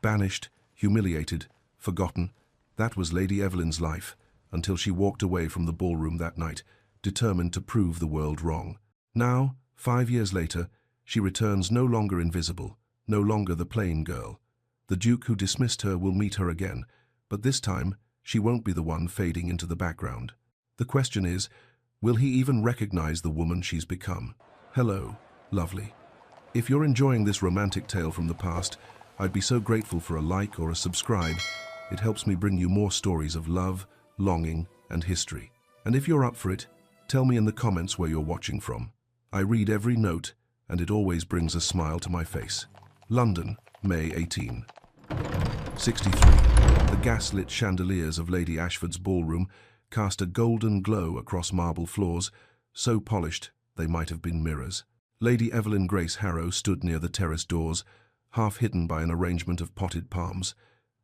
Banished, humiliated, forgotten. That was Lady Evelyn's life, until she walked away from the ballroom that night, determined to prove the world wrong. Now, 5 years later, she returns no longer invisible, no longer the plain girl. The Duke who dismissed her will meet her again, but this time she won't be the one fading into the background. The question is, will he even recognize the woman she's become? Hello, lovely. If you're enjoying this romantic tale from the past, I'd be so grateful for a like or a subscribe. It helps me bring you more stories of love, longing, and history. And if you're up for it, tell me in the comments where you're watching from. I read every note, and it always brings a smile to my face. London, May 18. 63. The gas-lit chandeliers of Lady Ashford's ballroom cast a golden glow across marble floors, so polished they might have been mirrors. Lady Evelyn Grace Harrow stood near the terrace doors, half hidden by an arrangement of potted palms,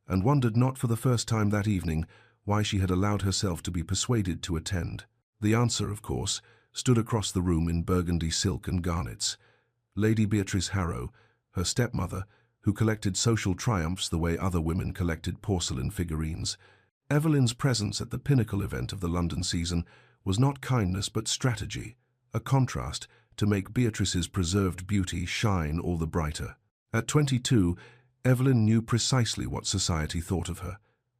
and wondered not for the first time that evening why she had allowed herself to be persuaded to attend. The answer, of course, stood across the room in burgundy silk and garnets. Lady Beatrice Harrow, her stepmother, who collected social triumphs the way other women collected porcelain figurines. Evelyn's presence at the pinnacle event of the London season was not kindness but strategy, a contrast to make Beatrice's preserved beauty shine all the brighter. At 22, Evelyn knew precisely what society thought of her.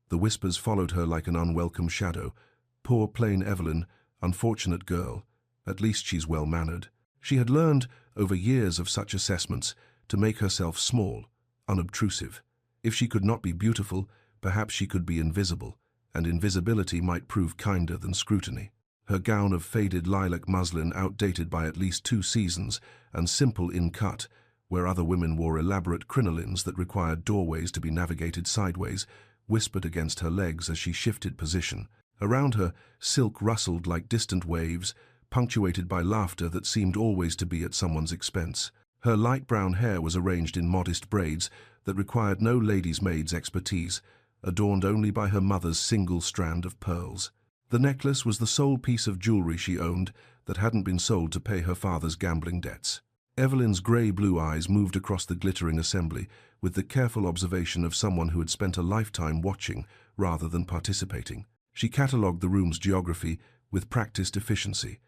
The whispers followed her like an unwelcome shadow. Poor plain Evelyn, unfortunate girl, at least she's well-mannered. She had learned, over years of such assessments, to make herself small, unobtrusive. If she could not be beautiful, perhaps she could be invisible, and invisibility might prove kinder than scrutiny. Her gown of faded lilac muslin, outdated by at least 2 seasons, and simple in cut, where other women wore elaborate crinolines that required doorways to be navigated sideways, whispered against her legs as she shifted position. Around her, silk rustled like distant waves, punctuated by laughter that seemed always to be at someone's expense. Her light brown hair was arranged in modest braids that required no lady's maid's expertise, adorned only by her mother's single strand of pearls. The necklace was the sole piece of jewelry she owned that hadn't been sold to pay her father's gambling debts. Evelyn's grey-blue eyes moved across the glittering assembly with the careful observation of someone who had spent a lifetime watching rather than participating. She catalogued the room's geography with practiced efficiency.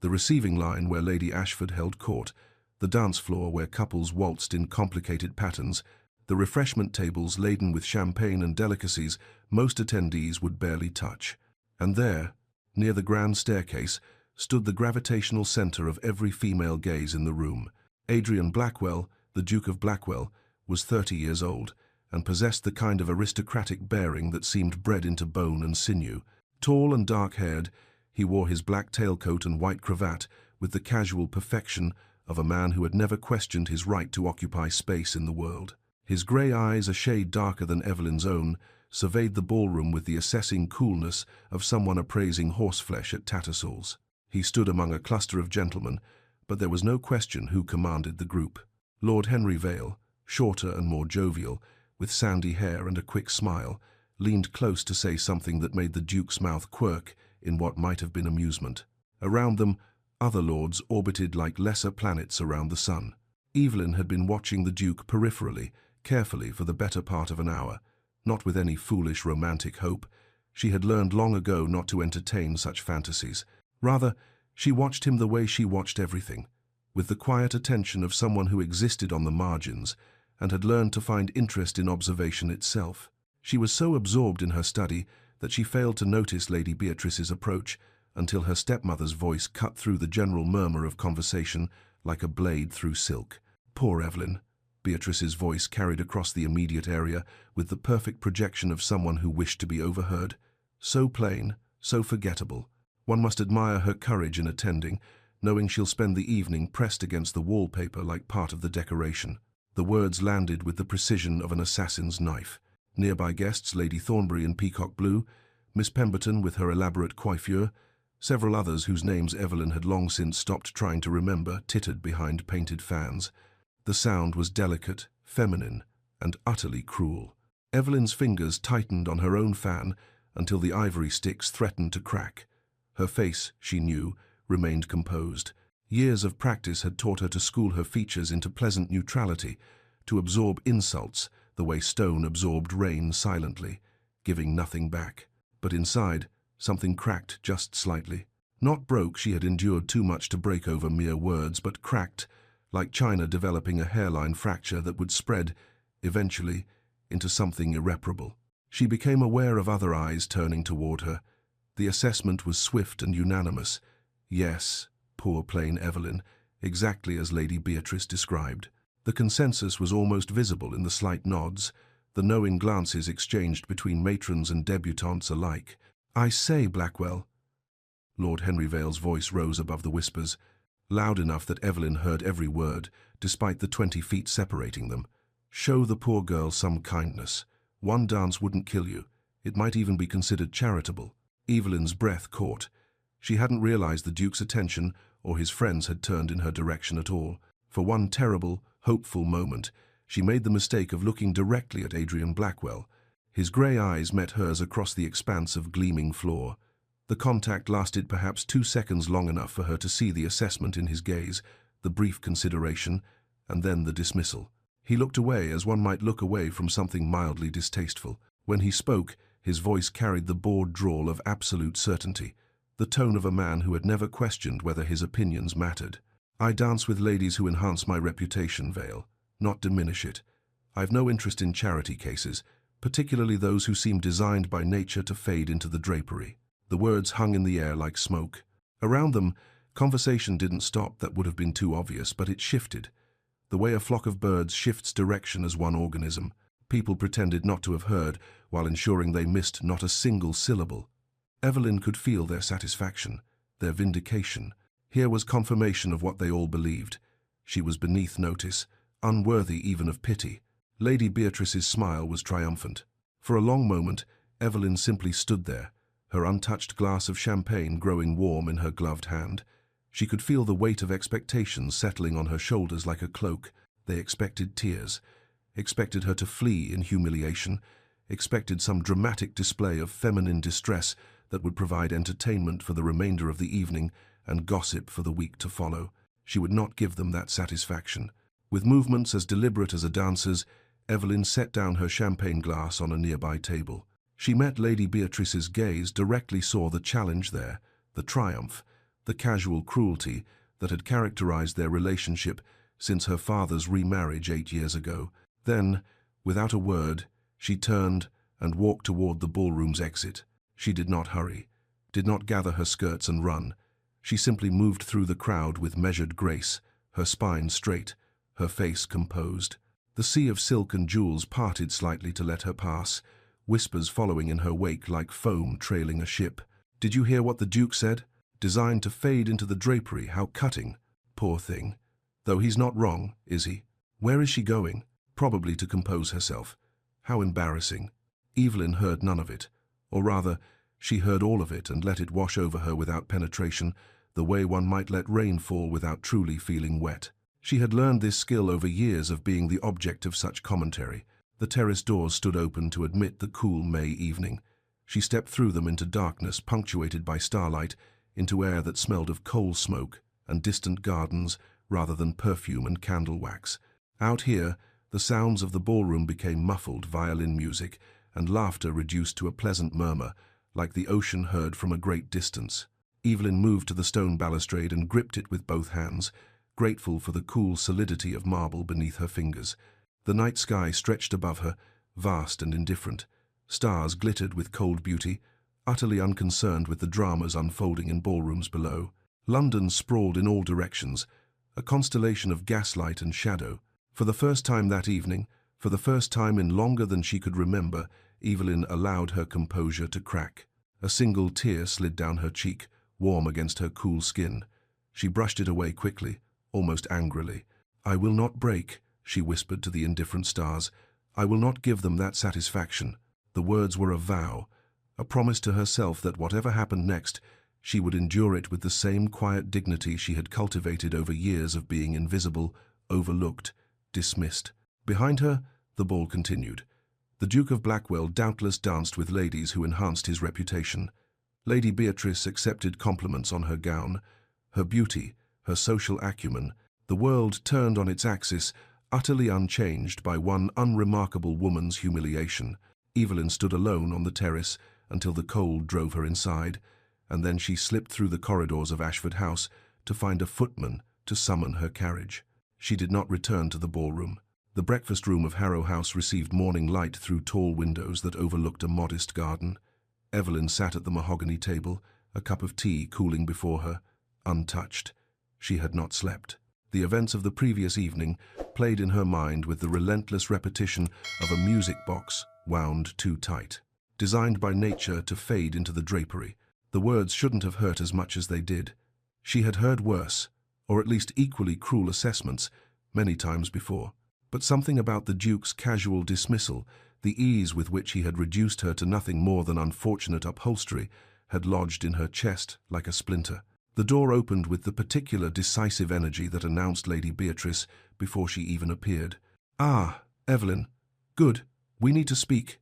The receiving line where Lady Ashford held court, the dance floor where couples waltzed in complicated patterns, the refreshment tables laden with champagne and delicacies most attendees would barely touch. And there, near the grand staircase, stood the gravitational center of every female gaze in the room. Adrian Blackwell, the Duke of Blackwell, was 30 years old and possessed the kind of aristocratic bearing that seemed bred into bone and sinew. Tall and dark-haired, he wore his black tailcoat and white cravat with the casual perfection of a man who had never questioned his right to occupy space in the world. His grey eyes, a shade darker than Evelyn's own, surveyed the ballroom with the assessing coolness of someone appraising horseflesh at Tattersall's. He stood among a cluster of gentlemen, but there was no question who commanded the group. Lord Henry Vale, shorter and more jovial, with sandy hair and a quick smile, leaned close to say something that made the Duke's mouth quirk in what might have been amusement. Around them, other lords orbited like lesser planets around the sun. Evelyn had been watching the Duke peripherally, carefully for the better part of an hour, not with any foolish romantic hope. She had learned long ago not to entertain such fantasies. Rather, she watched him the way she watched everything, with the quiet attention of someone who existed on the margins and had learned to find interest in observation itself. She was so absorbed in her study that she failed to notice Lady Beatrice's approach until her stepmother's voice cut through the general murmur of conversation like a blade through silk. Poor Evelyn. Beatrice's voice carried across the immediate area with the perfect projection of someone who wished to be overheard. So plain, so forgettable. One must admire her courage in attending, knowing she'll spend the evening pressed against the wallpaper like part of the decoration. The words landed with the precision of an assassin's knife. Nearby guests, Lady Thornbury in peacock blue, Miss Pemberton with her elaborate coiffure, several others whose names Evelyn had long since stopped trying to remember, tittered behind painted fans. The sound was delicate, feminine, and utterly cruel. Evelyn's fingers tightened on her own fan until the ivory sticks threatened to crack. Her face, she knew, remained composed. Years of practice had taught her to school her features into pleasant neutrality, to absorb insults the way stone absorbed rain silently, giving nothing back. But inside, something cracked just slightly. Not broke, she had endured too much to break over mere words, but cracked, like china developing a hairline fracture that would spread, eventually, into something irreparable. She became aware of other eyes turning toward her. The assessment was swift and unanimous. Yes, poor plain Evelyn, exactly as Lady Beatrice described. The consensus was almost visible in the slight nods, the knowing glances exchanged between matrons and debutantes alike. "I say, Blackwell." Lord Henry Vale's voice rose above the whispers, loud enough that Evelyn heard every word, despite the 20 feet separating them. "Show the poor girl some kindness. One dance wouldn't kill you. It might even be considered charitable." Evelyn's breath caught. She hadn't realized the Duke's attention or his friends had turned in her direction at all. For one terrible, hopeful moment, she made the mistake of looking directly at Adrian Blackwell. His grey eyes met hers across the expanse of gleaming floor. The contact lasted perhaps 2 seconds, long enough for her to see the assessment in his gaze, the brief consideration, and then the dismissal. He looked away as one might look away from something mildly distasteful. When he spoke, his voice carried the bored drawl of absolute certainty, the tone of a man who had never questioned whether his opinions mattered. "I dance with ladies who enhance my reputation, Vale, not diminish it. I've no interest in charity cases, particularly those who seem designed by nature to fade into the drapery." The words hung in the air like smoke. Around them, conversation didn't stop. That would have been too obvious, but it shifted. The way a flock of birds shifts direction as one organism. People pretended not to have heard, while ensuring they missed not a single syllable. Evelyn could feel their satisfaction, their vindication. Here was confirmation of what they all believed. She was beneath notice, unworthy even of pity. Lady Beatrice's smile was triumphant. For a long moment, Evelyn simply stood there, her untouched glass of champagne growing warm in her gloved hand. She could feel the weight of expectations settling on her shoulders like a cloak. They expected tears, expected her to flee in humiliation, expected some dramatic display of feminine distress that would provide entertainment for the remainder of the evening and gossip for the week to follow. She would not give them that satisfaction. With movements as deliberate as a dancer's, Evelyn set down her champagne glass on a nearby table. She met Lady Beatrice's gaze, directly saw the challenge there, the triumph, the casual cruelty that had characterized their relationship since her father's remarriage 8 years ago. Then, without a word, she turned and walked toward the ballroom's exit. She did not hurry, did not gather her skirts and run. She simply moved through the crowd with measured grace, her spine straight, her face composed. The sea of silk and jewels parted slightly to let her pass, whispers following in her wake like foam trailing a ship. "Did you hear what the Duke said? Designed to fade into the drapery, how cutting. Poor thing. Though he's not wrong, is he? Where is she going? Probably to compose herself. How embarrassing." Evelyn heard none of it. Or rather, she heard all of it and let it wash over her without penetration, the way one might let rain fall without truly feeling wet. She had learned this skill over years of being the object of such commentary. The terrace doors stood open to admit the cool May evening. She stepped through them into darkness punctuated by starlight, into air that smelled of coal smoke and distant gardens rather than perfume and candle wax. Out here, the sounds of the ballroom became muffled violin music, and laughter reduced to a pleasant murmur, like the ocean heard from a great distance. Evelyn moved to the stone balustrade and gripped it with both hands, grateful for the cool solidity of marble beneath her fingers. The night sky stretched above her, vast and indifferent. Stars glittered with cold beauty, utterly unconcerned with the dramas unfolding in ballrooms below. London sprawled in all directions, a constellation of gaslight and shadow. For the first time that evening, for the first time in longer than she could remember, Evelyn allowed her composure to crack. A single tear slid down her cheek, warm against her cool skin. She brushed it away quickly, almost angrily. "I will not break," she whispered to the indifferent stars. "I will not give them that satisfaction." The words were a vow, a promise to herself that whatever happened next, she would endure it with the same quiet dignity she had cultivated over years of being invisible, overlooked, dismissed. Behind her, the ball continued. The Duke of Blackwell doubtless danced with ladies who enhanced his reputation. Lady Beatrice accepted compliments on her gown, her beauty, her social acumen. The world turned on its axis, Utterly unchanged by one unremarkable woman's humiliation, Evelyn stood alone on the terrace until the cold drove her inside, and then she slipped through the corridors of Ashford House to find a footman to summon her carriage. She did not return to the ballroom. The breakfast room of Harrow House received morning light through tall windows that overlooked a modest garden. Evelyn sat at the mahogany table, a cup of tea cooling before her, untouched. She had not slept. The events of the previous evening played in her mind with the relentless repetition of a music box wound too tight. Designed by nature to fade into the drapery, the words shouldn't have hurt as much as they did. She had heard worse, or at least equally cruel assessments, many times before. But something about the Duke's casual dismissal, the ease with which he had reduced her to nothing more than unfortunate upholstery, had lodged in her chest like a splinter. The door opened with the particular decisive energy that announced Lady Beatrice before she even appeared. "Ah, Evelyn. Good. We need to speak."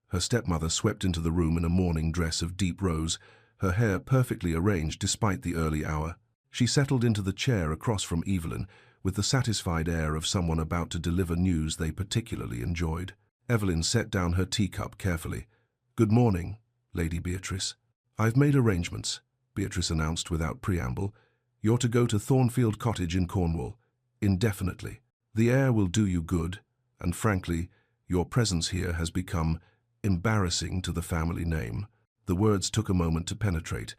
Her stepmother swept into the room in a morning dress of deep rose, her hair perfectly arranged despite the early hour. She settled into the chair across from Evelyn, with the satisfied air of someone about to deliver news they particularly enjoyed. Evelyn set down her teacup carefully. "Good morning, Lady Beatrice." "I've made arrangements," Beatrice announced without preamble. "You're to go to Thornfield Cottage in Cornwall, indefinitely. The air will do you good, and frankly, your presence here has become embarrassing to the family name." The words took a moment to penetrate.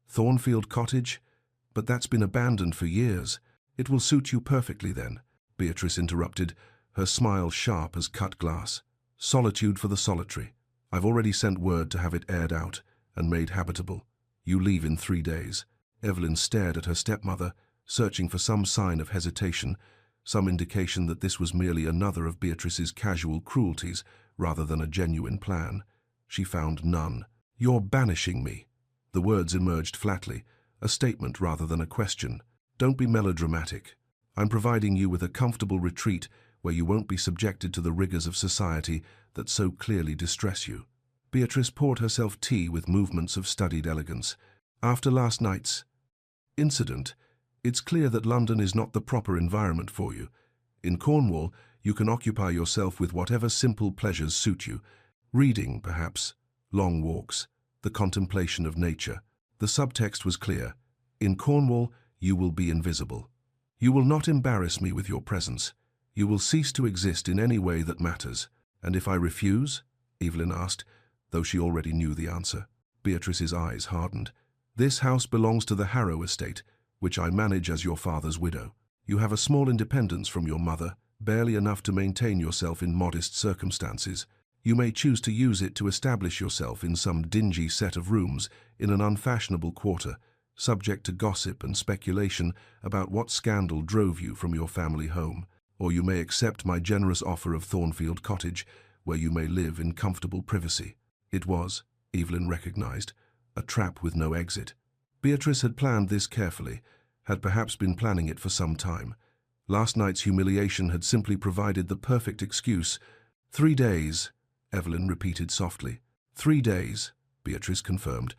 "Thornfield Cottage? But that's been abandoned for years. It will suit you perfectly then," Beatrice interrupted, her smile sharp as cut glass. "Solitude for the solitary. I've already sent word to have it aired out and made habitable. You leave in 3 days." Evelyn stared at her stepmother, searching for some sign of hesitation, some indication that this was merely another of Beatrice's casual cruelties rather than a genuine plan. She found none. "You're banishing me." The words emerged flatly, a statement rather than a question. "Don't be melodramatic. I'm providing you with a comfortable retreat where you won't be subjected to the rigors of society that so clearly distress you." Beatrice poured herself tea with movements of studied elegance. "After last night's incident, it's clear that London is not the proper environment for you. In Cornwall, you can occupy yourself with whatever simple pleasures suit you. Reading, perhaps, long walks, the contemplation of nature." The subtext was clear. In Cornwall, you will be invisible. "You will not embarrass me with your presence. You will cease to exist in any way that matters." "And if I refuse?" Evelyn asked, though she already knew the answer. Beatrice's eyes hardened. "This house belongs to the Harrow estate, which I manage as your father's widow. You have a small independence from your mother, barely enough to maintain yourself in modest circumstances. You may choose to use it to establish yourself in some dingy set of rooms in an unfashionable quarter, subject to gossip and speculation about what scandal drove you from your family home. Or you may accept my generous offer of Thornfield Cottage, where you may live in comfortable privacy." It was, Evelyn recognized, a trap with no exit. Beatrice had planned this carefully, had perhaps been planning it for some time. Last night's humiliation had simply provided the perfect excuse. 3 days, Evelyn repeated softly. 3 days, Beatrice confirmed.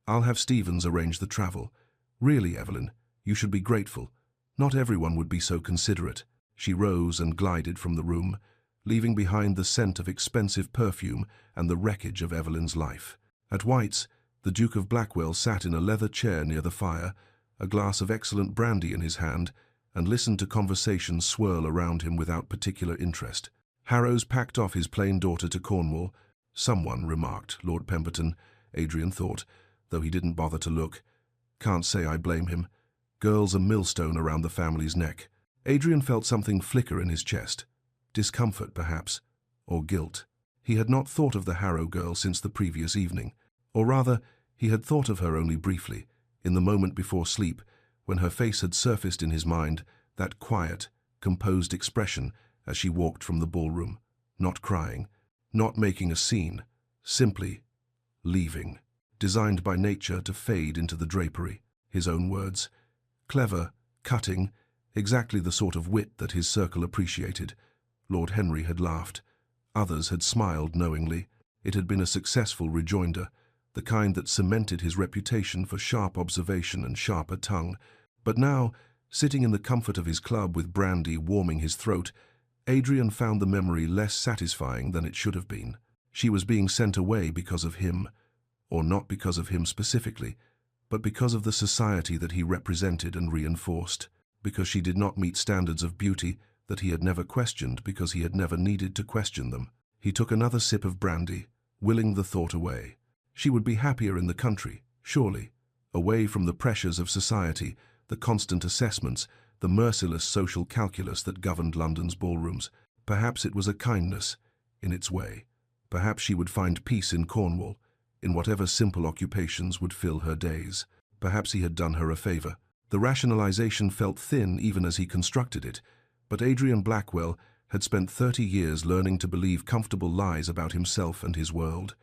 "I'll have Stevens arrange the travel. Really, Evelyn, you should be grateful. Not everyone would be so considerate." She rose and glided from the room, leaving behind the scent of expensive perfume and the wreckage of Evelyn's life. At White's, the Duke of Blackwell sat in a leather chair near the fire, a glass of excellent brandy in his hand, and listened to conversation swirl around him without particular interest. Harrow's packed off his plain daughter to Cornwall. "Someone," remarked Lord Pemberton, Adrian thought, though he didn't bother to look. "Can't say I blame him. Girl's a millstone around the family's neck." Adrian felt something flicker in his chest. Discomfort, perhaps, or guilt. He had not thought of the Harrow girl since the previous evening. Or rather, he had thought of her only briefly, in the moment before sleep, when her face had surfaced in his mind, that quiet, composed expression as she walked from the ballroom, not crying, not making a scene, simply leaving, designed by nature to fade into the drapery. His own words. Clever, cutting, exactly the sort of wit that his circle appreciated. Lord Henry had laughed. Others had smiled knowingly. It had been a successful rejoinder, the kind that cemented his reputation for sharp observation and sharper tongue. But now, sitting in the comfort of his club with brandy warming his throat, Adrian found the memory less satisfying than it should have been. She was being sent away because of him, or not because of him specifically, but because of the society that he represented and reinforced, because she did not meet standards of beauty that he had never questioned because he had never needed to question them. He took another sip of brandy, willing the thought away. She would be happier in the country, surely, away from the pressures of society, the constant assessments, the merciless social calculus that governed London's ballrooms. Perhaps it was a kindness, in its way. Perhaps she would find peace in Cornwall, in whatever simple occupations would fill her days. Perhaps he had done her a favor. The rationalization felt thin even as he constructed it, but Adrian Blackwell had spent 30 years learning to believe comfortable lies about himself and his world.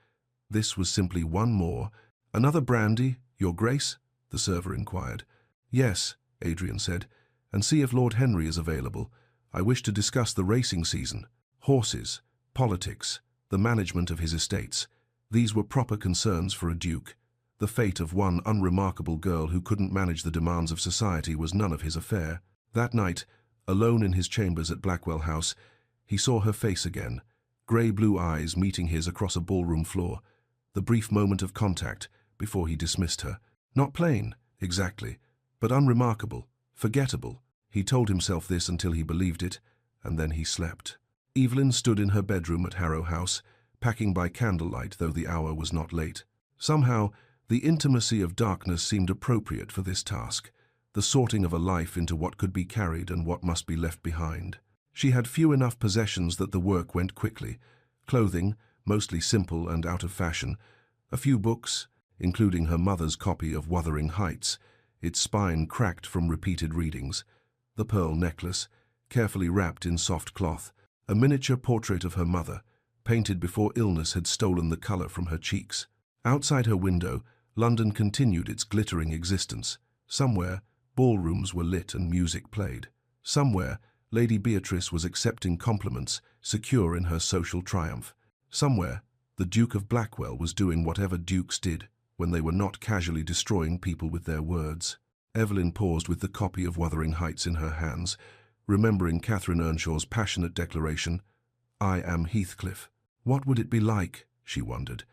This was simply one more. "Another brandy, Your Grace?" the server inquired. "Yes," Adrian said, "and see if Lord Henry is available. I wish to discuss the racing season, horses, politics, the management of his estates." These were proper concerns for a duke. The fate of one unremarkable girl who couldn't manage the demands of society was none of his affair. That night, alone in his chambers at Blackwell House, he saw her face again, grey-blue eyes meeting his across a ballroom floor, the brief moment of contact before he dismissed her. Not plain, exactly, but unremarkable, forgettable. He told himself this until he believed it, and then he slept. Evelyn stood in her bedroom at Harrow House, packing by candlelight though the hour was not late. Somehow, the intimacy of darkness seemed appropriate for this task, the sorting of a life into what could be carried and what must be left behind. She had few enough possessions that the work went quickly. Clothing, mostly simple and out of fashion, a few books, including her mother's copy of Wuthering Heights, its spine cracked from repeated readings, the pearl necklace, carefully wrapped in soft cloth, a miniature portrait of her mother, painted before illness had stolen the color from her cheeks. Outside her window, London continued its glittering existence. Somewhere, ballrooms were lit and music played. Somewhere, Lady Beatrice was accepting compliments, secure in her social triumph. Somewhere, the Duke of Blackwell was doing whatever dukes did when they were not casually destroying people with their words. Evelyn paused with the copy of Wuthering Heights in her hands, remembering Catherine Earnshaw's passionate declaration, "I am Heathcliff." What would it be like, she wondered,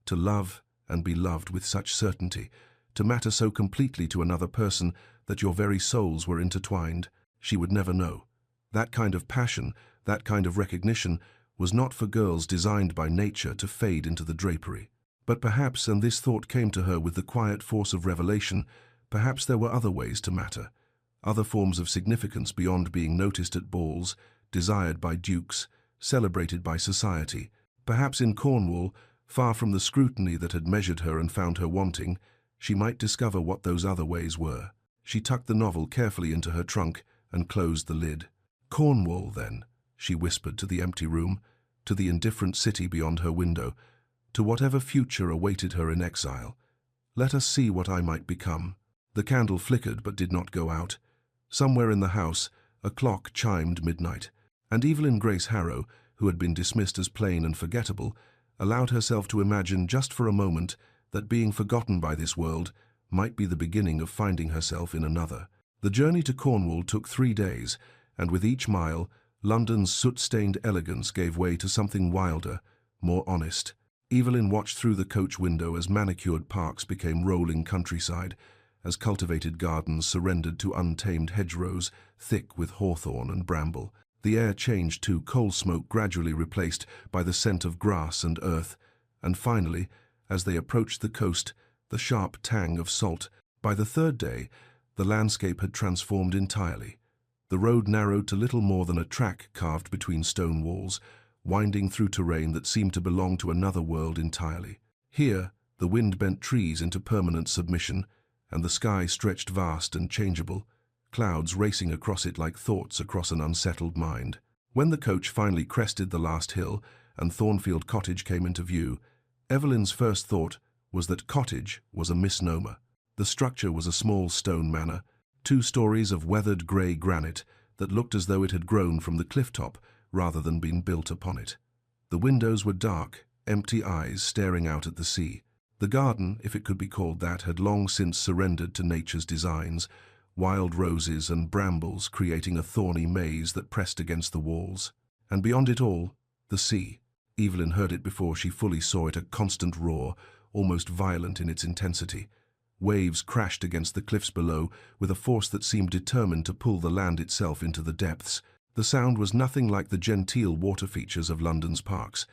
to love and be loved with such certainty, to matter so completely to another person that your very souls were intertwined? She would never know. That kind of passion, that kind of recognition, was not for girls designed by nature to fade into the drapery. But perhaps, and this thought came to her with the quiet force of revelation, perhaps there were other ways to matter, other forms of significance beyond being noticed at balls, desired by dukes, celebrated by society. Perhaps in Cornwall, far from the scrutiny that had measured her and found her wanting, she might discover what those other ways were. She tucked the novel carefully into her trunk and closed the lid. "Cornwall, then," she whispered to the empty room, to the indifferent city beyond her window, to whatever future awaited her in exile. "Let us see what I might become." The candle flickered but did not go out. Somewhere in the house, a clock chimed midnight, and Evelyn Grace Harrow, who had been dismissed as plain and forgettable, allowed herself to imagine just for a moment that being forgotten by this world might be the beginning of finding herself in another. The journey to Cornwall took 3 days, and with each mile, London's soot-stained elegance gave way to something wilder, more honest. Evelyn watched through the coach window as manicured parks became rolling countryside, as cultivated gardens surrendered to untamed hedgerows thick with hawthorn and bramble. The air changed to coal smoke gradually replaced by the scent of grass and earth, and finally, as they approached the coast, the sharp tang of salt. By the 3rd day, the landscape had transformed entirely. The road narrowed to little more than a track carved between stone walls, winding through terrain that seemed to belong to another world entirely. Here, the wind bent trees into permanent submission, and the sky stretched vast and changeable, clouds racing across it like thoughts across an unsettled mind. When the coach finally crested the last hill and Thornfield Cottage came into view, Evelyn's first thought was that cottage was a misnomer. The structure was a small stone manor, 2 stories of weathered grey granite that looked as though it had grown from the cliff top rather than been built upon it. The windows were dark, empty eyes staring out at the sea. The garden, if it could be called that, had long since surrendered to nature's designs, wild roses and brambles creating a thorny maze that pressed against the walls. And beyond it all, the sea. Evelyn heard it before she fully saw it, a constant roar, almost violent in its intensity. Waves crashed against the cliffs below with a force that seemed determined to pull the land itself into the depths. The sound was nothing like the genteel water features of London's parks.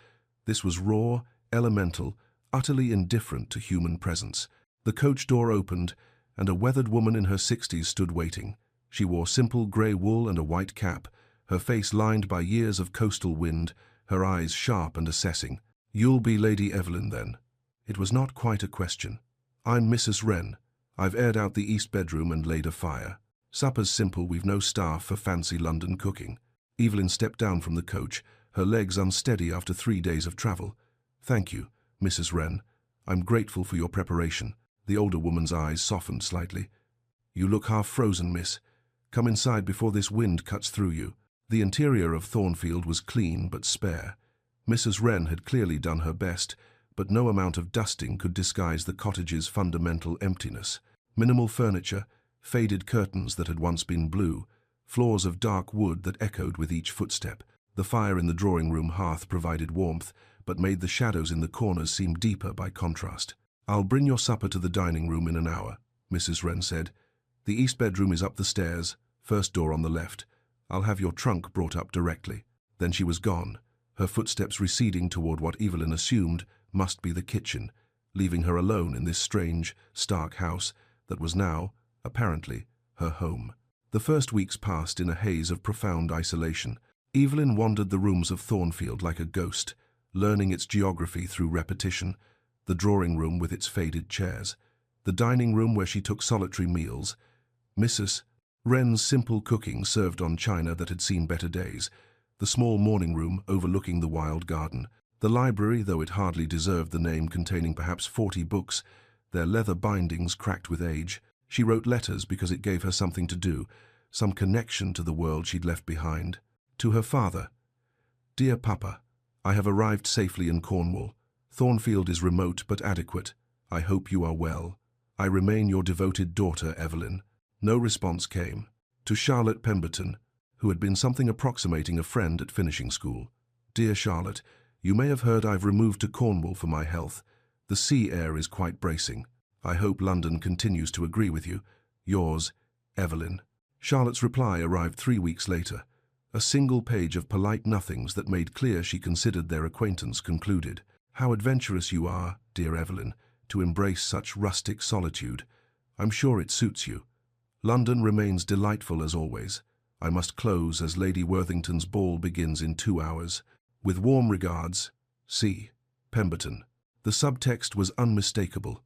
This was raw, elemental, utterly indifferent to human presence. The coach door opened, and a weathered woman in her 60s stood waiting. She wore simple grey wool and a white cap, her face lined by years of coastal wind, her eyes sharp and assessing. "You'll be Lady Evelyn, then?" It was not quite a question. "I'm Mrs. Wren. I've aired out the east bedroom and laid a fire. Supper's simple, we've no staff for fancy London cooking." Evelyn stepped down from the coach, her legs unsteady after 3 days of travel. "Thank you, Mrs. Wren. I'm grateful for your preparation." The older woman's eyes softened slightly. "You look half frozen, miss. Come inside before this wind cuts through you." The interior of Thornfield was clean but spare. Mrs. Wren had clearly done her best, but no amount of dusting could disguise the cottage's fundamental emptiness. Minimal furniture, faded curtains that had once been blue, floors of dark wood that echoed with each footstep. The fire in the drawing-room hearth provided warmth, but made the shadows in the corners seem deeper by contrast. "I'll bring your supper to the dining room in an hour," Mrs. Wren said. "The east bedroom is up the stairs, first door on the left. I'll have your trunk brought up directly." Then she was gone, her footsteps receding toward what Evelyn assumed must be the kitchen, leaving her alone in this strange, stark house that was now, apparently, her home. The first weeks passed in a haze of profound isolation. Evelyn wandered the rooms of Thornfield like a ghost, learning its geography through repetition. The drawing room with its faded chairs, the dining room where she took solitary meals, Mrs. Wren's simple cooking served on china that had seen better days, the small morning room overlooking the wild garden, the library, though it hardly deserved the name, containing perhaps 40 books, their leather bindings cracked with age. She wrote letters because it gave her something to do, some connection to the world she'd left behind. To her father: "Dear Papa, I have arrived safely in Cornwall. Thornfield is remote but adequate. I hope you are well. I remain your devoted daughter, Evelyn." No response came. To Charlotte Pemberton, who had been something approximating a friend at finishing school: "Dear Charlotte, you may have heard I've removed to Cornwall for my health. The sea air is quite bracing. I hope London continues to agree with you. Yours, Evelyn." Charlotte's reply arrived 3 weeks later, a single page of polite nothings that made clear she considered their acquaintance concluded. "How adventurous you are, dear Evelyn, to embrace such rustic solitude. I'm sure it suits you. London remains delightful as always. I must close as Lady Worthington's ball begins in 2 hours. With warm regards, C. Pemberton." The subtext was unmistakable.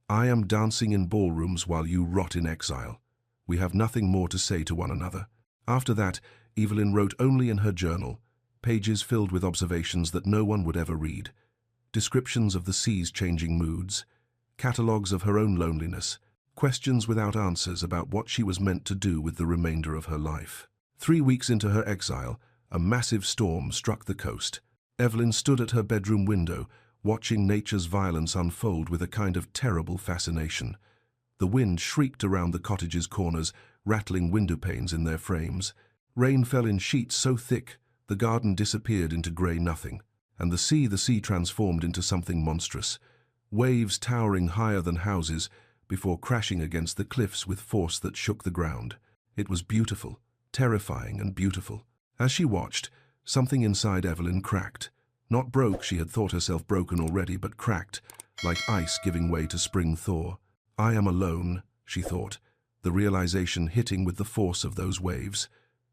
"I am dancing in ballrooms while you rot in exile. We have nothing more to say to one another." After that, Evelyn wrote only in her journal, pages filled with observations that no one would ever read, descriptions of the sea's changing moods, catalogues of her own loneliness, questions without answers about what she was meant to do with the remainder of her life. 3 weeks into her exile, a massive storm struck the coast. Evelyn stood at her bedroom window, watching nature's violence unfold with a kind of terrible fascination. The wind shrieked around the cottage's corners, rattling window panes in their frames. Rain fell in sheets so thick the garden disappeared into grey nothing, and the sea transformed into something monstrous, waves towering higher than houses before crashing against the cliffs with force that shook the ground. It was beautiful, terrifying and beautiful. As she watched, something inside Evelyn cracked. Not broke, she had thought herself broken already, but cracked, like ice giving way to spring thaw. "I am alone," she thought, the realization hitting with the force of those waves.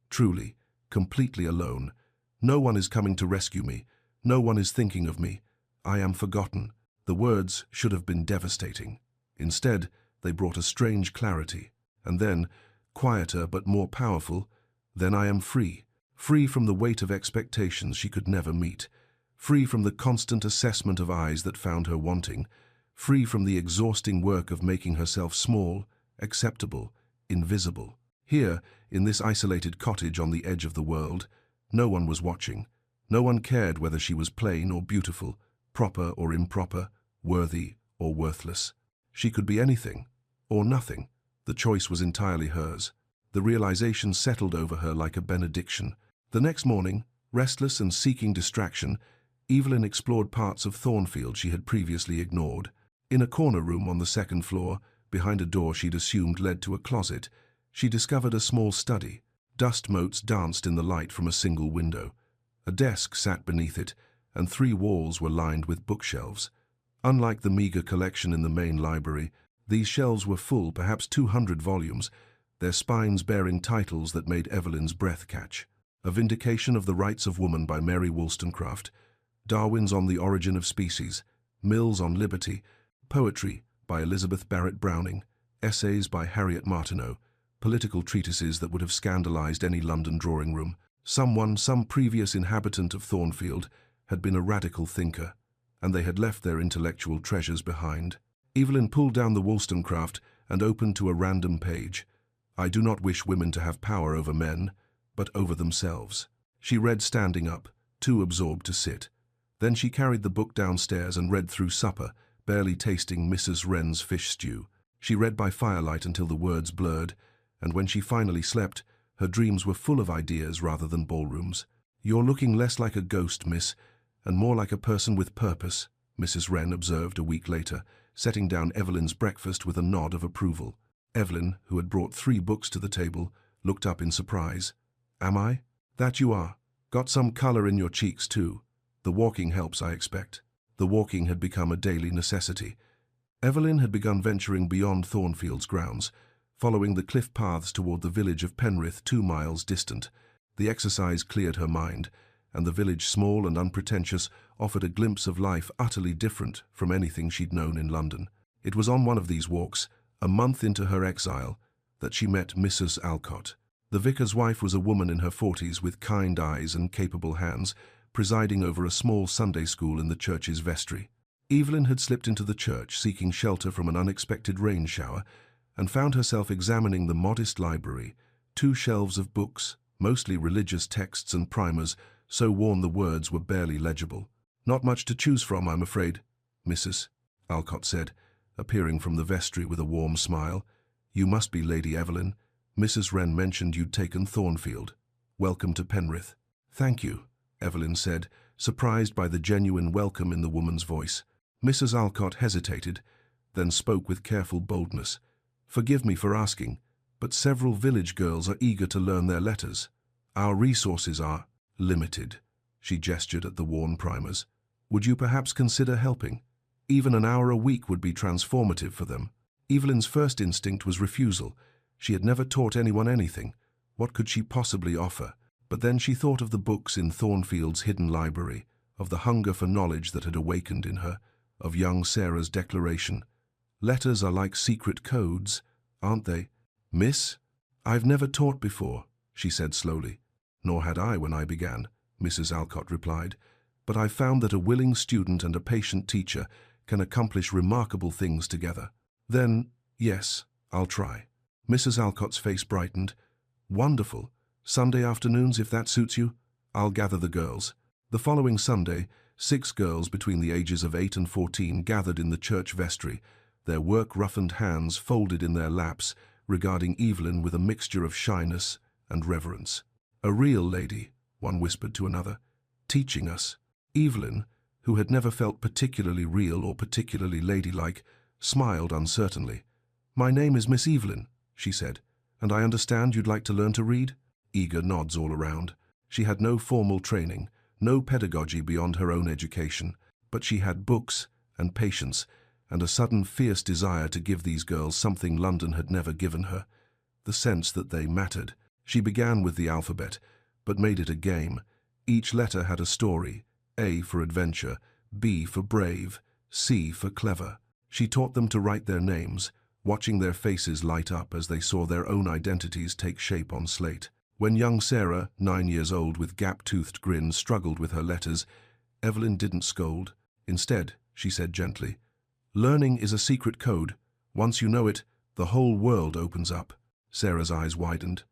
Truly, completely alone. No one is coming to rescue me. No one is thinking of me. I am forgotten. The words should have been devastating. Instead, they brought a strange clarity. And then, quieter but more powerful, then I am free. Free from the weight of expectations she could never meet. Free from the constant assessment of eyes that found her wanting. Free from the exhausting work of making herself small, acceptable, invisible. Here, in this isolated cottage on the edge of the world, no one was watching. No one cared whether she was plain or beautiful, proper or improper, worthy or worthless. She could be anything, or nothing. The choice was entirely hers. The realization settled over her like a benediction. The next morning, Restless and seeking distraction, Evelyn explored parts of Thornfield she had previously ignored. In a corner room on the second floor, behind a door she'd assumed led to a closet, she discovered a small study. Dust motes danced in the light from a single window. A desk sat beneath it, and 3 walls were lined with bookshelves. Unlike the meager collection in the main library, these shelves were full, perhaps 200 volumes, their spines bearing titles that made Evelyn's breath catch. A Vindication of the Rights of Woman by Mary Wollstonecraft, Darwin's On the Origin of Species, Mill's On Liberty, Poetry by Elizabeth Barrett Browning, essays by Harriet Martineau, political treatises that would have scandalized any London drawing room. Some previous inhabitant of Thornfield, had been a radical thinker, and they had left their intellectual treasures behind. Evelyn pulled down the Wollstonecraft and opened to a random page. I do not wish women to have power over men, but over themselves. She read standing up, too absorbed to sit. Then she carried the book downstairs and read through supper, barely tasting Mrs. Wren's fish stew. She read by firelight until the words blurred, and when she finally slept, her dreams were full of ideas rather than ballrooms. You're looking less like a ghost, miss, and more like a person with purpose, Mrs. Wren observed a week later, setting down Evelyn's breakfast with a nod of approval. Evelyn, who had brought 3 books to the table, looked up in surprise. Am I? That you are. Got some color in your cheeks, too. The walking helps, I expect. The walking had become a daily necessity. Evelyn had begun venturing beyond Thornfield's grounds, following the cliff paths toward the village of Penrith 2 miles distant. The exercise cleared her mind, and the village, small and unpretentious, offered a glimpse of life utterly different from anything she'd known in London. It was on one of these walks, a month into her exile, that she met Mrs. Alcott. The vicar's wife was a woman in her 40s with kind eyes and capable hands, presiding over a small Sunday school in the church's vestry. Evelyn had slipped into the church seeking shelter from an unexpected rain shower and found herself examining the modest library, 2 shelves of books, mostly religious texts and primers, so worn the words were barely legible. Not much to choose from, I'm afraid, Mrs. Alcott said, appearing from the vestry with a warm smile. You must be Lady Evelyn. Mrs. Wren mentioned you'd taken Thornfield. Welcome to Penrith. Thank you, Evelyn said, surprised by the genuine welcome in the woman's voice. Mrs. Alcott hesitated, then spoke with careful boldness. Forgive me for asking, but several village girls are eager to learn their letters. Our resources are limited. She gestured at the worn primers. Would you perhaps consider helping? Even an hour a week would be transformative for them. Evelyn's first instinct was refusal. She had never taught anyone anything. What could she possibly offer? But then she thought of the books in Thornfield's hidden library, of the hunger for knowledge that had awakened in her, of young Sarah's declaration. Letters are like secret codes, aren't they? Miss, I've never taught before, she said slowly. Nor had I when I began, Mrs. Alcott replied, but I've found that a willing student and a patient teacher can accomplish remarkable things together. Then, yes, I'll try. Mrs. Alcott's face brightened. Wonderful. Sunday afternoons, if that suits you? I'll gather the girls. The following Sunday, 6 girls between the ages of 8 and 14 gathered in the church vestry, their work-roughened hands folded in their laps, regarding Evelyn with a mixture of shyness and reverence. A real lady, one whispered to another, teaching us. Evelyn, who had never felt particularly real or particularly ladylike, smiled uncertainly. My name is Miss Evelyn, she said, and I understand you'd like to learn to read? Eager nods all around. She had no formal training, no pedagogy beyond her own education, but she had books and patience and a sudden fierce desire to give these girls something London had never given her, the sense that they mattered. She began with the alphabet, but made it a game. Each letter had a story, A for adventure, B for brave, C for clever. She taught them to write their names, watching their faces light up as they saw their own identities take shape on slate. When young Sarah, 9 years old with gap-toothed grin, struggled with her letters, Evelyn didn't scold. Instead, she said gently, learning is a secret code. Once you know it, the whole world opens up. Sarah's eyes widened.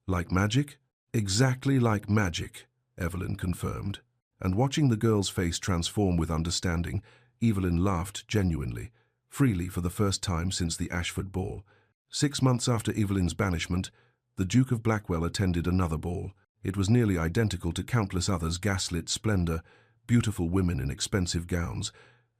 Like magic? Exactly like magic, Evelyn confirmed. And watching the girl's face transform with understanding, Evelyn laughed genuinely, freely for the first time since the Ashford ball. 6 months after Evelyn's banishment, the Duke of Blackwell attended another ball. It was nearly identical to countless others: gaslit splendor, beautiful women in expensive gowns,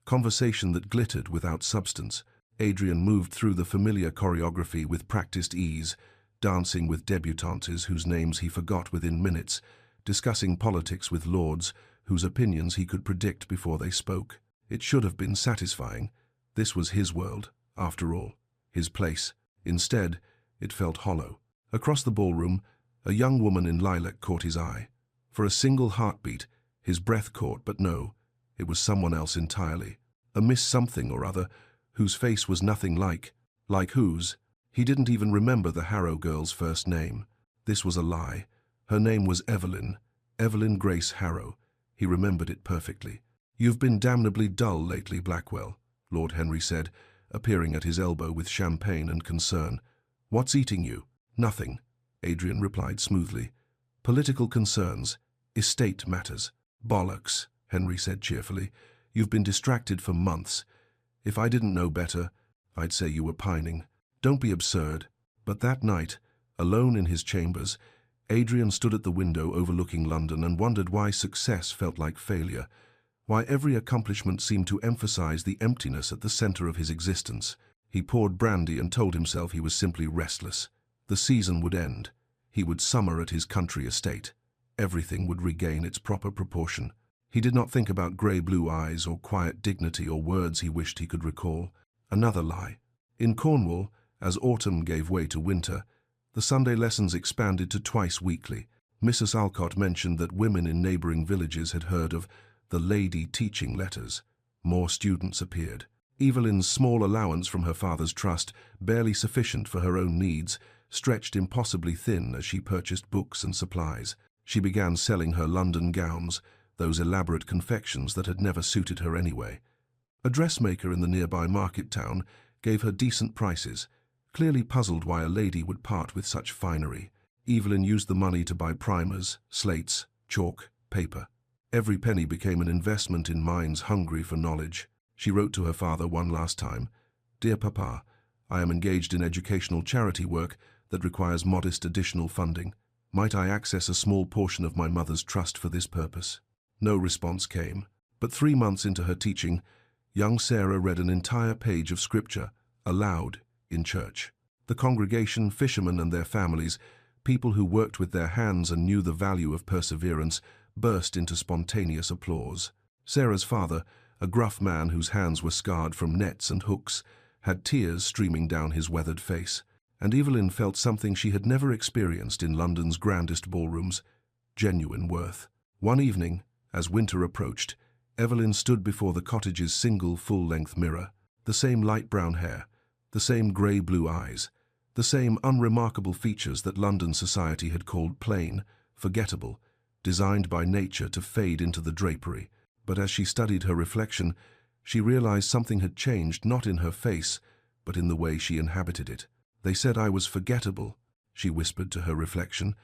conversation that glittered without substance. Adrian moved through the familiar choreography with practiced ease, dancing with debutantes whose names he forgot within minutes, discussing politics with lords whose opinions he could predict before they spoke. It should have been satisfying. This was his world, after all, his place. Instead, it felt hollow. Across the ballroom, a young woman in lilac caught his eye. For a single heartbeat, his breath caught, but no, it was someone else entirely. A Miss Something or other, whose face was nothing like whose? He didn't even remember the Harrow girl's first name. This was a lie. Her name was Evelyn. Evelyn Grace Harrow. He remembered it perfectly. "You've been damnably dull lately, Blackwell," Lord Henry said, appearing at his elbow with champagne and concern. "What's eating you?" "Nothing," Adrian replied smoothly. "Political concerns. Estate matters." "Bollocks," Henry said cheerfully. "You've been distracted for months. If I didn't know better, I'd say you were pining. Don't be absurd." But that night, alone in his chambers, Adrian stood at the window overlooking London and wondered why success felt like failure, why every accomplishment seemed to emphasize the emptiness at the center of his existence. He poured brandy and told himself he was simply restless. The season would end. He would summer at his country estate. Everything would regain its proper proportion. He did not think about grey-blue eyes or quiet dignity or words he wished he could recall. Another lie. In Cornwall, as autumn gave way to winter, the Sunday lessons expanded to twice weekly. Mrs. Alcott mentioned that women in neighboring villages had heard of the lady teaching letters. More students appeared. Evelyn's small allowance from her father's trust, barely sufficient for her own needs, stretched impossibly thin as she purchased books and supplies. She began selling her London gowns, those elaborate confections that had never suited her anyway. A dressmaker in the nearby market town gave her decent prices, clearly puzzled why a lady would part with such finery. Evelyn used the money to buy primers, slates, chalk, paper. Every penny became an investment in minds hungry for knowledge. She wrote to her father one last time, "Dear Papa, I am engaged in educational charity work that requires modest additional funding. Might I access a small portion of my mother's trust for this purpose?" No response came, but 3 months into her teaching, young Sarah read an entire page of scripture, aloud, in church. The congregation, fishermen and their families, people who worked with their hands and knew the value of perseverance, burst into spontaneous applause. Sarah's father, a gruff man whose hands were scarred from nets and hooks, had tears streaming down his weathered face, and Evelyn felt something she had never experienced in London's grandest ballrooms: genuine worth. One evening, as winter approached, Evelyn stood before the cottage's single full-length mirror. The same light brown hair, the same grey-blue eyes, the same unremarkable features that London society had called plain, forgettable, designed by nature to fade into the drapery. But as she studied her reflection, she realized something had changed, not in her face, but in the way she inhabited it. "They said I was forgettable," she whispered to her reflection.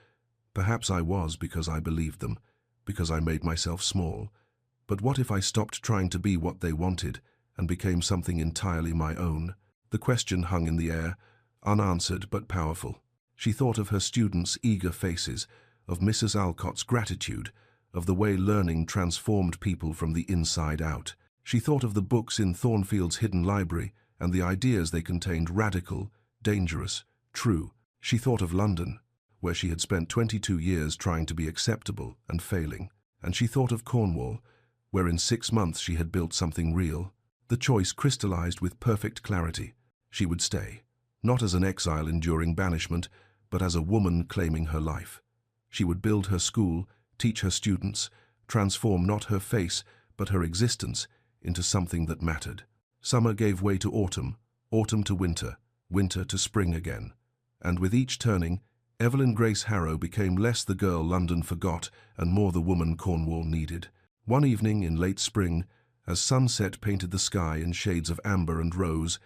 "Perhaps I was, because I believed them, because I made myself small. But what if I stopped trying to be what they wanted and became something entirely my own?" The question hung in the air, unanswered but powerful. She thought of her students' eager faces, of Mrs. Alcott's gratitude, of the way learning transformed people from the inside out. She thought of the books in Thornfield's hidden library and the ideas they contained: radical, dangerous, true. She thought of London, where she had spent 22 years trying to be acceptable and failing. And she thought of Cornwall, where in 6 months she had built something real. The choice crystallized with perfect clarity. She would stay, not as an exile enduring banishment, but as a woman claiming her life. She would build her school, teach her students, transform not her face, but her existence into something that mattered. Summer gave way to autumn, autumn to winter, winter to spring again. And with each turning, Evelyn Grace Harrow became less the girl London forgot and more the woman Cornwall needed. One evening in late spring, as sunset painted the sky in shades of amber and rose,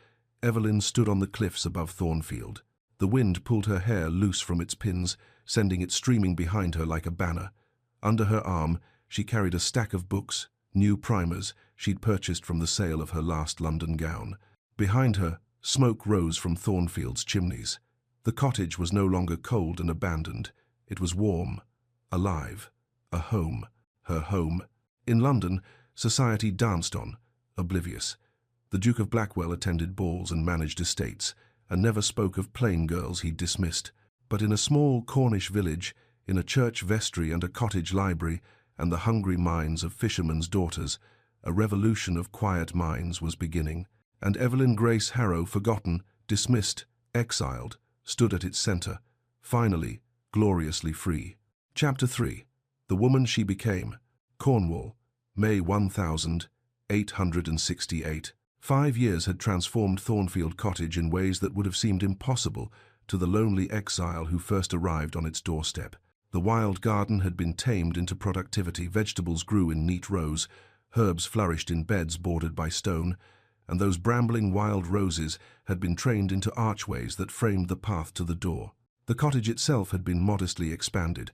Evelyn stood on the cliffs above Thornfield. The wind pulled her hair loose from its pins, sending it streaming behind her like a banner. Under her arm, she carried a stack of books, new primers she'd purchased from the sale of her last London gown. Behind her, smoke rose from Thornfield's chimneys. The cottage was no longer cold and abandoned. It was warm, alive, a home, her home. In London, society danced on, oblivious. The Duke of Blackwell attended balls and managed estates, and never spoke of plain girls he dismissed. But in a small Cornish village, in a church vestry and a cottage library, and the hungry minds of fishermen's daughters, a revolution of quiet minds was beginning, and Evelyn Grace Harrow, forgotten, dismissed, exiled, stood at its centre, finally, gloriously free. Chapter 3. The Woman She Became. Cornwall, May 1868. 5 years had transformed Thornfield Cottage in ways that would have seemed impossible to the lonely exile who first arrived on its doorstep. The wild garden had been tamed into productivity, vegetables grew in neat rows, herbs flourished in beds bordered by stone, and those brambling wild roses had been trained into archways that framed the path to the door. The cottage itself had been modestly expanded,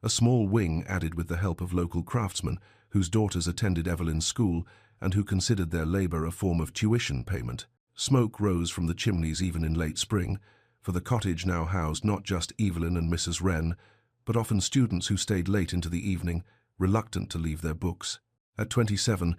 a small wing added with the help of local craftsmen whose daughters attended Evelyn's school and who considered their labor a form of tuition payment. Smoke rose from the chimneys even in late spring, for the cottage now housed not just Evelyn and Mrs. Wren, but often students who stayed late into the evening, reluctant to leave their books. At 27,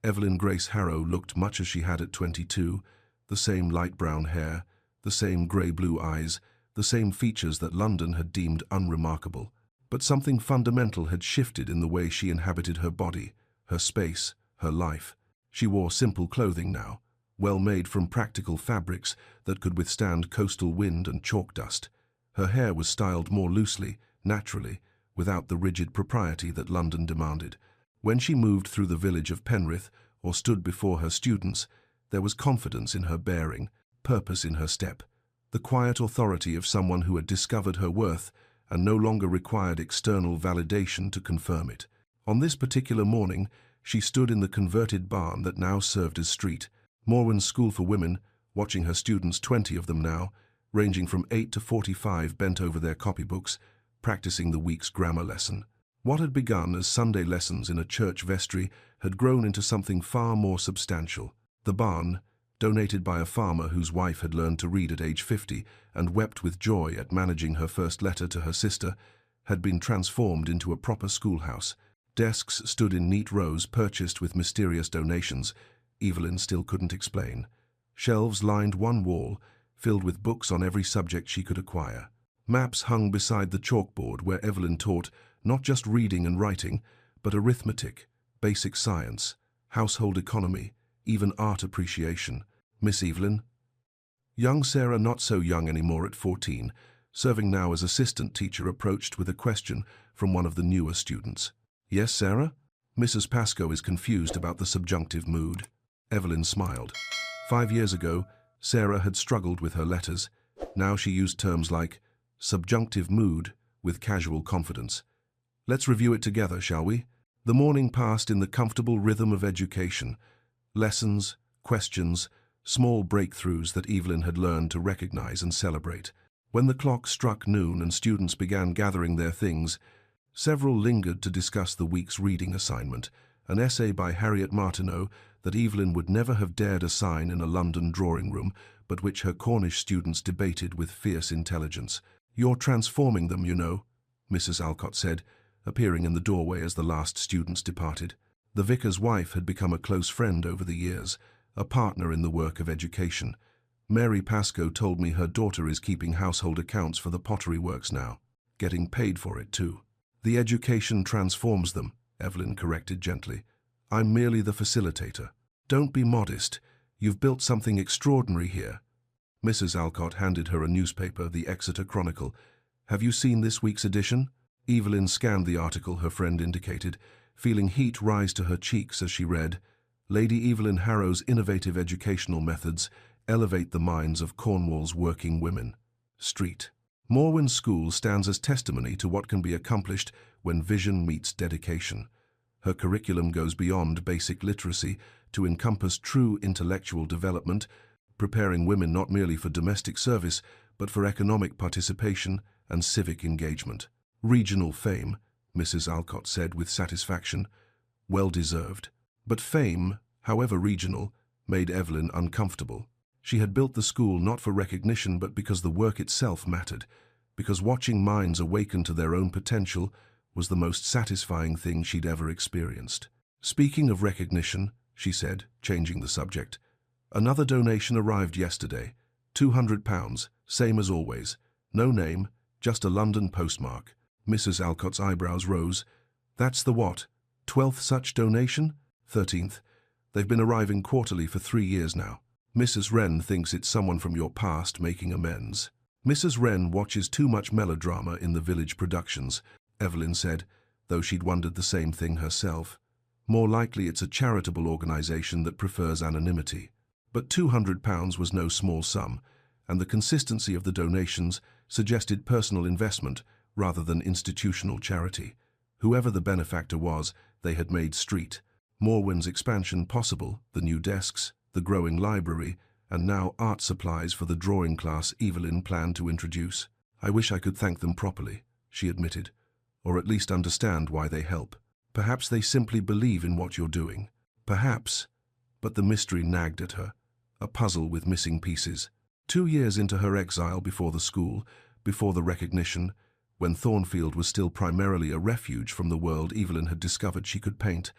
Evelyn Grace Harrow looked much as she had at 22, the same light brown hair, the same grey-blue eyes, the same features that London had deemed unremarkable. But something fundamental had shifted in the way she inhabited her body, her space, her life. She wore simple clothing now, well made from practical fabrics that could withstand coastal wind and chalk dust. Her hair was styled more loosely, naturally, without the rigid propriety that London demanded. When she moved through the village of Penrith or stood before her students, there was confidence in her bearing, purpose in her step, the quiet authority of someone who had discovered her worth and no longer required external validation to confirm it. On this particular morning, she stood in the converted barn that now served as street, Morwen's School for Women, watching her students, 20 of them now, ranging from 8 to 45, bent over their copybooks, practicing the week's grammar lesson. What had begun as Sunday lessons in a church vestry had grown into something far more substantial. The barn, donated by a farmer whose wife had learned to read at age 50 and wept with joy at managing her first letter to her sister, had been transformed into a proper schoolhouse. Desks stood in neat rows purchased with mysterious donations Evelyn still couldn't explain. Shelves lined one wall, filled with books on every subject she could acquire. Maps hung beside the chalkboard where Evelyn taught not just reading and writing, but arithmetic, basic science, household economy, even art appreciation. Miss Evelyn? Young Sarah, not so young anymore at 14, serving now as assistant teacher, approached with a question from one of the newer students. Yes, Sarah? Mrs. Pascoe is confused about the subjunctive mood. Evelyn smiled. 5 years ago, Sarah had struggled with her letters. Now she used terms like subjunctive mood with casual confidence. Let's review it together, shall we? The morning passed in the comfortable rhythm of education. Lessons, questions, small breakthroughs that Evelyn had learned to recognize and celebrate. When the clock struck noon and students began gathering their things, several lingered to discuss the week's reading assignment, an essay by Harriet Martineau that Evelyn would never have dared assign in a London drawing room, but which her Cornish students debated with fierce intelligence. You're transforming them, you know, Mrs. Alcott said, appearing in the doorway as the last students departed. The vicar's wife had become a close friend over the years, a partner in the work of education. Mary Pascoe told me her daughter is keeping household accounts for the pottery works now, getting paid for it too. The education transforms them, Evelyn corrected gently. I'm merely the facilitator. Don't be modest. You've built something extraordinary here. Mrs. Alcott handed her a newspaper, the Exeter Chronicle. Have you seen this week's edition? Evelyn scanned the article her friend indicated, feeling heat rise to her cheeks as she read, Lady Evelyn Harrow's innovative educational methods elevate the minds of Cornwall's working women. Street. Morwen's School stands as testimony to what can be accomplished when vision meets dedication. Her curriculum goes beyond basic literacy to encompass true intellectual development, preparing women not merely for domestic service, but for economic participation and civic engagement. Regional fame, Mrs. Alcott said with satisfaction. Well deserved. But fame, however regional, made Evelyn uncomfortable. She had built the school not for recognition but because the work itself mattered, because watching minds awaken to their own potential was the most satisfying thing she'd ever experienced. Speaking of recognition, she said, changing the subject, another donation arrived yesterday. £200, same as always. No name, just a London postmark. Mrs. Alcott's eyebrows rose. That's the what? 12th such donation? 13th. They've been arriving quarterly for 3 years now. Mrs. Wren thinks it's someone from your past making amends. Mrs. Wren watches too much melodrama in the village productions, Evelyn said, though she'd wondered the same thing herself. More likely it's a charitable organisation that prefers anonymity. But £200 was no small sum, and the consistency of the donations suggested personal investment rather than institutional charity. Whoever the benefactor was, they had made Street, Morwen's expansion possible, the new desks, the growing library, and now art supplies for the drawing class Evelyn planned to introduce. I wish I could thank them properly, she admitted, or at least understand why they help. Perhaps they simply believe in what you're doing. Perhaps. But the mystery nagged at her, a puzzle with missing pieces. 2 years into her exile before the school, before the recognition, when Thornfield was still primarily a refuge from the world Evelyn had discovered she could paint,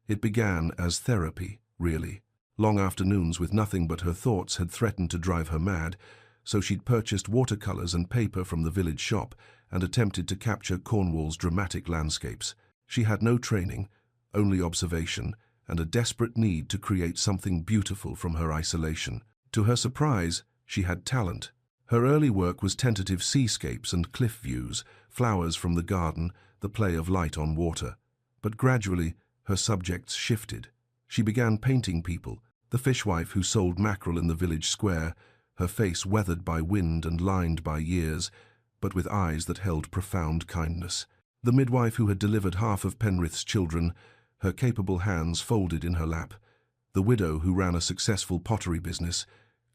it began as therapy, really. Long afternoons with nothing but her thoughts had threatened to drive her mad, so she'd purchased watercolours and paper from the village shop and attempted to capture Cornwall's dramatic landscapes. She had no training, only observation, and a desperate need to create something beautiful from her isolation. To her surprise, she had talent. Her early work was tentative seascapes and cliff views, flowers from the garden, the play of light on water. But gradually, her subjects shifted. She began painting people, the fishwife who sold mackerel in the village square, her face weathered by wind and lined by years, but with eyes that held profound kindness. The midwife who had delivered half of Penrith's children, her capable hands folded in her lap. The widow who ran a successful pottery business,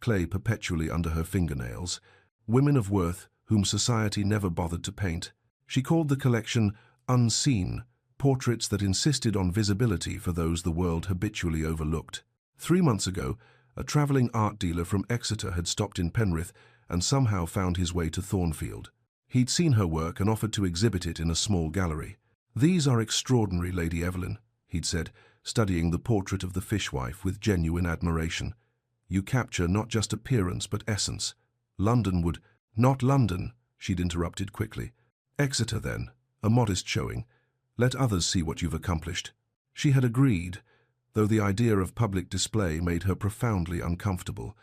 clay perpetually under her fingernails. Women of worth whom society never bothered to paint. She called the collection Unseen, portraits that insisted on visibility for those the world habitually overlooked. 3 months ago, a travelling art dealer from Exeter had stopped in Penrith and somehow found his way to Thornfield. He'd seen her work and offered to exhibit it in a small gallery. "These are extraordinary, Lady Evelyn," he'd said, studying the portrait of the fishwife with genuine admiration. "You capture not just appearance but essence. London would—" "Not London," she'd interrupted quickly. "Exeter, then. A modest showing. Let others see what you've accomplished." She had agreed, though the idea of public display made her profoundly uncomfortable.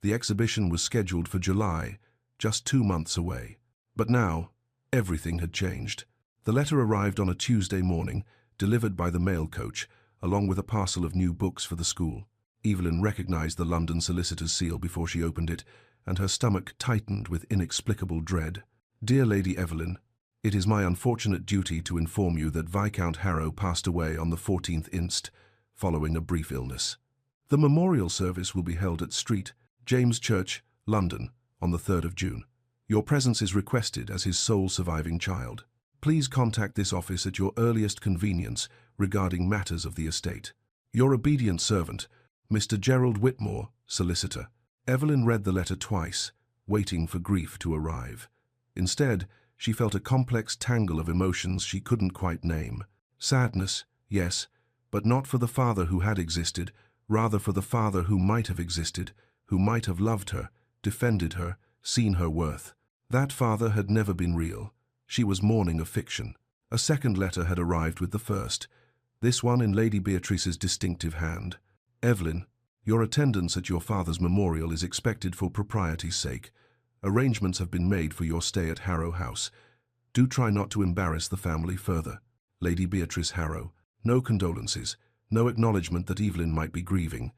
The exhibition was scheduled for July, just 2 months away. But now, everything had changed. The letter arrived on a Tuesday morning, delivered by the mail coach, along with a parcel of new books for the school. Evelyn recognized the London solicitor's seal before she opened it, and her stomach tightened with inexplicable dread. "Dear Lady Evelyn, it is my unfortunate duty to inform you that Viscount Harrow passed away on the 14th inst, following a brief illness. The memorial service will be held at Street, James Church, London, on the 3rd of June. Your presence is requested as his sole surviving child. Please contact this office at your earliest convenience regarding matters of the estate. Your obedient servant, Mr. Gerald Whitmore, solicitor." Evelyn read the letter twice, waiting for grief to arrive. Instead, she felt a complex tangle of emotions she couldn't quite name. Sadness, yes, but not for the father who had existed, rather for the father who might have existed, who might have loved her, defended her, seen her worth. That father had never been real. She was mourning a fiction. A second letter had arrived with the first, this one in Lady Beatrice's distinctive hand. "Evelyn, your attendance at your father's memorial is expected for propriety's sake. Arrangements have been made for your stay at Harrow House. Do try not to embarrass the family further. Lady Beatrice Harrow." No condolences, no acknowledgement that Evelyn might be grieving.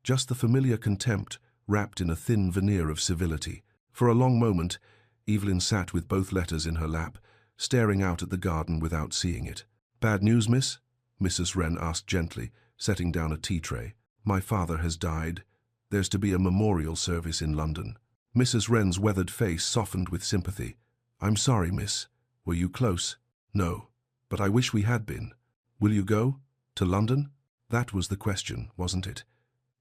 Just the familiar contempt wrapped in a thin veneer of civility. For a long moment, Evelyn sat with both letters in her lap, staring out at the garden without seeing it. "Bad news, miss?" Mrs. Wren asked gently, setting down a tea tray. "My father has died. There's to be a memorial service in London." Mrs. Wren's weathered face softened with sympathy. "I'm sorry, miss. Were you close?" "No, but I wish we had been. Will you go? To London?" That was the question, wasn't it?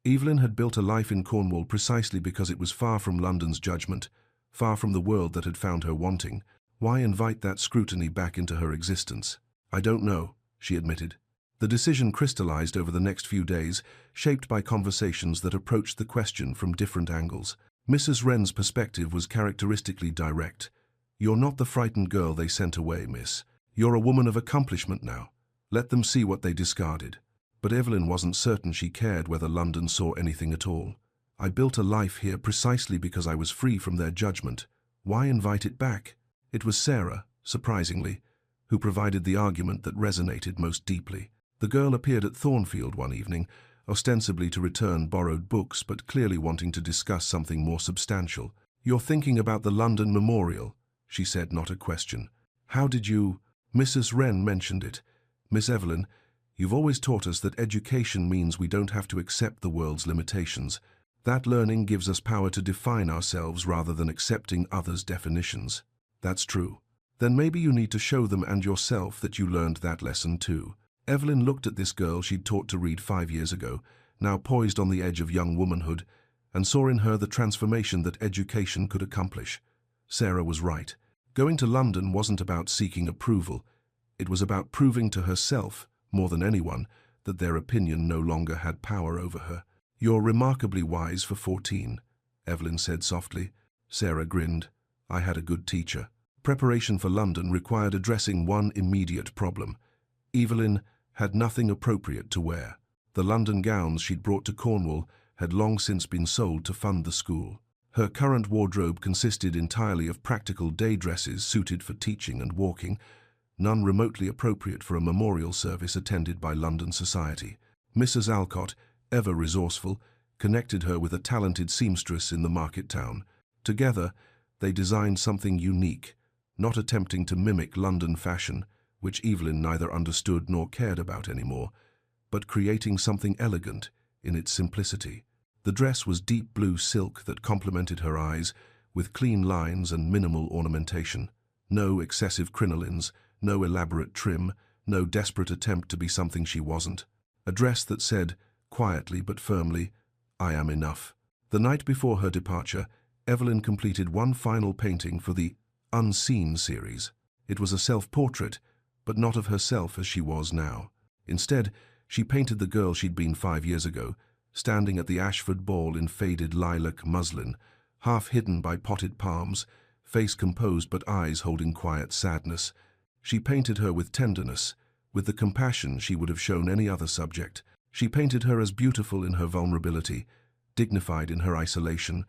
Evelyn had built a life in Cornwall precisely because it was far from London's judgment, far from the world that had found her wanting, Why invite that scrutiny back into her existence? I don't know, she admitted. The decision crystallized over the next few days, shaped by conversations that approached the question from different angles. Mrs. Wren's perspective was characteristically direct. You're not the frightened girl they sent away, miss. You're a woman of accomplishment now. Let them see what they discarded. But Evelyn wasn't certain she cared whether London saw anything at all. I built a life here precisely because I was free from their judgment. Why invite it back? It was Sarah, surprisingly, who provided the argument that resonated most deeply. The girl appeared at Thornfield one evening, ostensibly to return borrowed books but clearly wanting to discuss something more substantial. You're thinking about the London Memorial, she said, not a question. How did you... Mrs. Wren mentioned it. Miss Evelyn, you've always taught us that education means we don't have to accept the world's limitations. That learning gives us power to define ourselves rather than accepting others' definitions. That's true. Then maybe you need to show them and yourself that you learned that lesson too. Evelyn looked at this girl she'd taught to read 5 years ago, now poised on the edge of young womanhood, and saw in her the transformation that education could accomplish. Sarah was right. Going to London wasn't about seeking approval. It was about proving to herself, more than anyone, that their opinion no longer had power over her. You're remarkably wise for 14, Evelyn said softly. Sarah grinned. I had a good teacher. Preparation for London required addressing one immediate problem. Evelyn had nothing appropriate to wear. The London gowns she'd brought to Cornwall had long since been sold to fund the school. Her current wardrobe consisted entirely of practical day dresses suited for teaching and walking, none remotely appropriate for a memorial service attended by London society. Mrs. Alcott, ever resourceful, connected her with a talented seamstress in the market town. Together, they designed something unique, not attempting to mimic London fashion, which Evelyn neither understood nor cared about anymore, but creating something elegant in its simplicity. The dress was deep blue silk that complemented her eyes, with clean lines and minimal ornamentation. No excessive crinolines, no elaborate trim, no desperate attempt to be something she wasn't. A dress that said, quietly but firmly, I am enough. The night before her departure, Evelyn completed one final painting for the Unseen series. It was a self-portrait, but not of herself as she was now. Instead, she painted the girl she'd been 5 years ago, standing at the Ashford ball in faded lilac muslin, half hidden by potted palms, face composed but eyes holding quiet sadness. She painted her with tenderness, with the compassion she would have shown any other subject. She painted her as beautiful in her vulnerability, dignified in her isolation,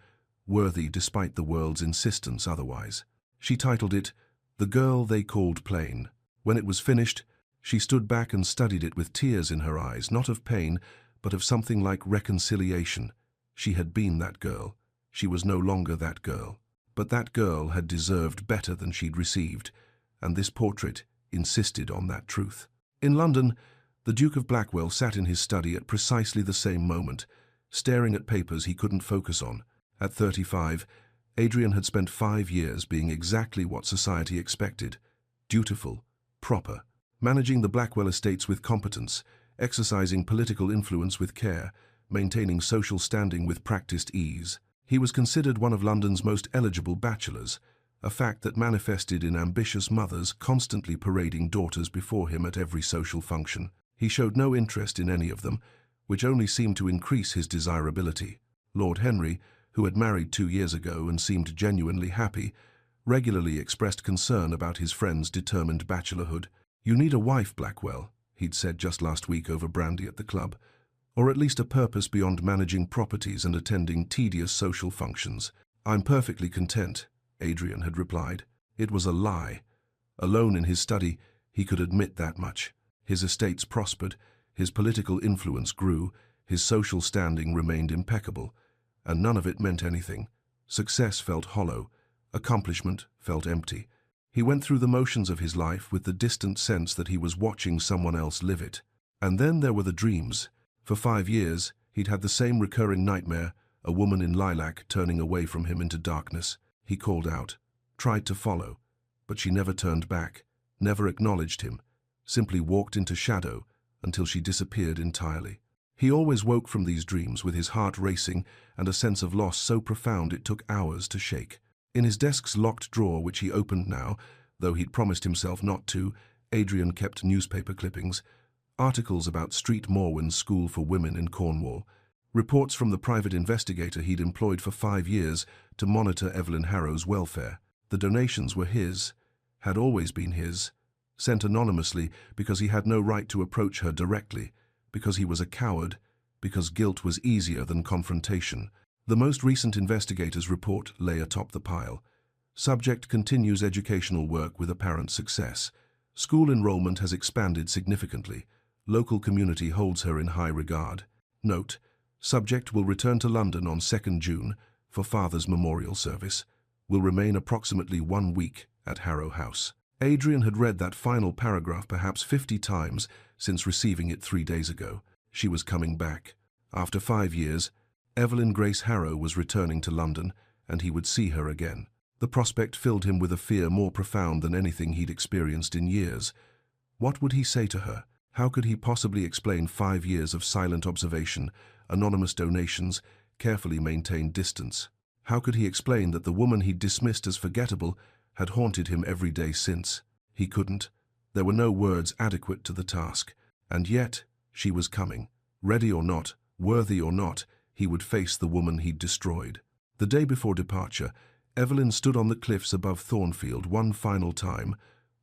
worthy despite the world's insistence otherwise. She titled it, The Girl They Called Plain. When it was finished, she stood back and studied it with tears in her eyes, not of pain, but of something like reconciliation. She had been that girl. She was no longer that girl. But that girl had deserved better than she'd received, and this portrait insisted on that truth. In London, the Duke of Blackwell sat in his study at precisely the same moment, staring at papers he couldn't focus on. At 35, Adrian had spent 5 years being exactly what society expected: dutiful, proper, managing the Blackwell estates with competence, exercising political influence with care, maintaining social standing with practiced ease. He was considered one of London's most eligible bachelors, a fact that manifested in ambitious mothers constantly parading daughters before him at every social function. He showed no interest in any of them, which only seemed to increase his desirability. Lord Henry, who had married 2 years ago and seemed genuinely happy, regularly expressed concern about his friend's determined bachelorhood. You need a wife, Blackwell, he'd said just last week over brandy at the club, or at least a purpose beyond managing properties and attending tedious social functions. I'm perfectly content, Adrian had replied. It was a lie. Alone in his study, he could admit that much. His estates prospered, his political influence grew, his social standing remained impeccable, and none of it meant anything. Success felt hollow, accomplishment felt empty. He went through the motions of his life with the distant sense that he was watching someone else live it. And then there were the dreams. For 5 years, he'd had the same recurring nightmare, a woman in lilac turning away from him into darkness. He called out, tried to follow, but she never turned back, never acknowledged him, simply walked into shadow until she disappeared entirely. He always woke from these dreams with his heart racing and a sense of loss so profound it took hours to shake. In his desk's locked drawer, which he opened now, Though he'd promised himself not to, Adrian kept newspaper clippings, articles about Street Morwen's school for women in Cornwall, reports from the private investigator he'd employed for 5 years to monitor Evelyn Harrow's welfare. The donations were his, had always been his, sent anonymously because he had no right to approach her directly, because he was a coward, because guilt was easier than confrontation. The most recent investigator's report lay atop the pile. Subject continues educational work with apparent success. School enrollment has expanded significantly. Local community holds her in high regard. Note: subject will return to London on 2nd June for Father's memorial service. Will remain approximately 1 week at Harrow House. Adrian had read that final paragraph perhaps 50 times since receiving it 3 days ago. She was coming back. After 5 years, Evelyn Grace Harrow was returning to London, and he would see her again. The prospect filled him with a fear more profound than anything he'd experienced in years. What would he say to her? How could he possibly explain 5 years of silent observation, anonymous donations, carefully maintained distance? How could he explain that the woman he'd dismissed as forgettable had haunted him every day since? He couldn't. There were no words adequate to the task. And yet, she was coming. Ready or not, worthy or not, he would face the woman he'd destroyed. The day before departure, Evelyn stood on the cliffs above Thornfield one final time,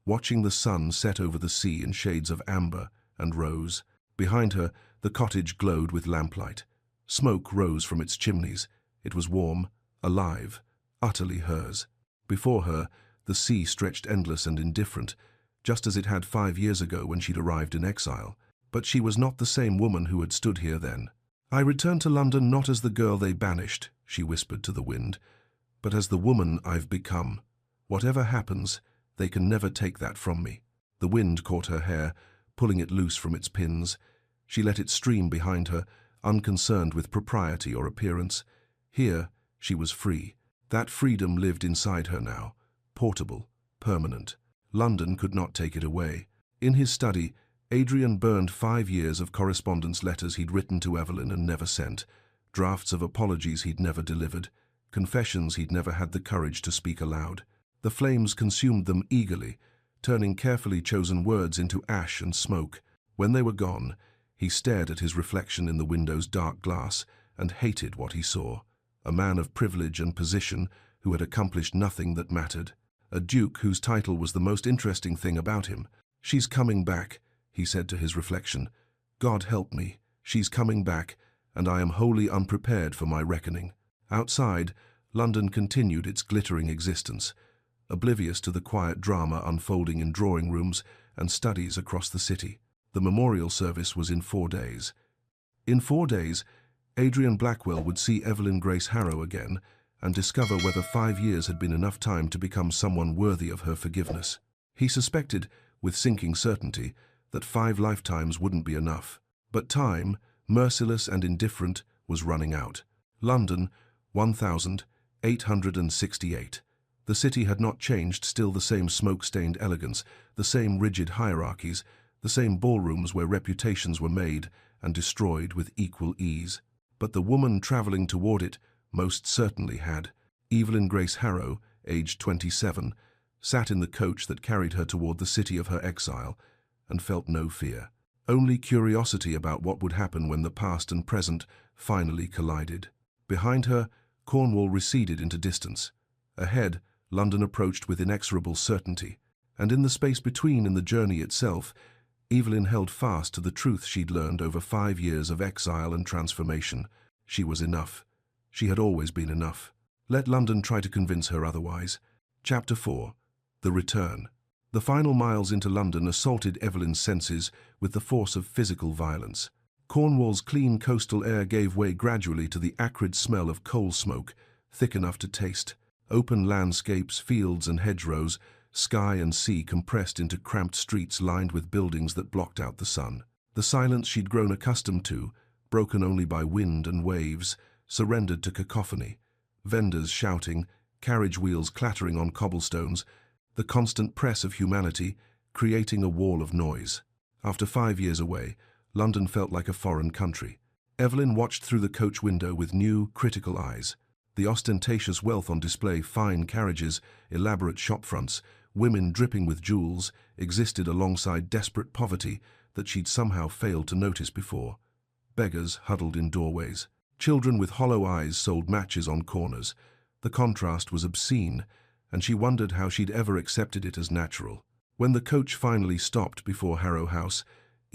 watching the sun set over the sea in shades of amber and rose. Behind her, the cottage glowed with lamplight. Smoke rose from its chimneys. It was warm, alive, utterly hers. Before her, the sea stretched endless and indifferent, just as it had 5 years ago when she'd arrived in exile. But she was not the same woman who had stood here then. "I returned to London not as the girl they banished," she whispered to the wind, "but as the woman I've become. Whatever happens, they can never take that from me." The wind caught her hair, pulling it loose from its pins. She let it stream behind her, unconcerned with propriety or appearance. Here, she was free. That freedom lived inside her now, portable, permanent. London could not take it away. In his study, Adrian burned 5 years of correspondence letters he'd written to Evelyn and never sent, drafts of apologies he'd never delivered, confessions he'd never had the courage to speak aloud. The flames consumed them eagerly, turning carefully chosen words into ash and smoke. When they were gone, he stared at his reflection in the window's dark glass and hated what he saw. A man of privilege and position who had accomplished nothing that mattered. A duke whose title was the most interesting thing about him. "She's coming back," he said to his reflection. "God help me, she's coming back, and I am wholly unprepared for my reckoning." Outside, London continued its glittering existence, oblivious to the quiet drama unfolding in drawing rooms and studies across the city. The memorial service was in 4 days. In 4 days, Adrian Blackwell would see Evelyn Grace Harrow again and discover whether 5 years had been enough time to become someone worthy of her forgiveness. He suspected, with sinking certainty, that 5 lifetimes wouldn't be enough. But time, merciless and indifferent, was running out. London, 1868. The city had not changed, still the same smoke-stained elegance, the same rigid hierarchies, the same ballrooms where reputations were made and destroyed with equal ease. But the woman travelling toward it most certainly had. Evelyn Grace Harrow, aged 27, sat in the coach that carried her toward the city of her exile and felt no fear. Only curiosity about what would happen when the past and present finally collided. Behind her, Cornwall receded into distance. Ahead, London approached with inexorable certainty. And in the space between, in the journey itself, Evelyn held fast to the truth she'd learned over 5 years of exile and transformation. She was enough. She had always been enough. Let London try to convince her otherwise. Chapter 4. The Return. The final miles into London assaulted Evelyn's senses with the force of physical violence. Cornwall's clean coastal air gave way gradually to the acrid smell of coal smoke, thick enough to taste. Open landscapes, fields and hedgerows, sky and sea compressed into cramped streets lined with buildings that blocked out the sun. The silence she'd grown accustomed to, broken only by wind and waves, surrendered to cacophony. Vendors shouting, carriage wheels clattering on cobblestones, the constant press of humanity, creating a wall of noise. After 5 years away, London felt like a foreign country. Evelyn watched through the coach window with new, critical eyes. The ostentatious wealth on display, fine carriages, elaborate shop fronts, Women dripping with jewels existed alongside desperate poverty that she'd somehow failed to notice before. Beggars huddled in doorways. Children with hollow eyes sold matches on corners. The contrast was obscene, and she wondered how she'd ever accepted it as natural. When the coach finally stopped before Harrow House,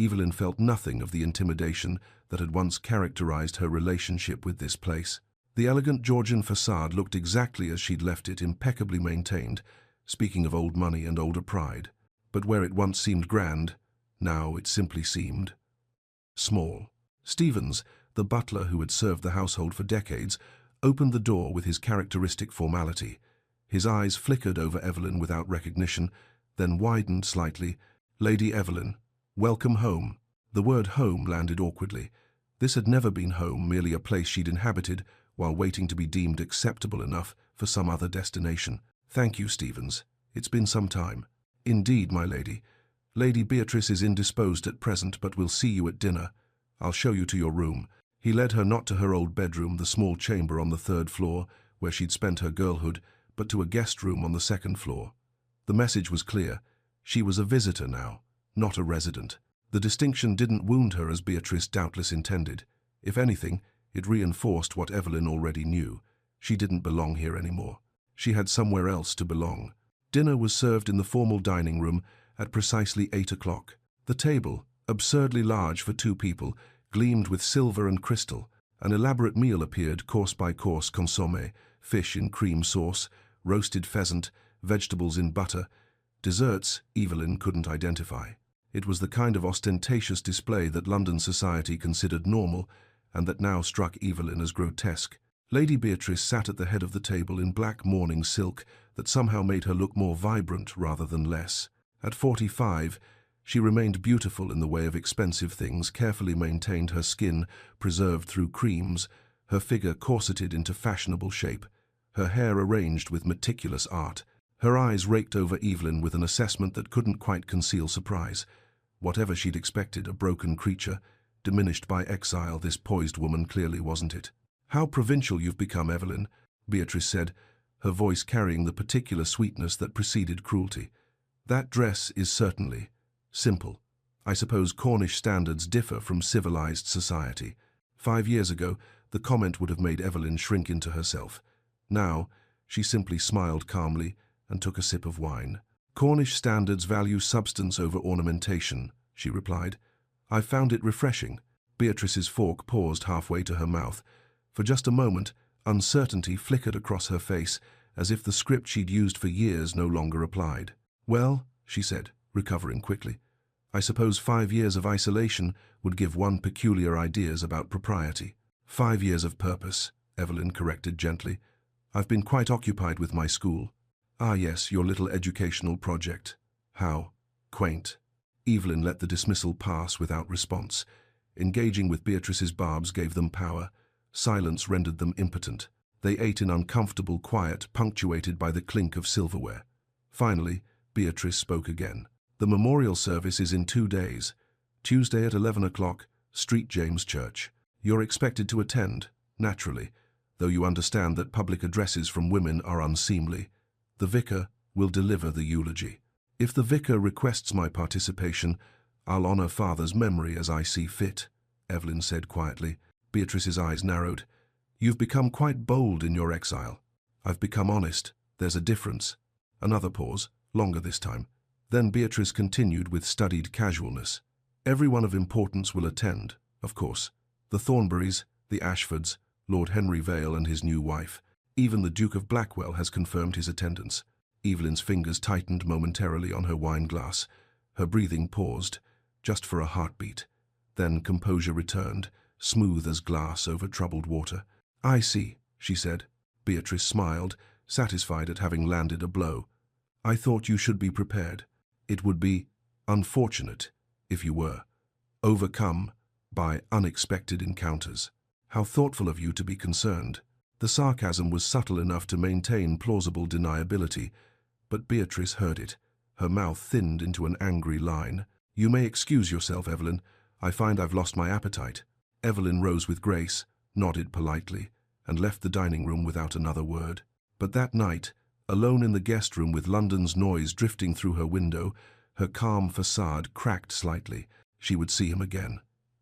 Evelyn felt nothing of the intimidation that had once characterized her relationship with this place. The elegant Georgian facade looked exactly as she'd left it, impeccably maintained, speaking of old money and older pride. But where it once seemed grand, now it simply seemed small. Stevens, the butler who had served the household for decades, opened the door with his characteristic formality. His eyes flickered over Evelyn without recognition, then widened slightly. "Lady Evelyn, welcome home." The word home landed awkwardly. This had never been home, merely a place she'd inhabited while waiting to be deemed acceptable enough for some other destination. "Thank you, Stevens. It's been some time." "Indeed, my lady. Lady Beatrice is indisposed at present, but will see you at dinner. I'll show you to your room." He led her not to her old bedroom, the small chamber on the 3rd floor, where she'd spent her girlhood, but to a guest room on the 2nd floor. The message was clear. She was a visitor now, not a resident. The distinction didn't wound her as Beatrice doubtless intended. If anything, it reinforced what Evelyn already knew. She didn't belong here anymore. She had somewhere else to belong. Dinner was served in the formal dining room at precisely 8 o'clock. The table, absurdly large for 2 people, gleamed with silver and crystal. An elaborate meal appeared, course by course: consommé, fish in cream sauce, roasted pheasant, vegetables in butter. Desserts Evelyn couldn't identify. It was the kind of ostentatious display that London society considered normal, and that now struck Evelyn as grotesque. Lady Beatrice sat at the head of the table in black mourning silk that somehow made her look more vibrant rather than less. At 45, she remained beautiful in the way of expensive things, carefully maintained her skin, preserved through creams, her figure corseted into fashionable shape, her hair arranged with meticulous art. Her eyes raked over Evelyn with an assessment that couldn't quite conceal surprise. Whatever she'd expected, a broken creature, diminished by exile, this poised woman clearly wasn't it. "How provincial you've become, Evelyn," Beatrice said, her voice carrying the particular sweetness that preceded cruelty. "That dress is certainly simple. I suppose Cornish standards differ from civilized society." 5 years ago, the comment would have made Evelyn shrink into herself. Now, she simply smiled calmly and took a sip of wine. "Cornish standards value substance over ornamentation," she replied. "I found it refreshing." Beatrice's fork paused halfway to her mouth. For just a moment, uncertainty flickered across her face, as if the script she'd used for years no longer applied. "Well," she said, recovering quickly, "I suppose 5 years of isolation would give one peculiar ideas about propriety." 5 years of purpose," Evelyn corrected gently. "I've been quite occupied with my school." "Ah yes, your little educational project. How quaint." Evelyn let the dismissal pass without response. Engaging with Beatrice's barbs gave them power. Silence rendered them impotent. They ate in uncomfortable quiet, punctuated by the clink of silverware. Finally, Beatrice spoke again. "The memorial service is in 2 days. Tuesday at 11 o'clock, St. James Church. You're expected to attend, naturally, though you understand that public addresses from women are unseemly. The vicar will deliver the eulogy. If the vicar requests my participation, I'll honor Father's memory as I see fit," Evelyn said quietly. Beatrice's eyes narrowed. "You've become quite bold in your exile." "I've become honest. There's a difference." Another pause, longer this time. Then Beatrice continued with studied casualness. "Everyone of importance will attend, of course. The Thornburys, the Ashfords, Lord Henry Vale and his new wife. Even the Duke of Blackwell has confirmed his attendance." Evelyn's fingers tightened momentarily on her wine glass. Her breathing paused, just for a heartbeat. Then composure returned, smooth as glass over troubled water. "I see," she said. Beatrice smiled, satisfied at having landed a blow. "I thought you should be prepared. It would be unfortunate if you were overcome by unexpected encounters." "How thoughtful of you to be concerned." The sarcasm was subtle enough to maintain plausible deniability, but Beatrice heard it. Her mouth thinned into an angry line. "You may excuse yourself, Evelyn. I find I've lost my appetite." Evelyn rose with grace, nodded politely, and left the dining room without another word. But that night, Alone in the guest room with London's noise drifting through her window, her calm facade cracked slightly. She would see him again.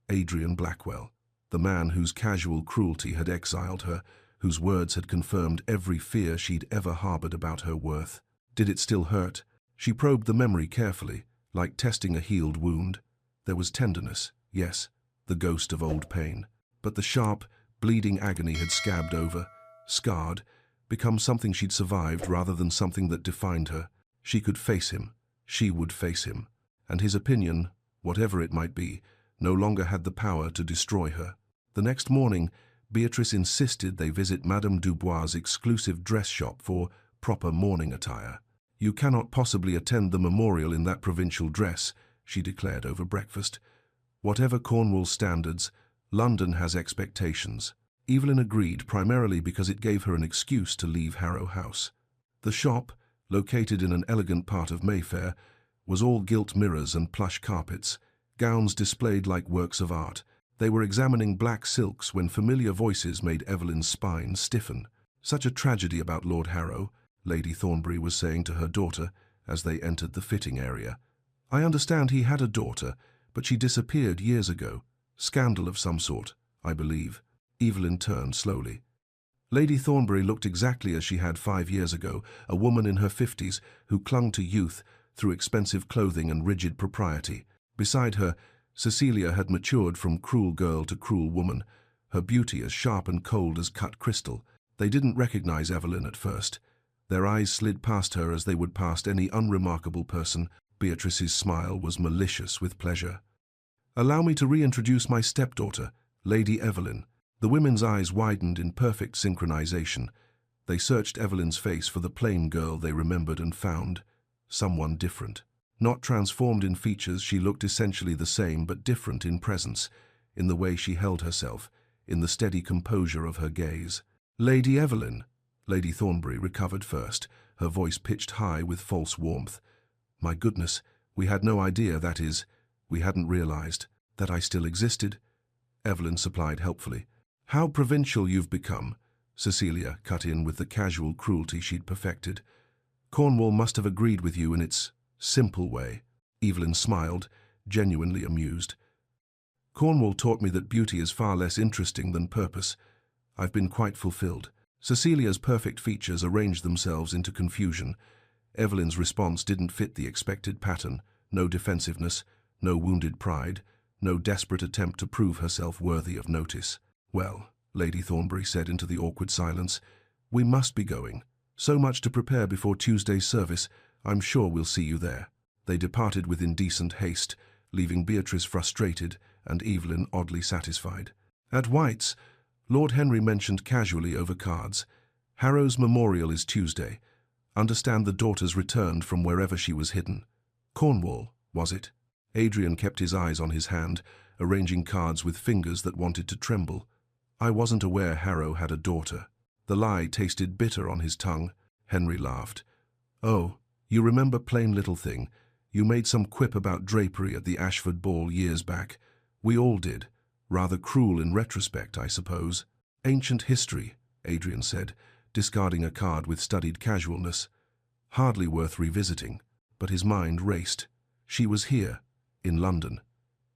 Adrian Blackwell, the man whose casual cruelty had exiled her, whose words had confirmed every fear she'd ever harbored about her worth. Did it still hurt? She probed the memory carefully, like testing a healed wound. There was tenderness, yes, the ghost of old pain. But the sharp, bleeding agony had scabbed over, scarred, become something she'd survived rather than something that defined her. She could face him. She would face him. And his opinion, whatever it might be, no longer had the power to destroy her. The next morning, Beatrice insisted they visit Madame Dubois' exclusive dress shop for proper mourning attire. "You cannot possibly attend the memorial in that provincial dress," she declared over breakfast. "Whatever Cornwall's standards, London has expectations." Evelyn agreed, primarily because it gave her an excuse to leave Harrow House. The shop, located in an elegant part of Mayfair, was all gilt mirrors and plush carpets, gowns displayed like works of art. They were examining black silks when familiar voices made Evelyn's spine stiffen. "Such a tragedy about Lord Harrow," Lady Thornbury was saying to her daughter as they entered the fitting area. "I understand he had a daughter, but she disappeared years ago. Scandal of some sort, I believe." Evelyn turned slowly. Lady Thornbury looked exactly as she had 5 years ago, a woman in her 50s who clung to youth through expensive clothing and rigid propriety. Beside her, Cecilia had matured from cruel girl to cruel woman, her beauty as sharp and cold as cut crystal. They didn't recognize Evelyn at first. Their eyes slid past her as they would past any unremarkable person. Beatrice's smile was malicious with pleasure. "Allow me to reintroduce my stepdaughter, Lady Evelyn." The women's eyes widened in perfect synchronization. They searched Evelyn's face for the plain girl they remembered and found someone different. Not transformed in features, she looked essentially the same but different in presence, in the way she held herself, in the steady composure of her gaze. "Lady Evelyn." Lady Thornbury recovered first, her voice pitched high with false warmth. "My goodness, we had no idea, that is, we hadn't realized, that I still existed." Evelyn supplied helpfully. "How provincial you've become," Cecilia cut in with the casual cruelty she'd perfected. "Cornwall must have agreed with you in its simple way." Evelyn smiled, genuinely amused. "Cornwall taught me that beauty is far less interesting than purpose. I've been quite fulfilled." Cecilia's perfect features arranged themselves into confusion. Evelyn's response didn't fit the expected pattern. No defensiveness, no wounded pride, no desperate attempt to prove herself worthy of notice. "Well," Lady Thornbury said into the awkward silence, "we must be going. So much to prepare before Tuesday's service. I'm sure we'll see you there." They departed with indecent haste, leaving Beatrice frustrated and Evelyn oddly satisfied. At White's, Lord Henry mentioned casually over cards, "Harrow's memorial is Tuesday. Understand the daughter's returned from wherever she was hidden." "Cornwall, was it?" Adrian kept his eyes on his hand, arranging cards with fingers that wanted to tremble. "I wasn't aware Harrow had a daughter." The lie tasted bitter on his tongue. Henry laughed. "Oh, you remember plain little thing. You made some quip about drapery at the Ashford ball years back. We all did. Rather cruel in retrospect, I suppose." "Ancient history," Adrian said, discarding a card with studied casualness. "Hardly worth revisiting." But his mind raced. She was here, in London.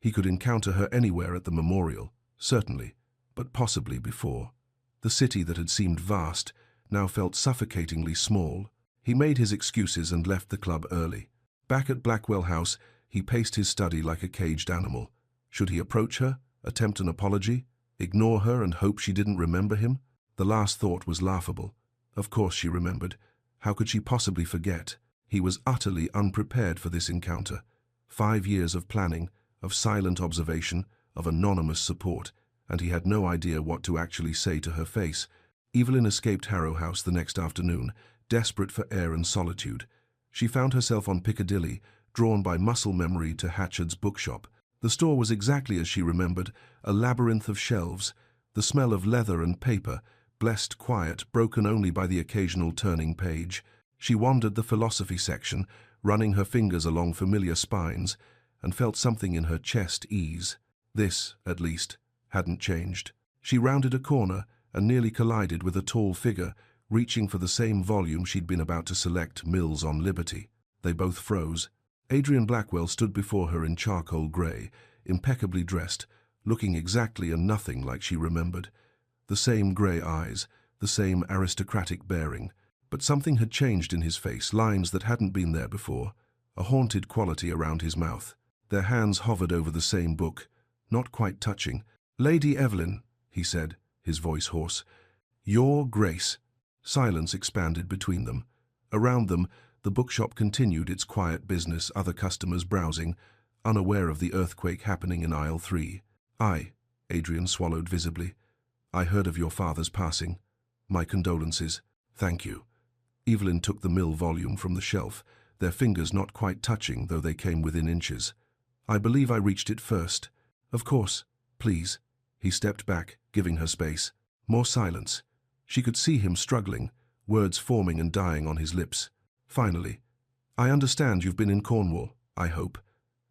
He could encounter her anywhere at the memorial, certainly, but possibly before. The city that had seemed vast now felt suffocatingly small. He made his excuses and left the club early. Back at Blackwell House, he paced his study like a caged animal. Should he approach her, attempt an apology, ignore her and hope she didn't remember him? The last thought was laughable. Of course she remembered. How could she possibly forget? He was utterly unprepared for this encounter. 5 years of planning, of silent observation, of anonymous support, and he had no idea what to actually say to her face. Evelyn escaped Harrow House the next afternoon, desperate for air and solitude. She found herself on Piccadilly, drawn by muscle memory to Hatchard's bookshop. The store was exactly as she remembered, a labyrinth of shelves, the smell of leather and paper, blessed quiet, broken only by the occasional turning page. She wandered the philosophy section, running her fingers along familiar spines, and felt something in her chest ease. This, at least, hadn't changed. She rounded a corner and nearly collided with a tall figure reaching for the same volume she'd been about to select, Mills on Liberty. They both froze. Adrian Blackwell stood before her in charcoal grey, impeccably dressed, looking exactly and nothing like she remembered. The same grey eyes, the same aristocratic bearing, but something had changed in his face, lines that hadn't been there before, a haunted quality around his mouth. Their hands hovered over the same book, not quite touching. "Lady Evelyn," he said, his voice hoarse. "Your Grace." Silence expanded between them. Around them, the bookshop continued its quiet business, other customers browsing, unaware of the earthquake happening in aisle 3. Adrian swallowed visibly. "I heard of your father's passing. My condolences. Thank you." Evelyn took the Mill volume from the shelf, their fingers not quite touching, though they came within inches. "I believe I reached it first." "Of course. Please." He stepped back, giving her space. More silence. She could see him struggling, words forming and dying on his lips. Finally, "I understand you've been in Cornwall, I hope.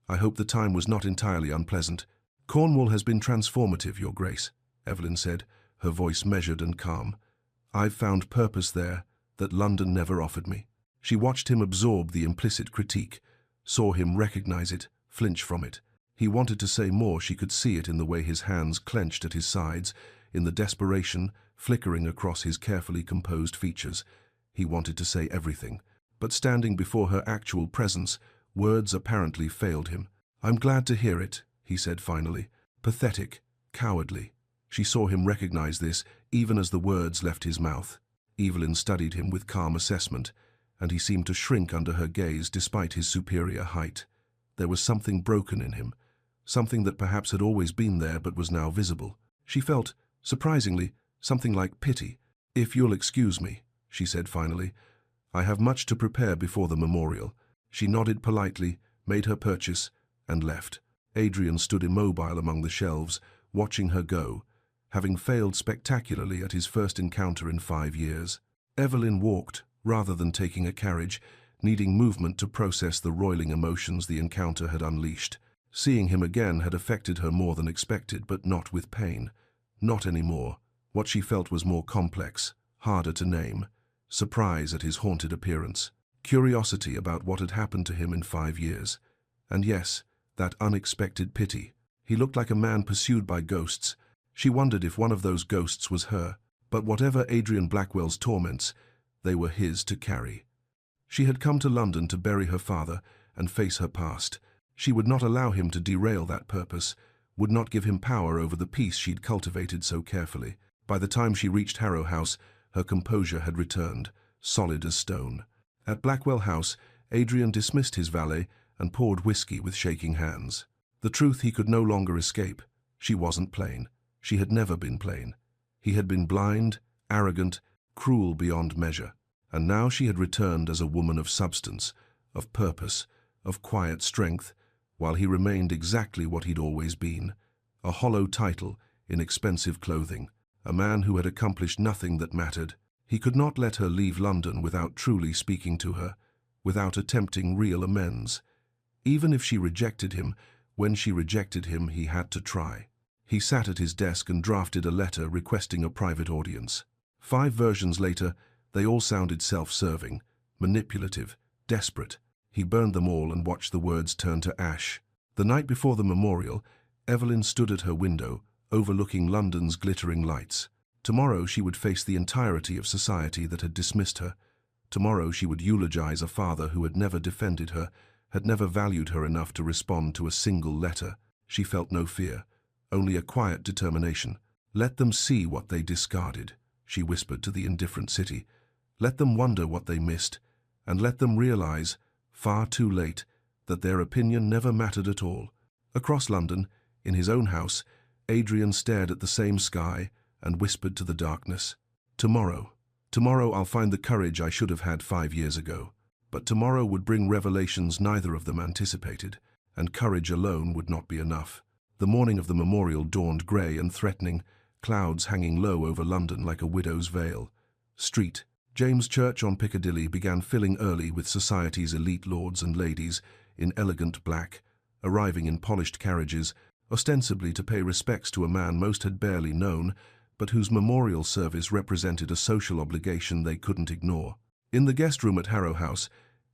I hope the time was not entirely unpleasant." "Cornwall has been transformative, Your Grace," Evelyn said, her voice measured and calm. "I've found purpose there that London never offered me." She watched him absorb the implicit critique, saw him recognize it, flinch from it. He wanted to say more, she could see it in the way his hands clenched at his sides, in the desperation flickering across his carefully composed features. He wanted to say everything, but standing before her actual presence, words apparently failed him. "I'm glad to hear it," he said finally. "Pathetic, cowardly." She saw him recognize this, even as the words left his mouth. Evelyn studied him with calm assessment, and he seemed to shrink under her gaze despite his superior height. There was something broken in him, something that perhaps had always been there but was now visible. She felt, surprisingly, something like pity. "If you'll excuse me," she said finally. "I have much to prepare before the memorial." She nodded politely, made her purchase, and left. Adrian stood immobile among the shelves, watching her go, having failed spectacularly at his first encounter in 5 years. Evelyn walked, rather than taking a carriage, needing movement to process the roiling emotions the encounter had unleashed. Seeing him again had affected her more than expected, but not with pain. Not anymore. What she felt was more complex, harder to name. Surprise at his haunted appearance. Curiosity about what had happened to him in 5 years. And yes, that unexpected pity. He looked like a man pursued by ghosts. She wondered if one of those ghosts was her. But whatever Adrian Blackwell's torments, they were his to carry. She had come to London to bury her father and face her past. She would not allow him to derail that purpose, would not give him power over the peace she'd cultivated so carefully. By the time she reached Harrow House, her composure had returned, solid as stone. At Blackwell House, Adrian dismissed his valet and poured whiskey with shaking hands. The truth he could no longer escape. She wasn't plain. She had never been plain. He had been blind, arrogant, cruel beyond measure. And now she had returned as a woman of substance, of purpose, of quiet strength, while he remained exactly what he'd always been. A hollow title in expensive clothing. A man who had accomplished nothing that mattered. He could not let her leave London without truly speaking to her, without attempting real amends. Even if she rejected him, when she rejected him, he had to try. He sat at his desk and drafted a letter requesting a private audience. 5 versions later, they all sounded self-serving, manipulative, desperate. He burned them all and watched the words turn to ash. The night before the memorial, Evelyn stood at her window, overlooking London's glittering lights. Tomorrow she would face the entirety of society that had dismissed her. Tomorrow she would eulogize a father who had never defended her, had never valued her enough to respond to a single letter. She felt no fear, only a quiet determination. "Let them see what they discarded," she whispered to the indifferent city. "Let them wonder what they missed, and let them realize, far too late, that their opinion never mattered at all." Across London, in his own house, Adrian stared at the same sky and whispered to the darkness, "Tomorrow. Tomorrow I'll find the courage I should have had 5 years ago." But tomorrow would bring revelations neither of them anticipated, and courage alone would not be enough. The morning of the memorial dawned grey and threatening, clouds hanging low over London like a widow's veil. Street, James Church on Piccadilly, began filling early with society's elite lords and ladies in elegant black, arriving in polished carriages, ostensibly to pay respects to a man most had barely known, but whose memorial service represented a social obligation they couldn't ignore. In the guest room at Harrow House,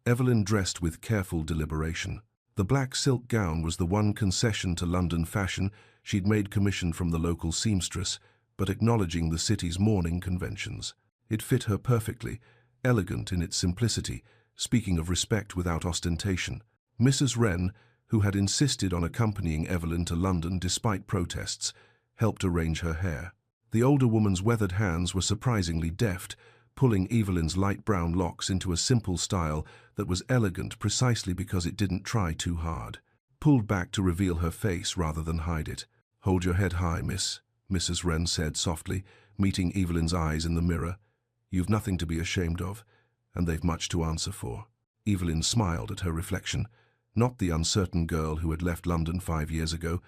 Evelyn dressed with careful deliberation. The black silk gown was the one concession to London fashion she'd made commission from the local seamstress, but acknowledging the city's mourning conventions. It fit her perfectly, elegant in its simplicity, speaking of respect without ostentation. Mrs. Wren, who had insisted on accompanying Evelyn to London despite protests, helped arrange her hair. The older woman's weathered hands were surprisingly deft, pulling Evelyn's light brown locks into a simple style that was elegant precisely because it didn't try too hard. Pulled back to reveal her face rather than hide it. "Hold your head high, miss," Mrs. Wren said softly, meeting Evelyn's eyes in the mirror. "You've nothing to be ashamed of, and they've much to answer for." Evelyn smiled at her reflection, not the uncertain girl who had left London 5 years ago,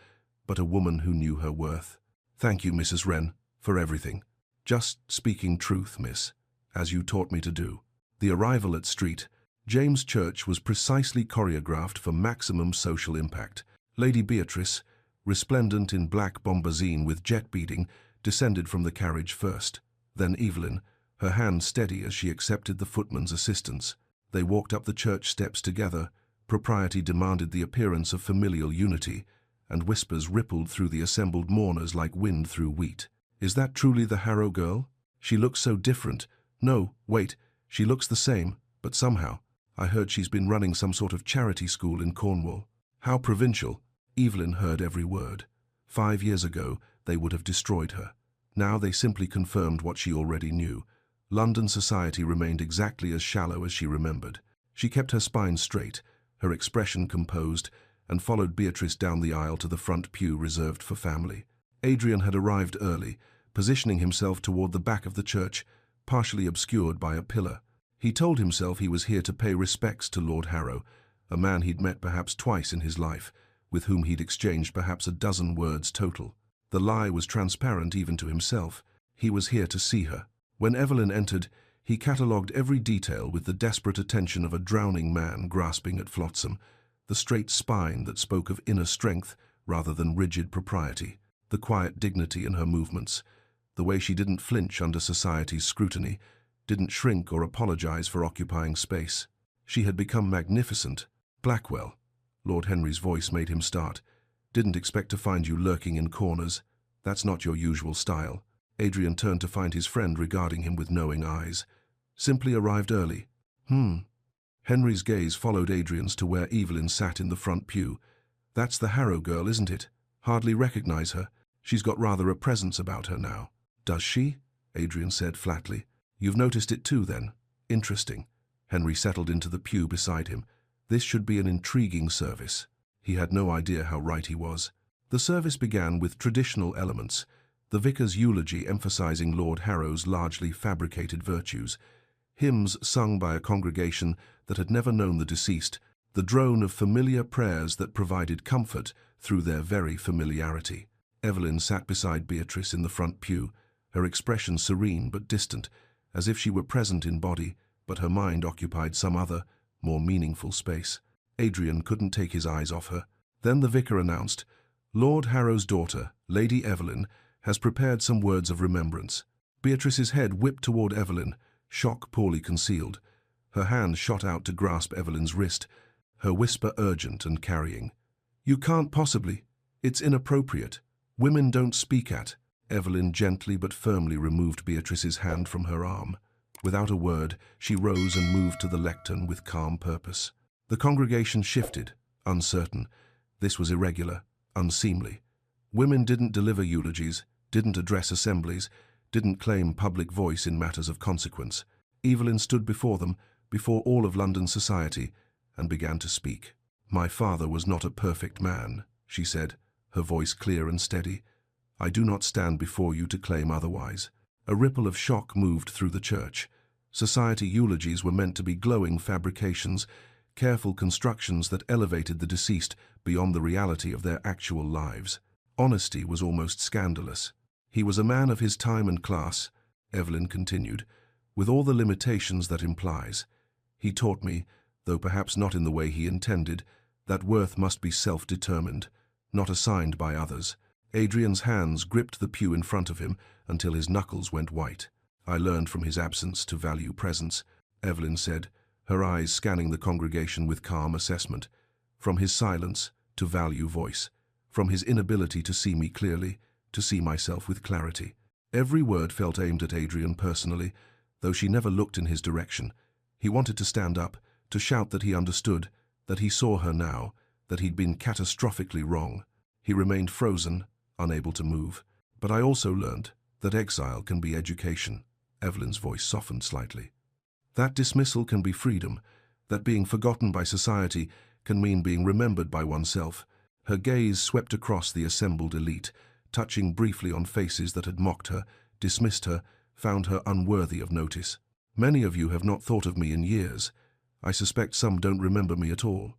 but a woman who knew her worth. "Thank you, Mrs. Wren, for everything. Just speaking truth, miss, as you taught me to do." The arrival at St. James' Church was precisely choreographed for maximum social impact. Lady Beatrice, resplendent in black bombazine with jet beading, descended from the carriage first. Then Evelyn, her hand steady as she accepted the footman's assistance. They walked up the church steps together. Propriety demanded the appearance of familial unity, and whispers rippled through the assembled mourners like wind through wheat. "Is that truly the Harrow girl? She looks so different. No, wait, she looks the same, but somehow. I heard she's been running some sort of charity school in Cornwall." How provincial. Evelyn heard every word. 5 years ago, they would have destroyed her. Now they simply confirmed what she already knew. London society remained exactly as shallow as she remembered. She kept her spine straight, her expression composed, and followed Beatrice down the aisle to the front pew reserved for family. Adrian had arrived early, positioning himself toward the back of the church, partially obscured by a pillar. He told himself he was here to pay respects to Lord Harrow, a man he'd met perhaps twice in his life, with whom he'd exchanged perhaps a dozen words total. The lie was transparent even to himself. He was here to see her. When Evelyn entered, he catalogued every detail with the desperate attention of a drowning man grasping at flotsam, the straight spine that spoke of inner strength rather than rigid propriety, the quiet dignity in her movements, the way she didn't flinch under society's scrutiny, didn't shrink or apologize for occupying space. She had become magnificent. "Blackwell," Lord Henry's voice made him start. "Didn't expect to find you lurking in corners. That's not your usual style." Adrian turned to find his friend regarding him with knowing eyes. "Simply arrived early." Henry's gaze followed Adrian's to where Evelyn sat in the front pew. "That's the Harrow girl, isn't it? Hardly recognize her. She's got rather a presence about her now." "Does she?" Adrian said flatly. "You've noticed it too, then? Interesting." Henry settled into the pew beside him. This should be an intriguing service. He had no idea how right he was. The service began with traditional elements, the vicar's eulogy emphasizing Lord Harrow's largely fabricated virtues, hymns sung by a congregation that had never known the deceased, the drone of familiar prayers that provided comfort through their very familiarity. Evelyn sat beside Beatrice in the front pew, her expression serene but distant, as if she were present in body, but her mind occupied some other, more meaningful space. Adrian couldn't take his eyes off her. Then the vicar announced, "Lord Harrow's daughter, Lady Evelyn, has prepared some words of remembrance." Beatrice's head whipped toward Evelyn, shock poorly concealed. Her hand shot out to grasp Evelyn's wrist, her whisper urgent and carrying. "You can't possibly. It's inappropriate. Women don't speak at." Evelyn gently but firmly removed Beatrice's hand from her arm. Without a word, she rose and moved to the lectern with calm purpose. The congregation shifted, uncertain. This was irregular, unseemly. Women didn't deliver eulogies, didn't address assemblies, didn't claim public voice in matters of consequence. Evelyn stood before them, before all of London society, and began to speak. "My father was not a perfect man," she said, her voice clear and steady. "I do not stand before you to claim otherwise." A ripple of shock moved through the church. Society eulogies were meant to be glowing fabrications, careful constructions that elevated the deceased beyond the reality of their actual lives. Honesty was almost scandalous. "He was a man of his time and class," Evelyn continued, "with all the limitations that implies. He taught me, though perhaps not in the way he intended, that worth must be self-determined, not assigned by others." Adrian's hands gripped the pew in front of him, until his knuckles went white. I learned from his absence to value presence, Evelyn said, her eyes scanning the congregation with calm assessment. From his silence to value voice. From his inability to see me clearly to see myself with clarity. Every word felt aimed at Adrian personally, though she never looked in his direction. He wanted to stand up, to shout that he understood, that he saw her now, that he'd been catastrophically wrong. He remained frozen, unable to move. But I also learned that exile can be education. Evelyn's voice softened slightly. That dismissal can be freedom, that being forgotten by society can mean being remembered by oneself. Her gaze swept across the assembled elite, touching briefly on faces that had mocked her, dismissed her, found her unworthy of notice. Many of you have not thought of me in years. I suspect some don't remember me at all.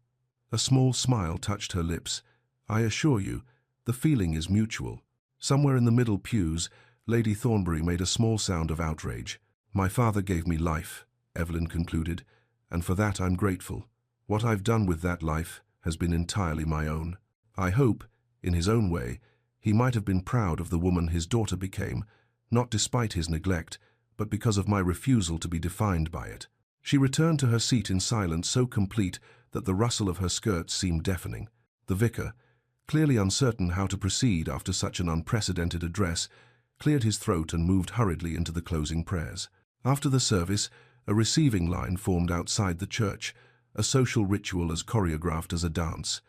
A small smile touched her lips. I assure you, the feeling is mutual. Somewhere in the middle pews, Lady Thornbury made a small sound of outrage. My father gave me life, Evelyn concluded, and for that I'm grateful. What I've done with that life has been entirely my own. I hope, in his own way, he might have been proud of the woman his daughter became, not despite his neglect, but because of my refusal to be defined by it. She returned to her seat in silence so complete that the rustle of her skirts seemed deafening. The vicar, clearly uncertain how to proceed after such an unprecedented address, cleared his throat and moved hurriedly into the closing prayers. After the service, a receiving line formed outside the church, a social ritual as choreographed as a dance.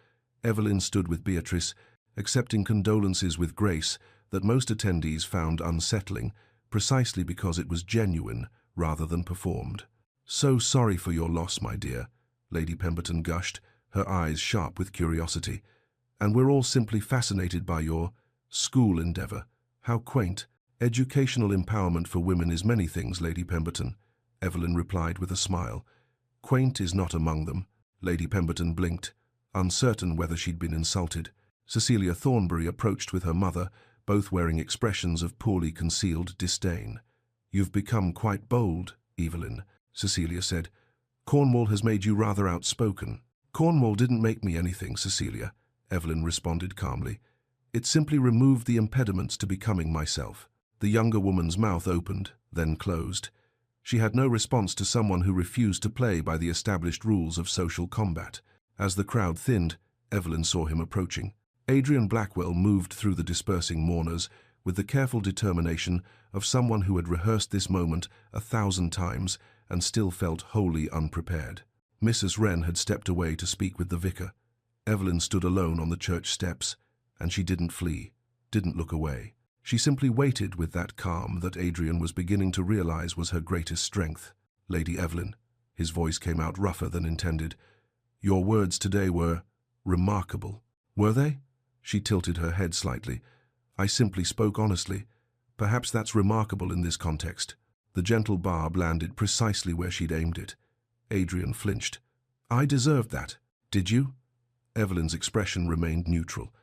Evelyn stood with Beatrice, accepting condolences with grace that most attendees found unsettling, precisely because it was genuine rather than performed. "So sorry for your loss, my dear," Lady Pemberton gushed, her eyes sharp with curiosity. "And we're all simply fascinated by your school endeavor. How quaint. Educational empowerment for women is many things, Lady Pemberton," Evelyn replied with a smile. "Quaint is not among them." Lady Pemberton blinked, uncertain whether she'd been insulted. Cecilia Thornbury approached with her mother, both wearing expressions of poorly concealed disdain. "You've become quite bold, Evelyn," Cecilia said. "Cornwall has made you rather outspoken." "Cornwall didn't make me anything, Cecilia," Evelyn responded calmly. "It simply removed the impediments to becoming myself." The younger woman's mouth opened, then closed. She had no response to someone who refused to play by the established rules of social combat. As the crowd thinned, Evelyn saw him approaching. Adrian Blackwell moved through the dispersing mourners with the careful determination of someone who had rehearsed this moment 1,000 times and still felt wholly unprepared. Mrs. Wren had stepped away to speak with the vicar. Evelyn stood alone on the church steps, and she didn't flee, didn't look away. She simply waited with that calm that Adrian was beginning to realize was her greatest strength. "Lady Evelyn," his voice came out rougher than intended, "your words today were remarkable." "Were they?" She tilted her head slightly. "I simply spoke honestly. Perhaps that's remarkable in this context." The gentle barb landed precisely where she'd aimed it. Adrian flinched. "I deserved that. Did you?" Evelyn's expression remained neutral.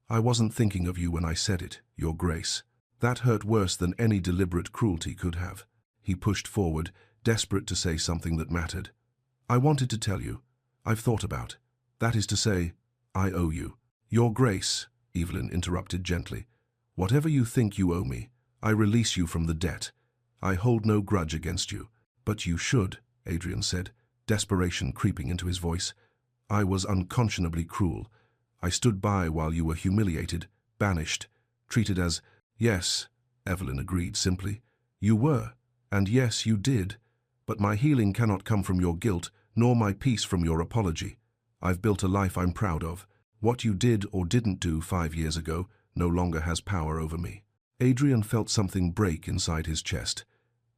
"I wasn't thinking of you when I said it, Your Grace." That hurt worse than any deliberate cruelty could have. He pushed forward, desperate to say something that mattered. "I wanted to tell you. I've thought about. That is to say, I owe you." "Your Grace," Evelyn interrupted gently, "whatever you think you owe me, I release you from the debt. I hold no grudge against you." "But you should," Adrian said, desperation creeping into his voice. "I was unconscionably cruel. I stood by while you were humiliated, banished, treated as—" "Yes," Evelyn agreed simply. "You were, and yes, you did. But my healing cannot come from your guilt, nor my peace from your apology. I've built a life I'm proud of. What you did or didn't do 5 years ago no longer has power over me." Adrian felt something break inside his chest.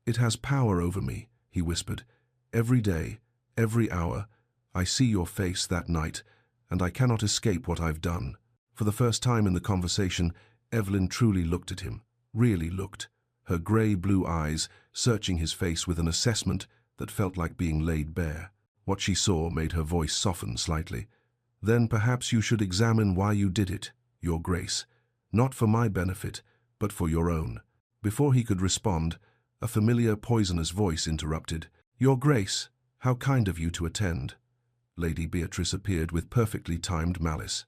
"It has power over me," he whispered. "Every day, every hour, I see your face that night, and I cannot escape what I've done." For the first time in the conversation, Evelyn truly looked at him, really looked, her grey-blue eyes searching his face with an assessment that felt like being laid bare. What she saw made her voice soften slightly. "Then perhaps you should examine why you did it, Your Grace, not for my benefit, but for your own." Before he could respond, a familiar poisonous voice interrupted. "Your Grace, how kind of you to attend." Lady Beatrice appeared with perfectly timed malice.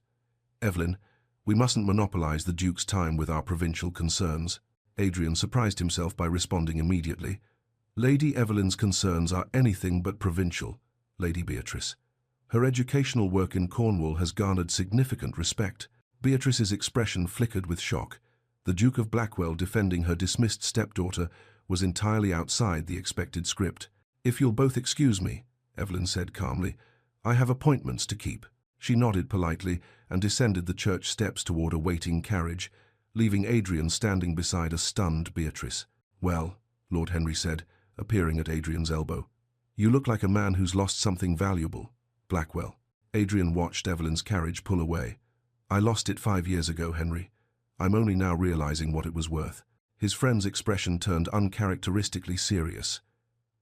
"Evelyn, we mustn't monopolize the Duke's time with our provincial concerns." Adrian surprised himself by responding immediately. Lady Evelyn's concerns are anything but provincial, Lady Beatrice. Her educational work in Cornwall has garnered significant respect. Beatrice's expression flickered with shock. The Duke of Blackwell defending her dismissed stepdaughter was entirely outside the expected script. "If you'll both excuse me," Evelyn said calmly, "I have appointments to keep." She nodded politely and descended the church steps toward a waiting carriage, leaving Adrian standing beside a stunned Beatrice. "Well," Lord Henry said, appearing at Adrian's elbow, "you look like a man who's lost something valuable." Blackwell. Adrian watched Evelyn's carriage pull away. "I lost it 5 years ago, Henry. I'm only now realizing what it was worth." His friend's expression turned uncharacteristically serious.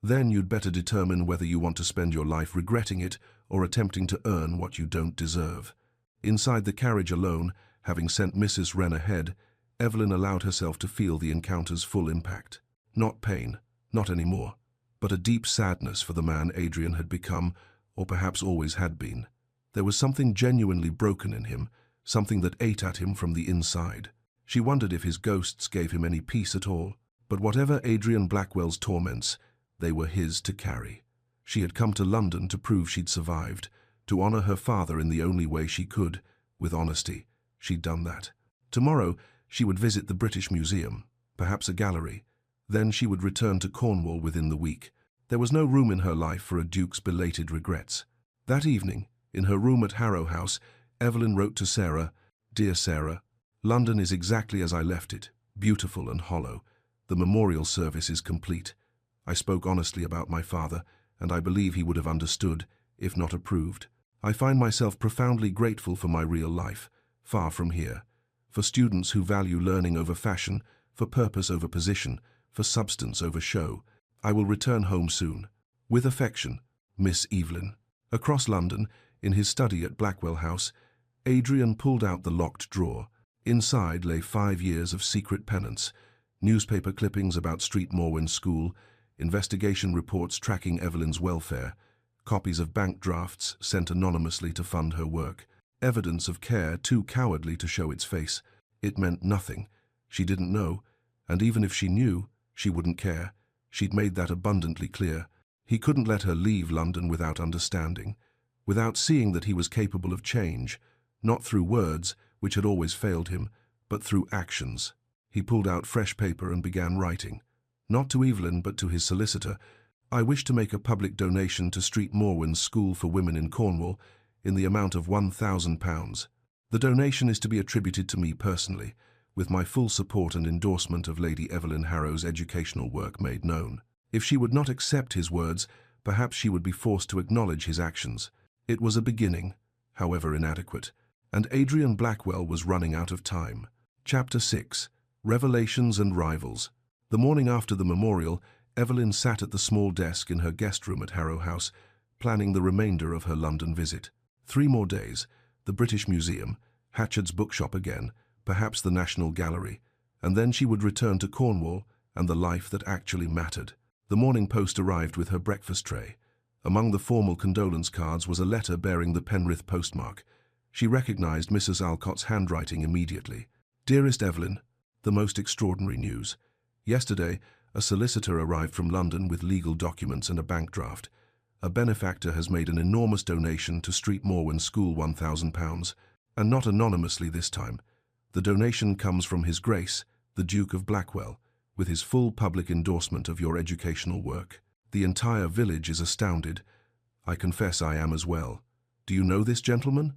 "Then you'd better determine whether you want to spend your life regretting it or attempting to earn what you don't deserve." Inside the carriage alone, having sent Mrs. Wren ahead, Evelyn allowed herself to feel the encounter's full impact. Not pain, not anymore, but a deep sadness for the man Adrian had become, or perhaps always had been. There was something genuinely broken in him, something that ate at him from the inside. She wondered if his ghosts gave him any peace at all. But whatever Adrian Blackwell's torments, they were his to carry. She had come to London to prove she'd survived, to honor her father in the only way she could, with honesty. She'd done that. Tomorrow, she would visit the British Museum, perhaps a gallery. Then she would return to Cornwall within the week. There was no room in her life for a duke's belated regrets. That evening, in her room at Harrow House, Evelyn wrote to Sarah, "Dear Sarah, London is exactly as I left it, beautiful and hollow. The memorial service is complete. I spoke honestly about my father, and I believe he would have understood, if not approved. I find myself profoundly grateful for my real life, far from here, for students who value learning over fashion, for purpose over position, for substance over show. I will return home soon. With affection, Miss Evelyn." Across London, in his study at Blackwell House, Adrian pulled out the locked drawer. Inside lay 5 years of secret penance, newspaper clippings about Street Morwen School, investigation reports tracking Evelyn's welfare, copies of bank drafts sent anonymously to fund her work, evidence of care too cowardly to show its face. It meant nothing. She didn't know, and even if she knew, she wouldn't care. She'd made that abundantly clear. He couldn't let her leave London without understanding, without seeing that he was capable of change, not through words, which had always failed him, but through actions. He pulled out fresh paper and began writing. Not to Evelyn, but to his solicitor. "I wish to make a public donation to Street Morwen School for Women in Cornwall in the amount of £1,000. The donation is to be attributed to me personally, with my full support and endorsement of Lady Evelyn Harrow's educational work made known." If she would not accept his words, perhaps she would be forced to acknowledge his actions. It was a beginning, however inadequate, and Adrian Blackwell was running out of time. Chapter 6. Revelations and Rivals. The morning after the memorial, Evelyn sat at the small desk in her guest room at Harrow House, planning the remainder of her London visit. 3 more days, the British Museum, Hatchard's bookshop again, perhaps the National Gallery, and then she would return to Cornwall and the life that actually mattered. The Morning Post arrived with her breakfast tray. Among the formal condolence cards was a letter bearing the Penrith postmark. She recognized Mrs. Alcott's handwriting immediately. "Dearest Evelyn, the most extraordinary news. Yesterday, a solicitor arrived from London with legal documents and a bank draft. A benefactor has made an enormous donation to Street Morwen School, £1,000, and not anonymously this time. The donation comes from His Grace, the Duke of Blackwell, with his full public endorsement of your educational work. The entire village is astounded. I confess I am as well. Do you know this gentleman?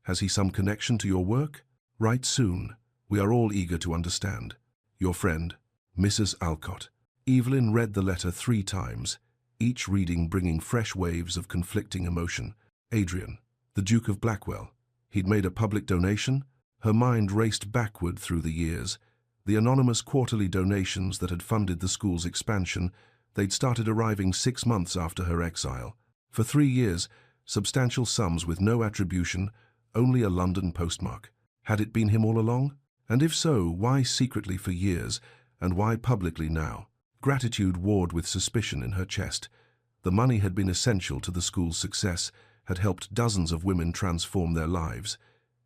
Has he some connection to your work? Write soon. We are all eager to understand. Your friend, Mrs. Alcott." Evelyn read the letter 3 times, each reading bringing fresh waves of conflicting emotion. Adrian, the Duke of Blackwell. He'd made a public donation? Her mind raced backward through the years. The anonymous quarterly donations that had funded the school's expansion, they'd started arriving 6 months after her exile. For 3 years, substantial sums with no attribution, only a London postmark. Had it been him all along? And if so, why secretly for years, and why publicly now? Gratitude warred with suspicion in her chest. The money had been essential to the school's success, had helped dozens of women transform their lives.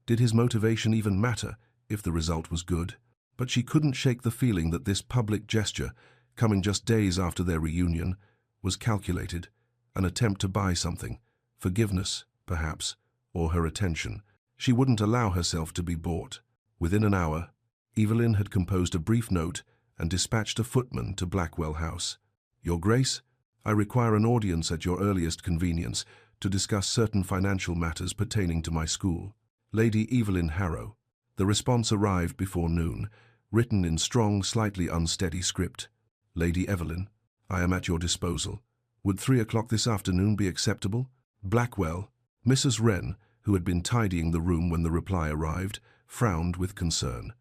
Did his motivation even matter if the result was good? But she couldn't shake the feeling that this public gesture, coming just days after their reunion, was calculated, an attempt to buy something, forgiveness, perhaps, or her attention. She wouldn't allow herself to be bought. Within an hour, Evelyn had composed a brief note and dispatched a footman to Blackwell House. "Your Grace, I require an audience at your earliest convenience to discuss certain financial matters pertaining to my school. Lady Evelyn Harrow." The response arrived before noon, written in strong, slightly unsteady script. "Lady Evelyn, I am at your disposal. Would 3 o'clock this afternoon be acceptable?" Blackwell. Mrs. Wren, who had been tidying the room when the reply arrived, frowned with concern.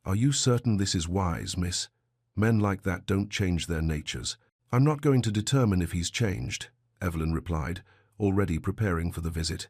"Are you certain this is wise, miss? Men like that don't change their natures." "I'm not going to determine if he's changed," Evelyn replied, already preparing for the visit.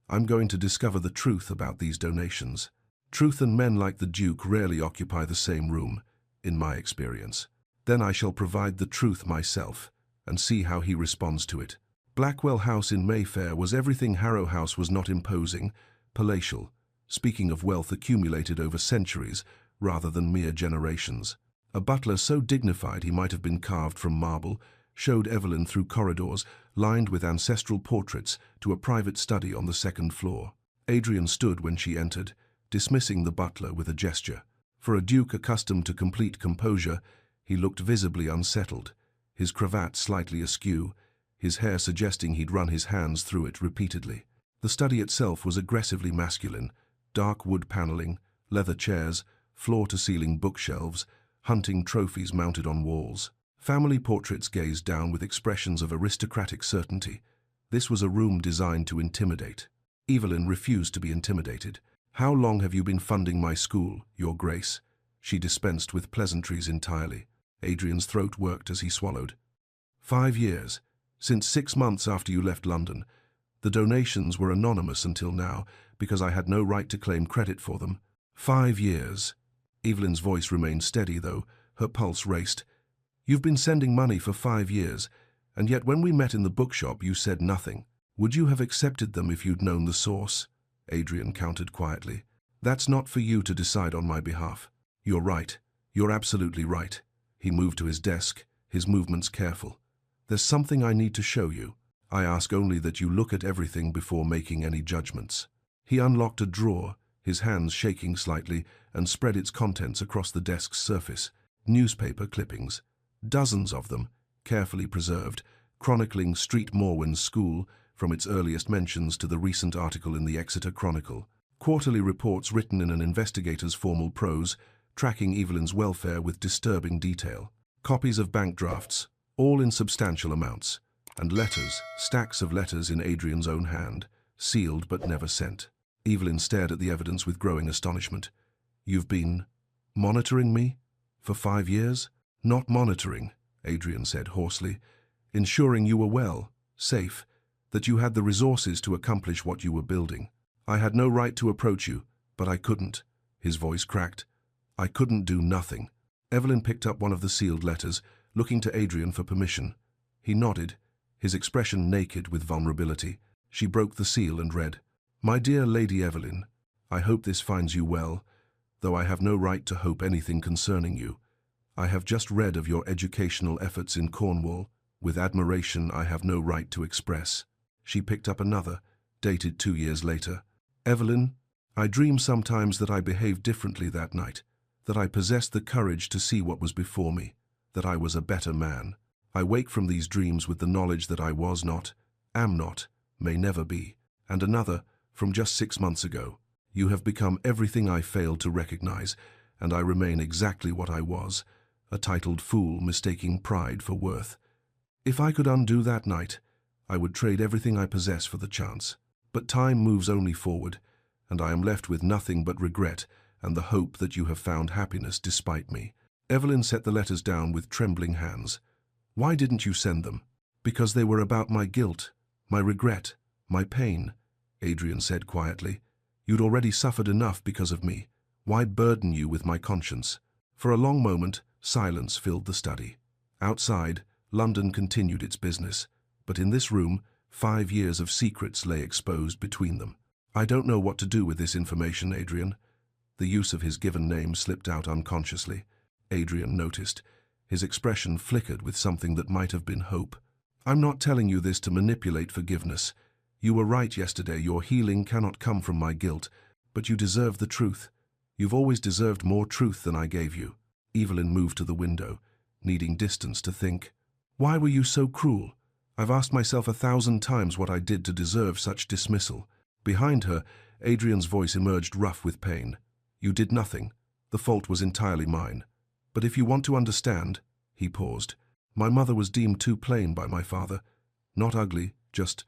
"I'm going to discover the truth about these donations. Truth and men like the Duke rarely occupy the same room, in my experience. Then I shall provide the truth myself, and see how he responds to it." Blackwell House in Mayfair was everything Harrow House was not: imposing, palatial, speaking of wealth accumulated over centuries rather than mere generations. A butler so dignified he might have been carved from marble showed Evelyn through corridors lined with ancestral portraits to a private study on the second floor. Adrian stood when she entered, dismissing the butler with a gesture. For a duke accustomed to complete composure, he looked visibly unsettled, his cravat slightly askew, his hair suggesting he'd run his hands through it repeatedly. The study itself was aggressively masculine: dark wood paneling, leather chairs, floor-to-ceiling bookshelves, hunting trophies mounted on walls. Family portraits gazed down with expressions of aristocratic certainty. This was a room designed to intimidate. Evelyn refused to be intimidated. "How long have you been funding my school, Your Grace?" She dispensed with pleasantries entirely. Adrian's throat worked as he swallowed. 5 years. Since 6 months after you left London. The donations were anonymous until now, because I had no right to claim credit for them. 5 years. Evelyn's voice remained steady, though her pulse raced. "You've been sending money for 5 years, and yet when we met in the bookshop you said nothing. Would you have accepted them if you'd known the source?" Adrian countered quietly. "That's not for you to decide on my behalf." "You're right. You're absolutely right." He moved to his desk, his movements careful. "There's something I need to show you. I ask only that you look at everything before making any judgments." He unlocked a drawer, his hands shaking slightly, and spread its contents across the desk's surface. Newspaper clippings, dozens of them, carefully preserved, chronicling Street Morwen's school, from its earliest mentions to the recent article in the Exeter Chronicle. Quarterly reports written in an investigator's formal prose, tracking Evelyn's welfare with disturbing detail. Copies of bank drafts, all in substantial amounts, and letters, stacks of letters in Adrian's own hand, sealed but never sent. Evelyn stared at the evidence with growing astonishment. "You've been monitoring me? For 5 years?" "Not monitoring," Adrian said hoarsely. "Ensuring you were well, safe, that you had the resources to accomplish what you were building. I had no right to approach you, but I couldn't." His voice cracked. "I couldn't do nothing." Evelyn picked up one of the sealed letters, looking to Adrian for permission. He nodded, his expression naked with vulnerability. She broke the seal and read, "My dear Lady Evelyn, I hope this finds you well, though I have no right to hope anything concerning you. I have just read of your educational efforts in Cornwall, with admiration I have no right to express." She picked up another, dated 2 years later. "Evelyn, I dream sometimes that I behaved differently that night, that I possessed the courage to see what was before me, that I was a better man. I wake from these dreams with the knowledge that I was not, am not, may never be." And another, from just 6 months ago. "You have become everything I failed to recognize, and I remain exactly what I was, a titled fool mistaking pride for worth. If I could undo that night, I would trade everything I possess for the chance. But time moves only forward, and I am left with nothing but regret and the hope that you have found happiness despite me." Evelyn set the letters down with trembling hands. "Why didn't you send them?" "Because they were about my guilt, my regret, my pain," Adrian said quietly. "You'd already suffered enough because of me. Why burden you with my conscience?" For a long moment, silence filled the study. Outside, London continued its business, but in this room, 5 years of secrets lay exposed between them. "I don't know what to do with this information, Adrian. The use of his given name slipped out unconsciously. Adrian noticed. His expression flickered with something that might have been hope. I'm not telling you this to manipulate forgiveness. You were right yesterday, your healing cannot come from my guilt, but you deserve the truth. You've always deserved more truth than I gave you. Evelyn moved to the window, needing distance to think. Why were you so cruel? I've asked myself 1,000 times what I did to deserve such dismissal. Behind her, Adrian's voice emerged rough with pain. You did nothing. The fault was entirely mine. But if you want to understand, he paused, my mother was deemed too plain by my father. Not ugly, just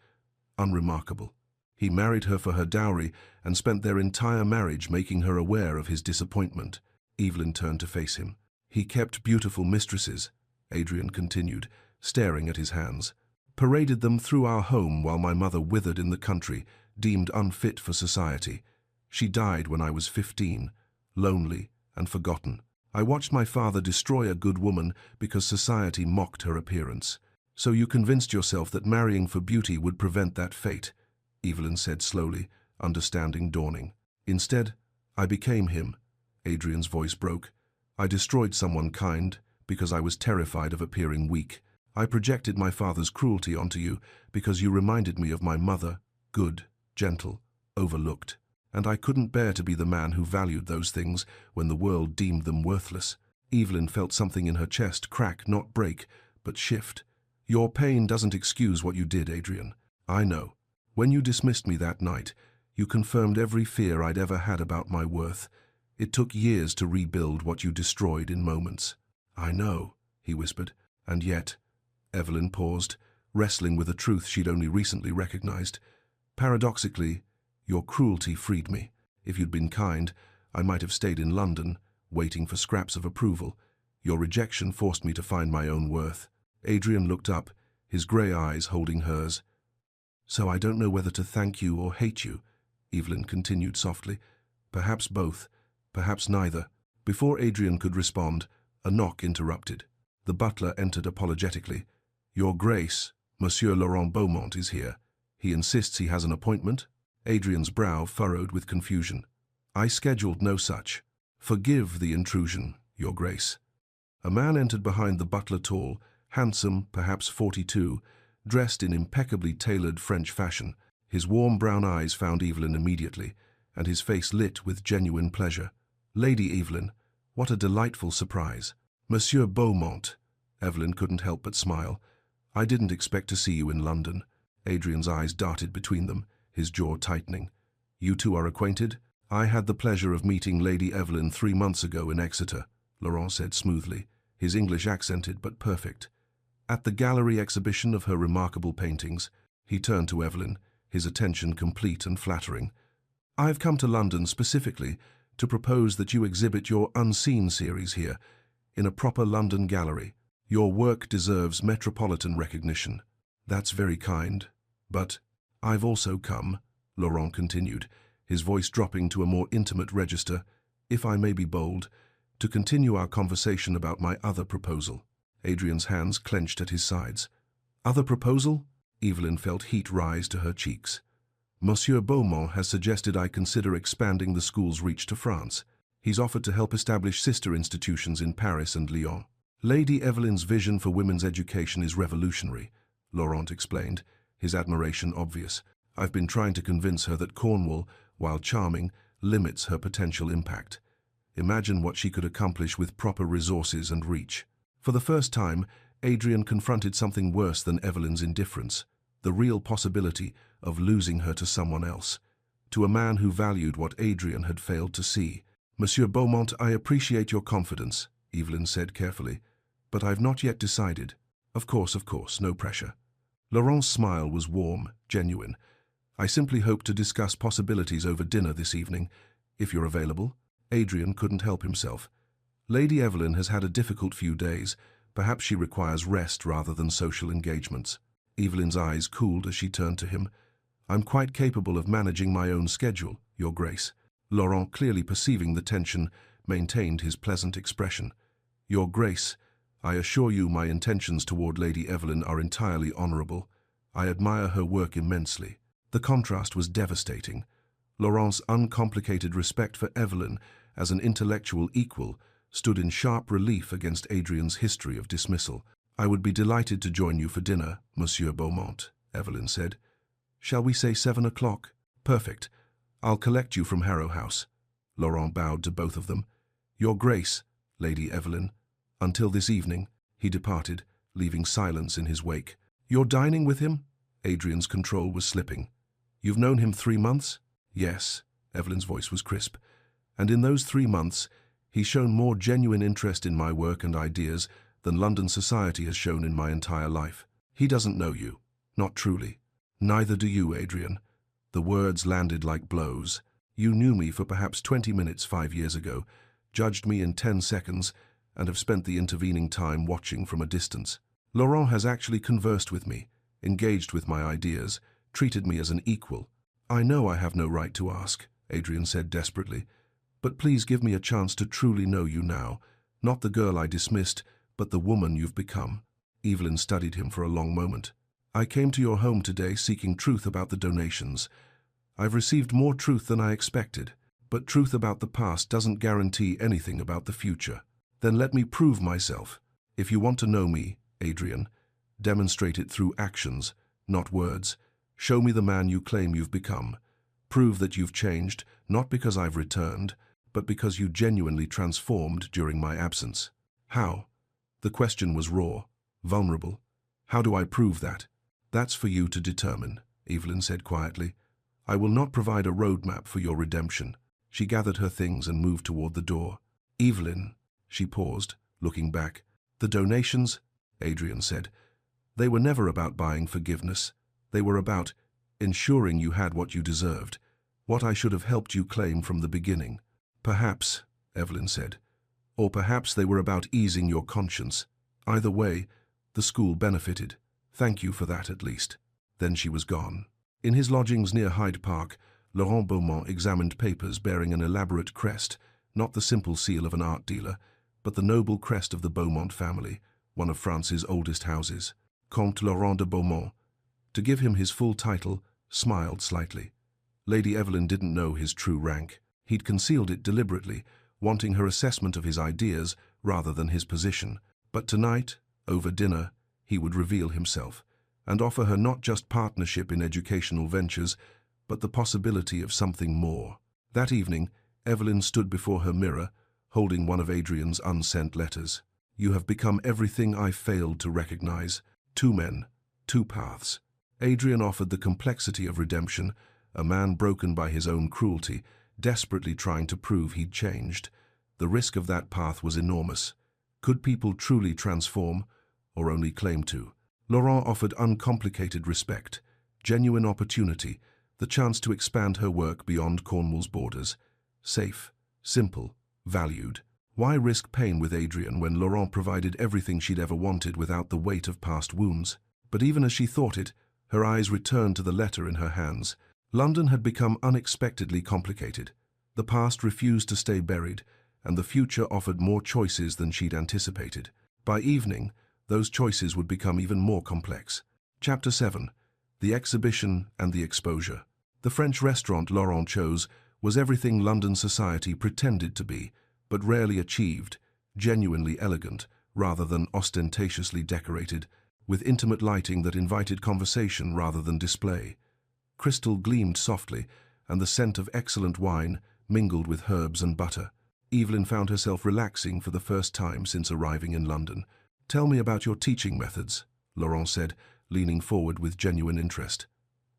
unremarkable. He married her for her dowry and spent their entire marriage making her aware of his disappointment. Evelyn turned to face him. He kept beautiful mistresses, Adrian continued, staring at his hands. Paraded them through our home while my mother withered in the country, deemed unfit for society. She died when I was 15, lonely and forgotten. I watched my father destroy a good woman because society mocked her appearance. So you convinced yourself that marrying for beauty would prevent that fate, Evelyn said slowly, understanding dawning. Instead, I became him. Adrian's voice broke. I destroyed someone kind because I was terrified of appearing weak. I projected my father's cruelty onto you because you reminded me of my mother, good, gentle, overlooked. And I couldn't bear to be the man who valued those things when the world deemed them worthless. Evelyn felt something in her chest crack, not break, but shift. Your pain doesn't excuse what you did, Adrian. I know. When you dismissed me that night, you confirmed every fear I'd ever had about my worth. It took years to rebuild what you destroyed in moments. I know, he whispered, and yet... Evelyn paused, wrestling with a truth she'd only recently recognized. Paradoxically, your cruelty freed me. If you'd been kind, I might have stayed in London, waiting for scraps of approval. Your rejection forced me to find my own worth. Adrian looked up, his grey eyes holding hers. So I don't know whether to thank you or hate you, Evelyn continued softly. Perhaps both, perhaps neither. Before Adrian could respond, a knock interrupted. The butler entered apologetically. Your Grace, Monsieur Laurent Beaumont is here. He insists he has an appointment. Adrian's brow furrowed with confusion. I scheduled no such. Forgive the intrusion, Your Grace. A man entered behind the butler, tall, handsome, perhaps 42, dressed in impeccably tailored French fashion. His warm brown eyes found Evelyn immediately, and his face lit with genuine pleasure. Lady Evelyn, what a delightful surprise. Monsieur Beaumont. Evelyn couldn't help but smile. I didn't expect to see you in London. Adrian's eyes darted between them, his jaw tightening. You two are acquainted? I had the pleasure of meeting Lady Evelyn 3 months ago in Exeter, Laurent said smoothly, his English accented but perfect. At the gallery exhibition of her remarkable paintings, he turned to Evelyn, his attention complete and flattering. I've come to London specifically to propose that you exhibit your Unseen series here, in a proper London gallery. Your work deserves metropolitan recognition. That's very kind. But I've also come, Laurent continued, his voice dropping to a more intimate register, if I may be bold, to continue our conversation about my other proposal. Adrian's hands clenched at his sides. Other proposal? Evelyn felt heat rise to her cheeks. Monsieur Beaumont has suggested I consider expanding the school's reach to France. He's offered to help establish sister institutions in Paris and Lyon. Lady Evelyn's vision for women's education is revolutionary, Laurent explained, his admiration obvious. I've been trying to convince her that Cornwall, while charming, limits her potential impact. Imagine what she could accomplish with proper resources and reach. For the first time, Adrian confronted something worse than Evelyn's indifference, the real possibility of losing her to someone else, to a man who valued what Adrian had failed to see. Monsieur Beaumont, I appreciate your confidence, Evelyn said carefully, but I've not yet decided. Of course, no pressure. Laurent's smile was warm, genuine. I simply hope to discuss possibilities over dinner this evening, if you're available. Adrian couldn't help himself. Lady Evelyn has had a difficult few days. Perhaps she requires rest rather than social engagements. Evelyn's eyes cooled as she turned to him. I'm quite capable of managing my own schedule, Your Grace. Laurent, clearly perceiving the tension, maintained his pleasant expression. Your Grace, I assure you my intentions toward Lady Evelyn are entirely honorable. I admire her work immensely. The contrast was devastating. Laurent's uncomplicated respect for Evelyn as an intellectual equal, stood in sharp relief against Adrian's history of dismissal. "I would be delighted to join you for dinner, Monsieur Beaumont," Evelyn said. "Shall we say 7 o'clock? Perfect. I'll collect you from Harrow House." Laurent bowed to both of them. "Your Grace, Lady Evelyn." Until this evening, he departed, leaving silence in his wake. "You're dining with him?" Adrian's control was slipping. "You've known him 3 months?" "Yes." Evelyn's voice was crisp. "And in those 3 months, he's shown more genuine interest in my work and ideas than London society has shown in my entire life. He doesn't know you. Not truly. Neither do you, Adrian." The words landed like blows. "You knew me for perhaps 20 minutes 5 years ago, judged me in 10 seconds, and have spent the intervening time watching from a distance. Laurent has actually conversed with me, engaged with my ideas, treated me as an equal." "I know I have no right to ask," Adrian said desperately, "but please give me a chance to truly know you now, not the girl I dismissed, but the woman you've become." Evelyn studied him for a long moment. "I came to your home today seeking truth about the donations. I've received more truth than I expected, but truth about the past doesn't guarantee anything about the future. Then let me prove myself. If you want to know me, Adrian, demonstrate it through actions, not words. Show me the man you claim you've become. Prove that you've changed, not because I've returned, but because you genuinely transformed during my absence." "How?" The question was raw, vulnerable. "How do I prove that?" "That's for you to determine," Evelyn said quietly. "I will not provide a roadmap for your redemption." She gathered her things and moved toward the door. "Evelyn," she paused, looking back. "The donations," Adrian said, "they were never about buying forgiveness. They were about ensuring you had what you deserved, what I should have helped you claim from the beginning." "Perhaps," Evelyn said, "or perhaps they were about easing your conscience. Either way, the school benefited. Thank you for that at least." Then she was gone. In his lodgings near Hyde Park, Laurent Beaumont examined papers bearing an elaborate crest, not the simple seal of an art dealer, but the noble crest of the Beaumont family, one of France's oldest houses. Comte Laurent de Beaumont, to give him his full title, smiled slightly. Lady Evelyn didn't know his true rank. He'd concealed it deliberately, wanting her assessment of his ideas rather than his position. But tonight, over dinner, he would reveal himself, and offer her not just partnership in educational ventures, but the possibility of something more. That evening, Evelyn stood before her mirror, holding one of Adrian's unsent letters. "You have become everything I failed to recognize. 2 men, 2 paths." Adrian offered the complexity of redemption, a man broken by his own cruelty, desperately trying to prove he'd changed. The risk of that path was enormous. Could people truly transform, or only claim to? Laurent offered uncomplicated respect, genuine opportunity, the chance to expand her work beyond Cornwall's borders. Safe, simple, valued. Why risk pain with Adrian when Laurent provided everything she'd ever wanted without the weight of past wounds? But even as she thought it, her eyes returned to the letter in her hands. London had become unexpectedly complicated. The past refused to stay buried, and the future offered more choices than she'd anticipated. By evening, those choices would become even more complex. Chapter 7. The Exhibition and the Exposure. The French restaurant Laurent chose was everything London society pretended to be, but rarely achieved, genuinely elegant, rather than ostentatiously decorated, with intimate lighting that invited conversation rather than display. Crystal gleamed softly, and the scent of excellent wine mingled with herbs and butter. Evelyn found herself relaxing for the first time since arriving in London. "Tell me about your teaching methods," Laurent said, leaning forward with genuine interest.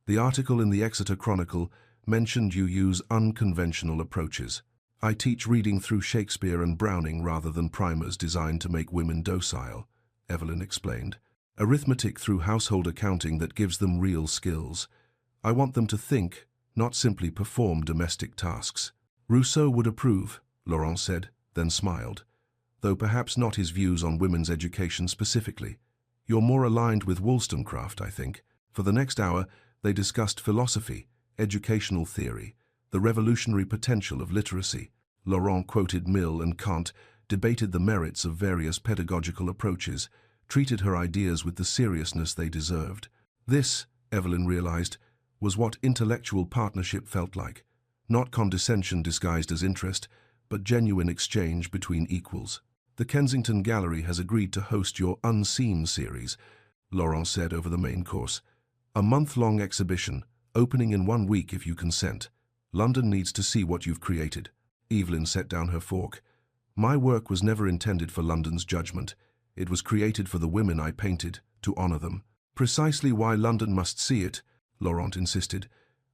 "The article in the Exeter Chronicle mentioned you use unconventional approaches." "I teach reading through Shakespeare and Browning rather than primers designed to make women docile," Evelyn explained. "Arithmetic through household accounting that gives them real skills. I want them to think, not simply perform domestic tasks." "Rousseau would approve," Laurent said, then smiled, though perhaps not his views on women's education specifically. "You're more aligned with Wollstonecraft, I think." For the next hour, they discussed philosophy, educational theory, the revolutionary potential of literacy. Laurent quoted Mill and Kant, debated the merits of various pedagogical approaches, treated her ideas with the seriousness they deserved. This, Evelyn realized, was what intellectual partnership felt like. Not condescension disguised as interest, but genuine exchange between equals. The Kensington Gallery has agreed to host your Unseen series, Laurent said over the main course. A month-long exhibition, opening in 1 week if you consent. London needs to see what you've created. Evelyn set down her fork. My work was never intended for London's judgment. It was created for the women I painted, to honor them. Precisely why London must see it, Laurent insisted.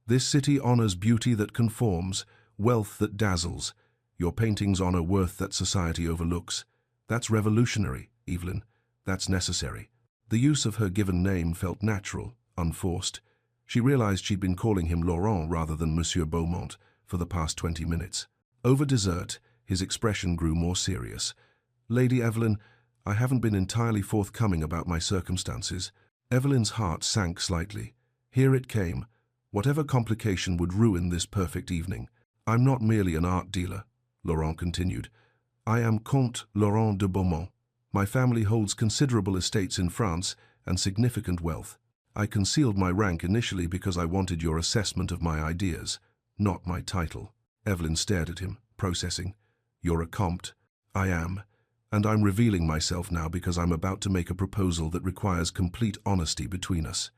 This city honors beauty that conforms, wealth that dazzles. Your paintings honor worth that society overlooks. That's revolutionary, Evelyn. That's necessary. The use of her given name felt natural, unforced. She realized she'd been calling him Laurent rather than Monsieur Beaumont for the past 20 minutes. Over dessert, his expression grew more serious. Lady Evelyn, I haven't been entirely forthcoming about my circumstances. Evelyn's heart sank slightly. Here it came. Whatever complication would ruin this perfect evening. I'm not merely an art dealer, Laurent continued. I am Comte Laurent de Beaumont. My family holds considerable estates in France and significant wealth. I concealed my rank initially because I wanted your assessment of my ideas, not my title. Evelyn stared at him, processing. You're a comte. I am. And I'm revealing myself now because I'm about to make a proposal that requires complete honesty between us.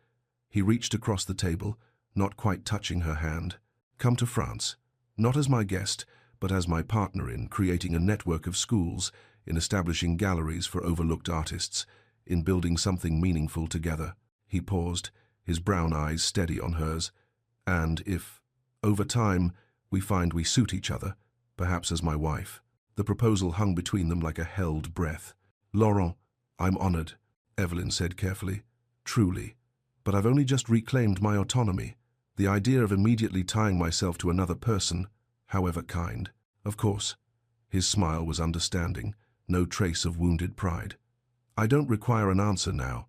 He reached across the table, not quite touching her hand. Come to France, not as my guest, but as my partner in creating a network of schools, in establishing galleries for overlooked artists, in building something meaningful together. He paused, his brown eyes steady on hers. And if, over time, we find we suit each other, perhaps as my wife. The proposal hung between them like a held breath. Laurent, I'm honored, Evelyn said carefully. Truly. But I've only just reclaimed my autonomy. The idea of immediately tying myself to another person, however kind. Of course. His smile was understanding, no trace of wounded pride. I don't require an answer now.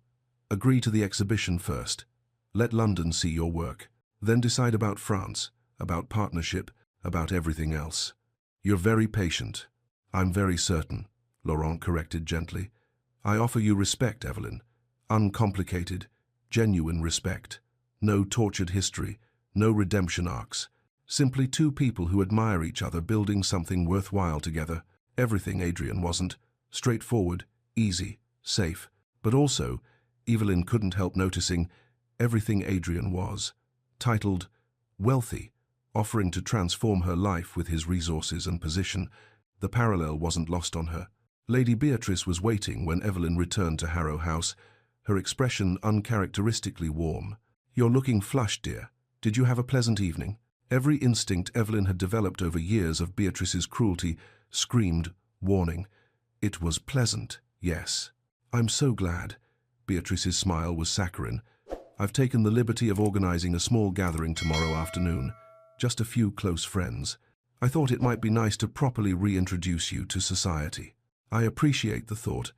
Agree to the exhibition first. Let London see your work. Then decide about France, about partnership, about everything else. You're very patient. I'm very certain, Laurent corrected gently. I offer you respect, Evelyn. Uncomplicated, genuine respect. No tortured history, no redemption arcs. Simply two people who admire each other building something worthwhile together. Everything Adrian wasn't. Straightforward, easy, safe. But also, Evelyn couldn't help noticing, everything Adrian was. Titled, wealthy, offering to transform her life with his resources and position. The parallel wasn't lost on her. Lady Beatrice was waiting when Evelyn returned to Harrow House, her expression uncharacteristically warm. You're looking flushed, dear. Did you have a pleasant evening? Every instinct Evelyn had developed over years of Beatrice's cruelty screamed, warning. It was pleasant, yes. I'm so glad. Beatrice's smile was saccharine. I've taken the liberty of organizing a small gathering tomorrow afternoon. Just a few close friends. I thought it might be nice to properly reintroduce you to society. I appreciate the thought,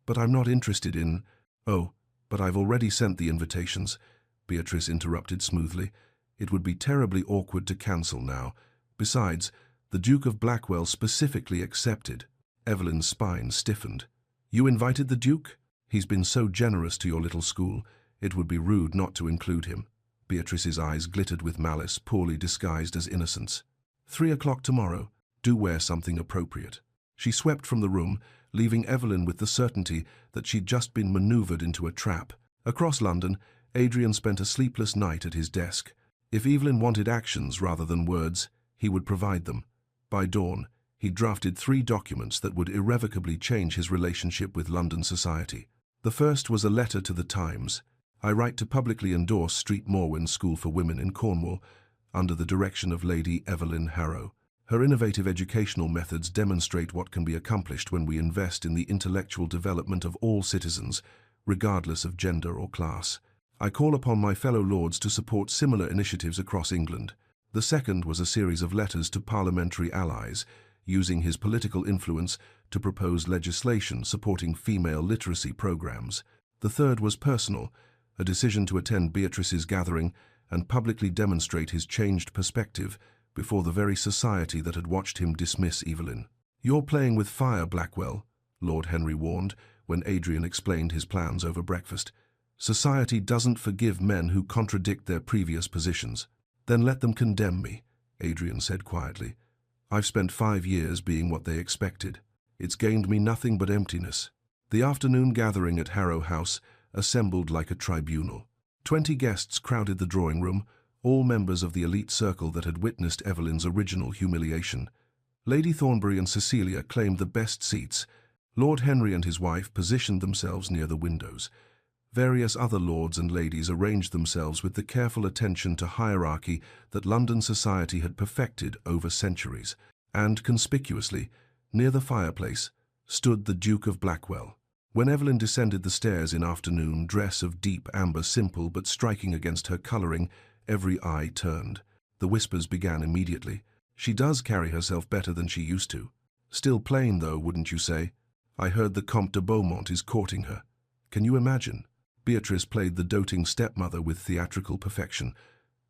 but I'm not interested in... Oh, but I've already sent the invitations, Beatrice interrupted smoothly. It would be terribly awkward to cancel now. Besides, the Duke of Blackwell specifically accepted. Evelyn's spine stiffened. You invited the Duke? He's been so generous to your little school. It would be rude not to include him. Beatrice's eyes glittered with malice, poorly disguised as innocence. 3 o'clock tomorrow. Do wear something appropriate. She swept from the room, leaving Evelyn with the certainty that she'd just been maneuvered into a trap. Across London, Adrian spent a sleepless night at his desk. If Evelyn wanted actions rather than words, he would provide them. By dawn, he drafted 3 documents that would irrevocably change his relationship with London society. The first was a letter to the Times. I write to publicly endorse Street Morwen School for Women in Cornwall, under the direction of Lady Evelyn Harrow. Her innovative educational methods demonstrate what can be accomplished when we invest in the intellectual development of all citizens, regardless of gender or class. I call upon my fellow lords to support similar initiatives across England. The second was a series of letters to parliamentary allies, using his political influence to propose legislation supporting female literacy programs. The third was personal, a decision to attend Beatrice's gathering and publicly demonstrate his changed perspective before the very society that had watched him dismiss Evelyn. You're playing with fire, Blackwell, Lord Henry warned when Adrian explained his plans over breakfast. Society doesn't forgive men who contradict their previous positions. Then let them condemn me, Adrian said quietly. I've spent 5 years being what they expected. It's gained me nothing but emptiness. The afternoon gathering at Harrow House assembled like a tribunal. 20 guests crowded the drawing room, all members of the elite circle that had witnessed Evelyn's original humiliation. Lady Thornbury and Cecilia claimed the best seats. Lord Henry and his wife positioned themselves near the windows. Various other lords and ladies arranged themselves with the careful attention to hierarchy that London society had perfected over centuries. And, conspicuously, near the fireplace, stood the Duke of Blackwell. When Evelyn descended the stairs in afternoon dress of deep amber, simple but striking against her colouring, every eye turned. The whispers began immediately. She does carry herself better than she used to. Still plain, though, wouldn't you say? I heard the Comte de Beaumont is courting her. Can you imagine? Beatrice played the doting stepmother with theatrical perfection.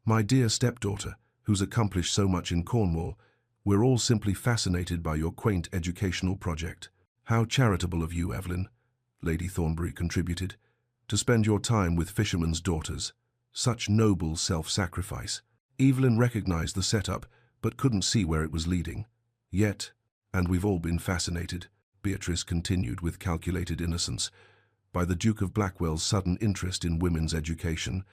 My dear stepdaughter, who's accomplished so much in Cornwall, we're all simply fascinated by your quaint educational project. How charitable of you, Evelyn, Lady Thornbury contributed, to spend your time with fishermen's daughters. Such noble self-sacrifice. Evelyn recognized the setup, but couldn't see where it was leading. Yet, and we've all been fascinated, Beatrice continued with calculated innocence, by the Duke of Blackwell's sudden interest in women's education.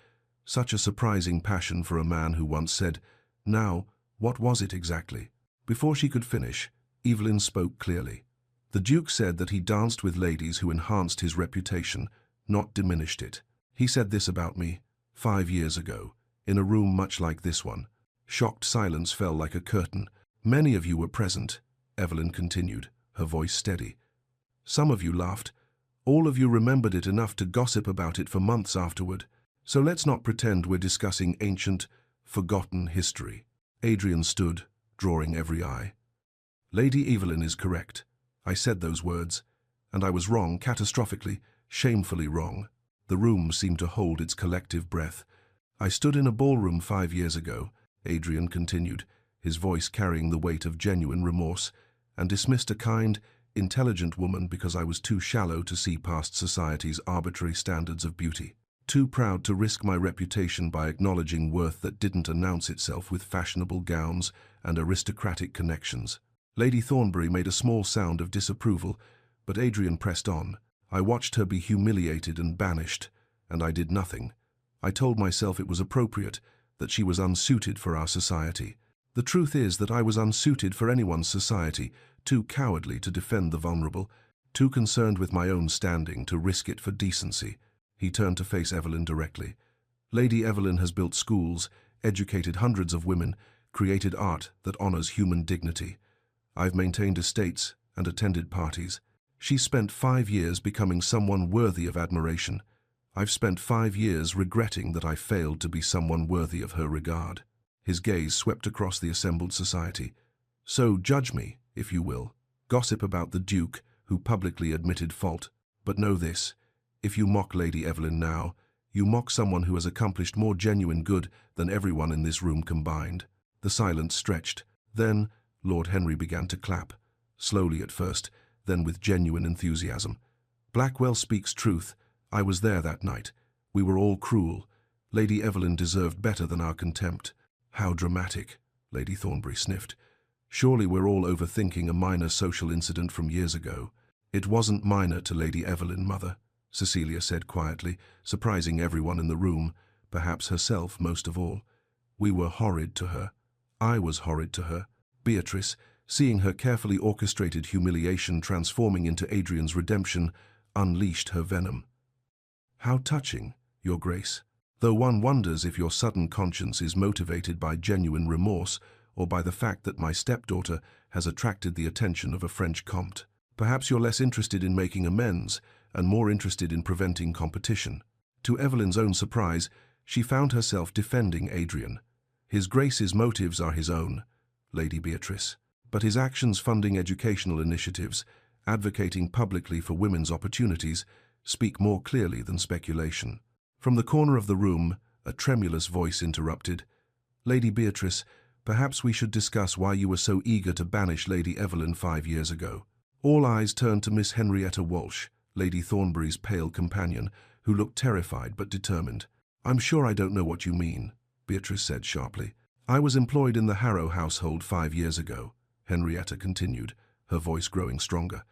Such a surprising passion for a man who once said, "Now, what was it exactly?" Before she could finish, Evelyn spoke clearly. The Duke said that he danced with ladies who enhanced his reputation, not diminished it. He said this about me 5 years ago, in a room much like this one. Shocked silence fell like a curtain. Many of you were present, Evelyn continued, her voice steady. Some of you laughed. All of you remembered it enough to gossip about it for months afterward. So let's not pretend we're discussing ancient, forgotten history. Adrian stood, drawing every eye. Lady Evelyn is correct. I said those words, and I was wrong, catastrophically, shamefully wrong. The room seemed to hold its collective breath. I stood in a ballroom 5 years ago, Adrian continued, his voice carrying the weight of genuine remorse, and dismissed a kind, intelligent woman because I was too shallow to see past society's arbitrary standards of beauty. Too proud to risk my reputation by acknowledging worth that didn't announce itself with fashionable gowns and aristocratic connections. Lady Thornbury made a small sound of disapproval, but Adrian pressed on. I watched her be humiliated and banished, and I did nothing. I told myself it was appropriate, that she was unsuited for our society. The truth is that I was unsuited for anyone's society, too cowardly to defend the vulnerable, too concerned with my own standing to risk it for decency. He turned to face Evelyn directly. Lady Evelyn has built schools, educated hundreds of women, created art that honors human dignity. I've maintained estates and attended parties. She spent 5 years becoming someone worthy of admiration. I've spent 5 years regretting that I failed to be someone worthy of her regard. His gaze swept across the assembled society. So judge me, if you will. Gossip about the Duke, who publicly admitted fault. But know this, if you mock Lady Evelyn now, you mock someone who has accomplished more genuine good than everyone in this room combined. The silence stretched. Then Lord Henry began to clap, slowly at first, then with genuine enthusiasm. Blackwell speaks truth. I was there that night. We were all cruel. Lady Evelyn deserved better than our contempt. How dramatic, Lady Thornbury sniffed. Surely we're all overthinking a minor social incident from years ago. It wasn't minor to Lady Evelyn, Mother, Cecilia said quietly, surprising everyone in the room, perhaps herself most of all. We were horrid to her. I was horrid to her. Beatrice, seeing her carefully orchestrated humiliation transforming into Adrian's redemption, unleashed her venom. How touching, Your Grace. Though one wonders if your sudden conscience is motivated by genuine remorse or by the fact that my stepdaughter has attracted the attention of a French comte. Perhaps you're less interested in making amends and more interested in preventing competition. To Evelyn's own surprise, she found herself defending Adrian. His Grace's motives are his own, Lady Beatrice, but his actions funding educational initiatives, advocating publicly for women's opportunities, speak more clearly than speculation. From the corner of the room, a tremulous voice interrupted. Lady Beatrice, perhaps we should discuss why you were so eager to banish Lady Evelyn 5 years ago. All eyes turned to Miss Henrietta Walsh, Lady Thornbury's pale companion, who looked terrified but determined. I'm sure I don't know what you mean, Beatrice said sharply. I was employed in the Harrow household 5 years ago, Henrietta continued, her voice growing stronger.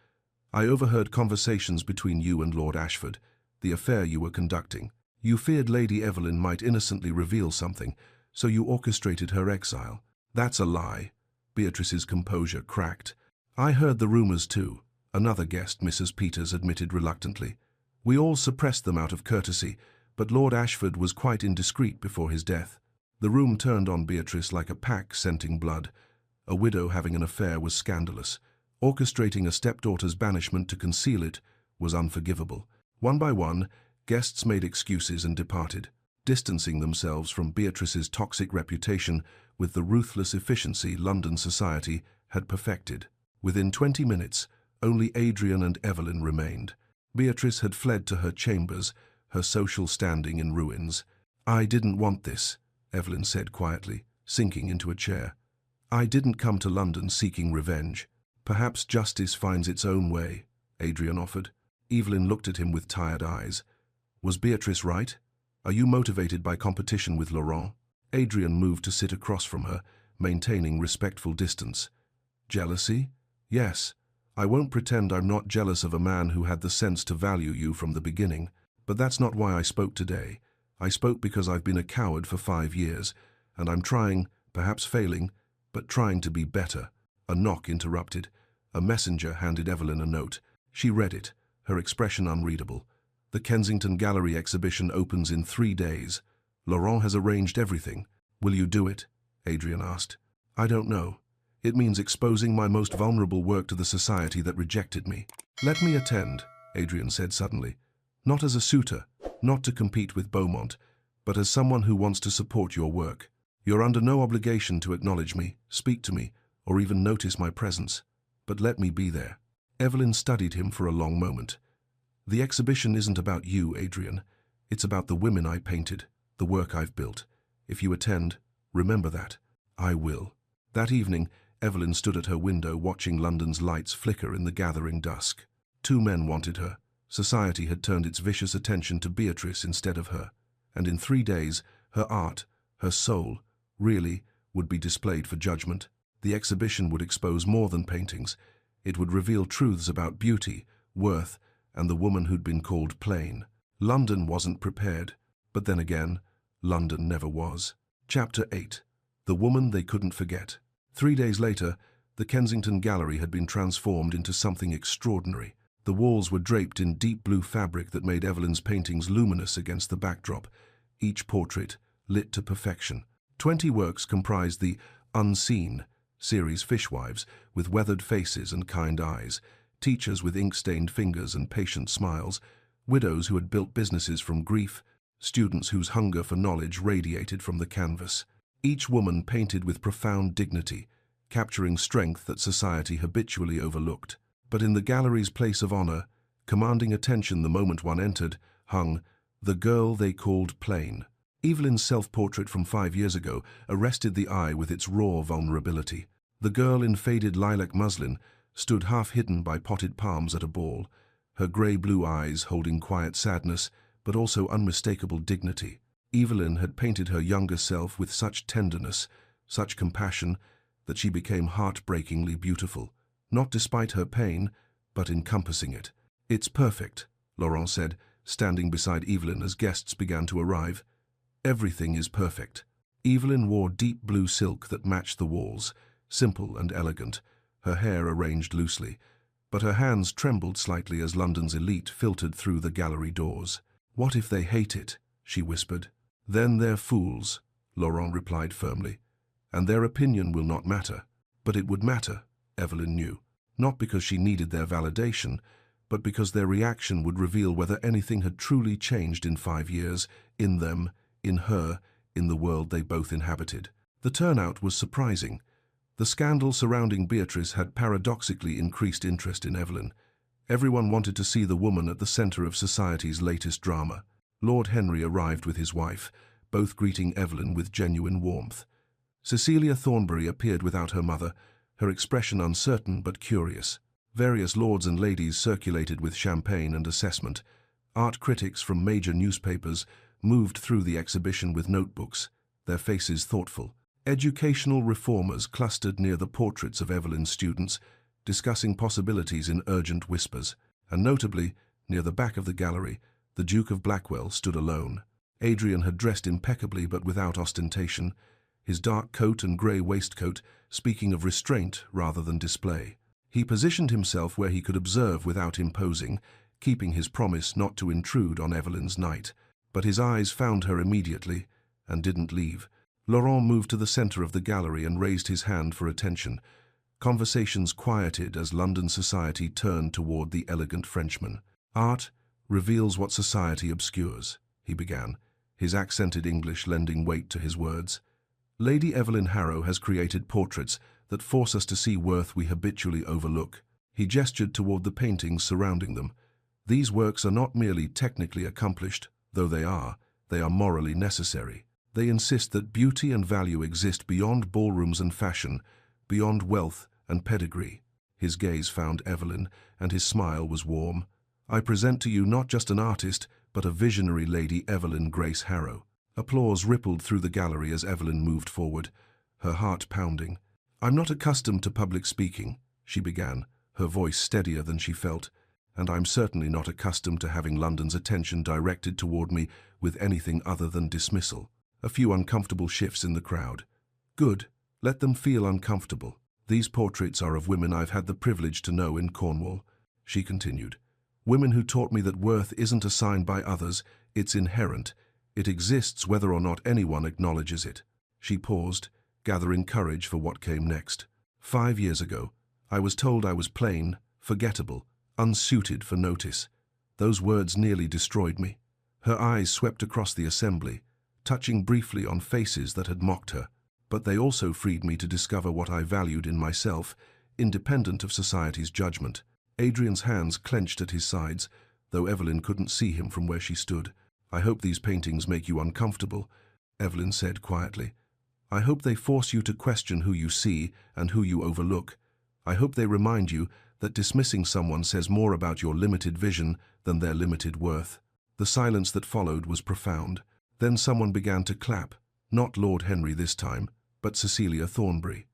"I overheard conversations between you and Lord Ashford, the affair you were conducting. You feared Lady Evelyn might innocently reveal something, so you orchestrated her exile." "That's a lie." Beatrice's composure cracked. "I heard the rumors too," another guest, Mrs. Peters, admitted reluctantly. "We all suppressed them out of courtesy, but Lord Ashford was quite indiscreet before his death." The room turned on Beatrice like a pack scenting blood. A widow having an affair was scandalous. Orchestrating a stepdaughter's banishment to conceal it was unforgivable. One by one, guests made excuses and departed, distancing themselves from Beatrice's toxic reputation with the ruthless efficiency London society had perfected. Within 20 minutes, only Adrian and Evelyn remained. Beatrice had fled to her chambers, her social standing in ruins. "I didn't want this," Evelyn said quietly, sinking into a chair. "I didn't come to London seeking revenge." "Perhaps justice finds its own way," Adrian offered. Evelyn looked at him with tired eyes. "Was Beatrice right? Are you motivated by competition with Laurent?" Adrian moved to sit across from her, maintaining respectful distance. "Jealousy? Yes. I won't pretend I'm not jealous of a man who had the sense to value you from the beginning. But that's not why I spoke today. I spoke because I've been a coward for 5 years, and I'm trying, perhaps failing, but trying to be better." A knock interrupted. A messenger handed Evelyn a note. She read it, her expression unreadable. "The Kensington Gallery exhibition opens in 3 days. Laurent has arranged everything. Will you do it?" Adrian asked. "I don't know. It means exposing my most vulnerable work to the society that rejected me." "Let me attend," Adrian said suddenly. "Not as a suitor, not to compete with Beaumont, but as someone who wants to support your work. You're under no obligation to acknowledge me, speak to me, or even notice my presence. But let me be there." Evelyn studied him for a long moment. "The exhibition isn't about you, Adrian. It's about the women I painted, the work I've built. If you attend, remember that." "I will." That evening, Evelyn stood at her window watching London's lights flicker in the gathering dusk. 2 men wanted her. Society had turned its vicious attention to Beatrice instead of her. And in 3 days, her art, her soul, really, would be displayed for judgment. The exhibition would expose more than paintings. It would reveal truths about beauty, worth, and the woman who'd been called plain. London wasn't prepared, but then again, London never was. Chapter 8. The Woman They Couldn't Forget. 3 days later, the Kensington Gallery had been transformed into something extraordinary. The walls were draped in deep blue fabric that made Evelyn's paintings luminous against the backdrop, each portrait lit to perfection. 20 works comprised the Unseen series, fishwives with weathered faces and kind eyes, teachers with ink-stained fingers and patient smiles, widows who had built businesses from grief, students whose hunger for knowledge radiated from the canvas. Each woman painted with profound dignity, capturing strength that society habitually overlooked. But in the gallery's place of honor, commanding attention the moment one entered, hung The Girl They Called Plain. Evelyn's self-portrait from 5 years ago arrested the eye with its raw vulnerability. The girl in faded lilac muslin stood half-hidden by potted palms at a ball, her grey-blue eyes holding quiet sadness, but also unmistakable dignity. Evelyn had painted her younger self with such tenderness, such compassion, that she became heartbreakingly beautiful, not despite her pain, but encompassing it. "It's perfect," Laurent said, standing beside Evelyn as guests began to arrive. "Everything is perfect." Evelyn wore deep blue silk that matched the walls, simple and elegant, her hair arranged loosely, but her hands trembled slightly as London's elite filtered through the gallery doors. "What if they hate it?" she whispered. "Then they're fools," Laurent replied firmly, "and their opinion will not matter." But it would matter, Evelyn knew, not because she needed their validation, but because their reaction would reveal whether anything had truly changed in 5 years, in them, in her, in the world they both inhabited. The turnout was surprising. The scandal surrounding Beatrice had paradoxically increased interest in Evelyn. Everyone wanted to see the woman at the center of society's latest drama. Lord Henry arrived with his wife, both greeting Evelyn with genuine warmth. Cecilia Thornbury appeared without her mother, her expression uncertain but curious. Various lords and ladies circulated with champagne and assessment. Art critics from major newspapers moved through the exhibition with notebooks, their faces thoughtful. Educational reformers clustered near the portraits of Evelyn's students, discussing possibilities in urgent whispers, and notably, near the back of the gallery, the Duke of Blackwell stood alone. Adrian had dressed impeccably but without ostentation, his dark coat and grey waistcoat speaking of restraint rather than display. He positioned himself where he could observe without imposing, keeping his promise not to intrude on Evelyn's night. But his eyes found her immediately, and didn't leave. Laurent moved to the centre of the gallery and raised his hand for attention. Conversations quieted as London society turned toward the elegant Frenchman. "Art reveals what society obscures," he began, his accented English lending weight to his words. "Lady Evelyn Harrow has created portraits that force us to see worth we habitually overlook." He gestured toward the paintings surrounding them. "These works are not merely technically accomplished, though they are morally necessary. They insist that beauty and value exist beyond ballrooms and fashion, beyond wealth and pedigree." His gaze found Evelyn, and his smile was warm. "I present to you not just an artist, but a visionary Lady Evelyn Grace Harrow." Applause rippled through the gallery as Evelyn moved forward, her heart pounding. "I'm not accustomed to public speaking," she began, her voice steadier than she felt, "and I'm certainly not accustomed to having London's attention directed toward me with anything other than dismissal." A few uncomfortable shifts in the crowd. "Good, let them feel uncomfortable. These portraits are of women I've had the privilege to know in Cornwall," she continued. "Women who taught me that worth isn't assigned by others, it's inherent. It exists whether or not anyone acknowledges it." She paused, gathering courage for what came next. "5 years ago, I was told I was plain, forgettable, unsuited for notice. Those words nearly destroyed me." Her eyes swept across the assembly, touching briefly on faces that had mocked her. "But they also freed me to discover what I valued in myself, independent of society's judgment." Adrian's hands clenched at his sides, though Evelyn couldn't see him from where she stood. "I hope these paintings make you uncomfortable," Evelyn said quietly. "I hope they force you to question who you see and who you overlook. I hope they remind you that dismissing someone says more about your limited vision than their limited worth." The silence that followed was profound. Then someone began to clap, not Lord Henry this time, but Cecilia Thornbury.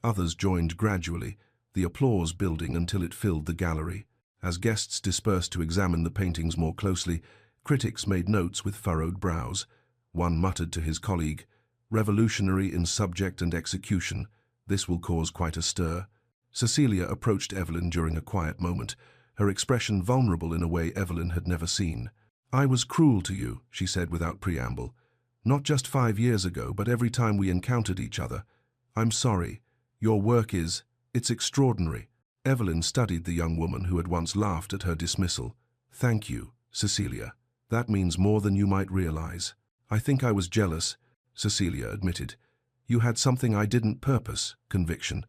Others joined gradually, the applause building until it filled the gallery. As guests dispersed to examine the paintings more closely, critics made notes with furrowed brows. One muttered to his colleague, "Revolutionary in subject and execution. This will cause quite a stir." Cecilia approached Evelyn during a quiet moment, her expression vulnerable in a way Evelyn had never seen. "I was cruel to you," she said without preamble. "Not just 5 years ago, but every time we encountered each other. I'm sorry. Your work it's extraordinary." Evelyn studied the young woman who had once laughed at her dismissal. "Thank you, Cecilia. That means more than you might realize." "I think I was jealous," Cecilia admitted. "You had something I didn't purpose, conviction.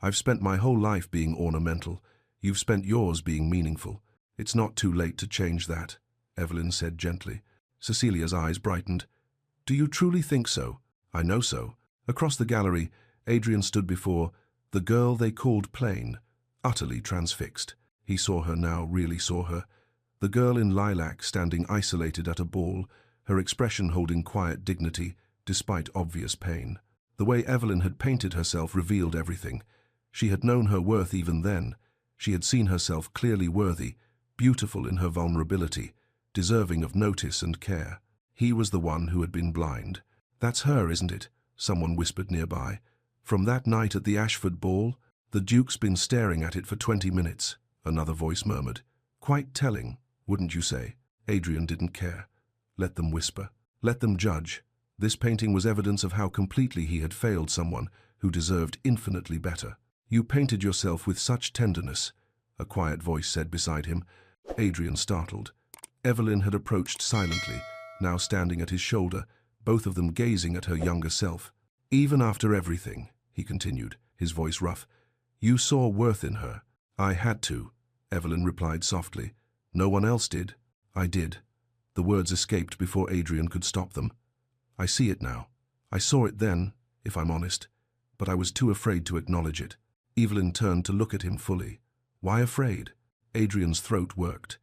I've spent my whole life being ornamental. You've spent yours being meaningful. It's not too late to change that," Evelyn said gently. Cecilia's eyes brightened. "Do you truly think so?" "I know so." Across the gallery, Adrian stood before the girl they called plain, utterly transfixed. He saw her now, really saw her. The girl in lilac standing isolated at a ball, her expression holding quiet dignity, despite obvious pain. The way Evelyn had painted herself revealed everything. She had known her worth even then. She had seen herself clearly worthy, beautiful in her vulnerability, deserving of notice and care. He was the one who had been blind. "That's her, isn't it?" someone whispered nearby. "From that night at the Ashford ball, the Duke's been staring at it for 20 minutes, another voice murmured. "Quite telling, wouldn't you say?" Adrian didn't care. Let them whisper. Let them judge. This painting was evidence of how completely he had failed someone who deserved infinitely better. "You painted yourself with such tenderness," a quiet voice said beside him. Adrian startled. Evelyn had approached silently, now standing at his shoulder, both of them gazing at her younger self. "Even after everything," he continued, his voice rough, "you saw worth in her." "I had to," Evelyn replied softly. "No one else did." "I did." The words escaped before Adrian could stop them. "I see it now. I saw it then, if I'm honest, but I was too afraid to acknowledge it." Evelyn turned to look at him fully. "Why afraid?" Adrian's throat worked.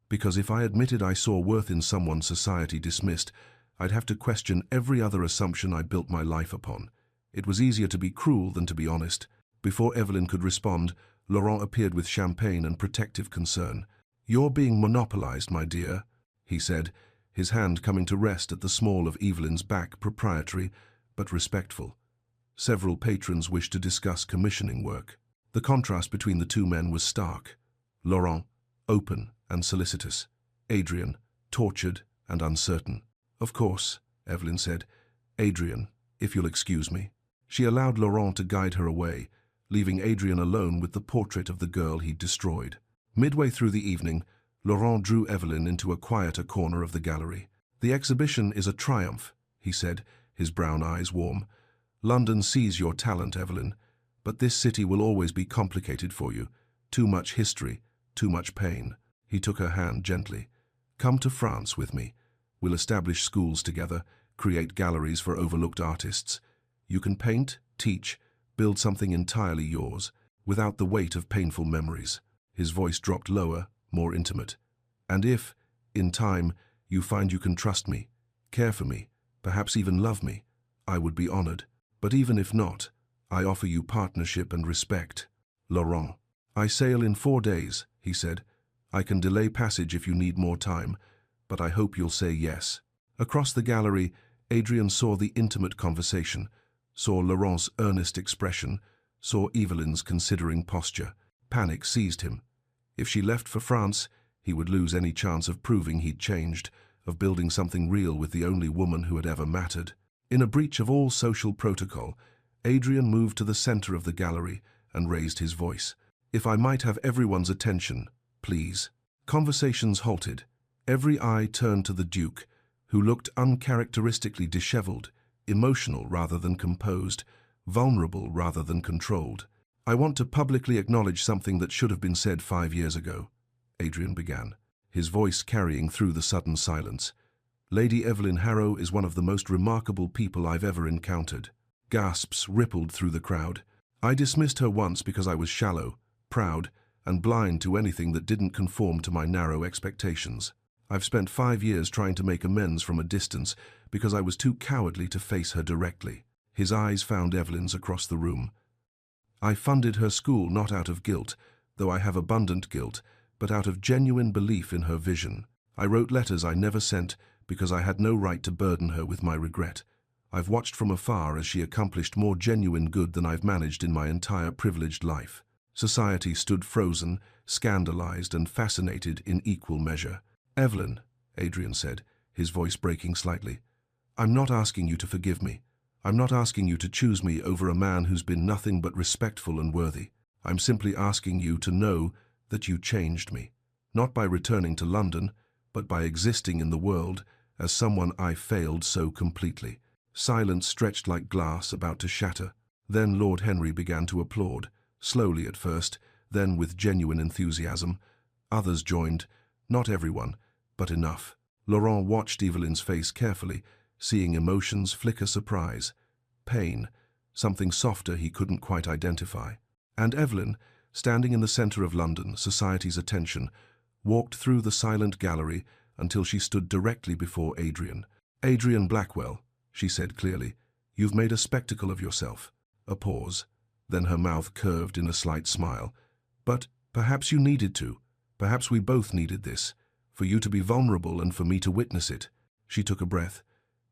"Because if I admitted I saw worth in someone society dismissed, I'd have to question every other assumption I built my life upon. It was easier to be cruel than to be honest. Before Evelyn could respond, Laurent appeared with champagne and protective concern. "You're being monopolized, my dear," he said, his hand coming to rest at the small of Evelyn's back, proprietary but respectful. Several patrons wished to discuss commissioning work. The contrast between the two men was stark. Laurent, open and solicitous. Adrian, tortured and uncertain. "Of course," Evelyn said. "Adrian, if you'll excuse me." She allowed Laurent to guide her away, leaving Adrian alone with the portrait of the girl he'd destroyed. Midway through the evening, Laurent drew Evelyn into a quieter corner of the gallery. "The exhibition is a triumph," he said, his brown eyes warm. "London sees your talent, Evelyn, but this city will always be complicated for you. Too much history, too much pain." He took her hand gently. "Come to France with me. We'll establish schools together, create galleries for overlooked artists. You can paint, teach, build something entirely yours, without the weight of painful memories." His voice dropped lower, more intimate. "And if, in time, you find you can trust me, care for me, perhaps even love me, I would be honored. But even if not, I offer you partnership and respect." "Laurent." "I sail in 4 days," he said. "I can delay passage if you need more time, but I hope you'll say yes." Across the gallery, Adrian saw the intimate conversation, saw Laurent's earnest expression, saw Evelyn's considering posture. Panic seized him. If she left for France, he would lose any chance of proving he'd changed, of building something real with the only woman who had ever mattered. In a breach of all social protocol, Adrian moved to the center of the gallery and raised his voice. "If I might have everyone's attention, please." Conversations halted. Every eye turned to the Duke, who looked uncharacteristically disheveled, emotional rather than composed, vulnerable rather than controlled. "I want to publicly acknowledge something that should have been said 5 years ago," Adrian began, his voice carrying through the sudden silence. "Lady Evelyn Harrow is one of the most remarkable people I've ever encountered." Gasps rippled through the crowd. "I dismissed her once because I was shallow, proud, and blind to anything that didn't conform to my narrow expectations. I've spent 5 years trying to make amends from a distance because I was too cowardly to face her directly." His eyes found Evelyn's across the room. "I funded her school not out of guilt, though I have abundant guilt, but out of genuine belief in her vision. I wrote letters I never sent because I had no right to burden her with my regret. I've watched from afar as she accomplished more genuine good than I've managed in my entire privileged life." Society stood frozen, scandalized and fascinated in equal measure. "Evelyn," Adrian said, his voice breaking slightly, "I'm not asking you to forgive me. I'm not asking you to choose me over a man who's been nothing but respectful and worthy. I'm simply asking you to know that you changed me, not by returning to London, but by existing in the world as someone I failed so completely." Silence stretched like glass about to shatter. Then Lord Henry began to applaud, slowly at first, then with genuine enthusiasm. Others joined, not everyone, but enough. Laurent watched Evelyn's face carefully, seeing emotions flicker surprise, pain, something softer he couldn't quite identify. And Evelyn, standing in the center of London, society's attention, walked through the silent gallery until she stood directly before Adrian. "Adrian Blackwell," she said clearly, "you've made a spectacle of yourself." A pause. Then her mouth curved in a slight smile. "But perhaps you needed to. Perhaps we both needed this, for you to be vulnerable and for me to witness it." She took a breath.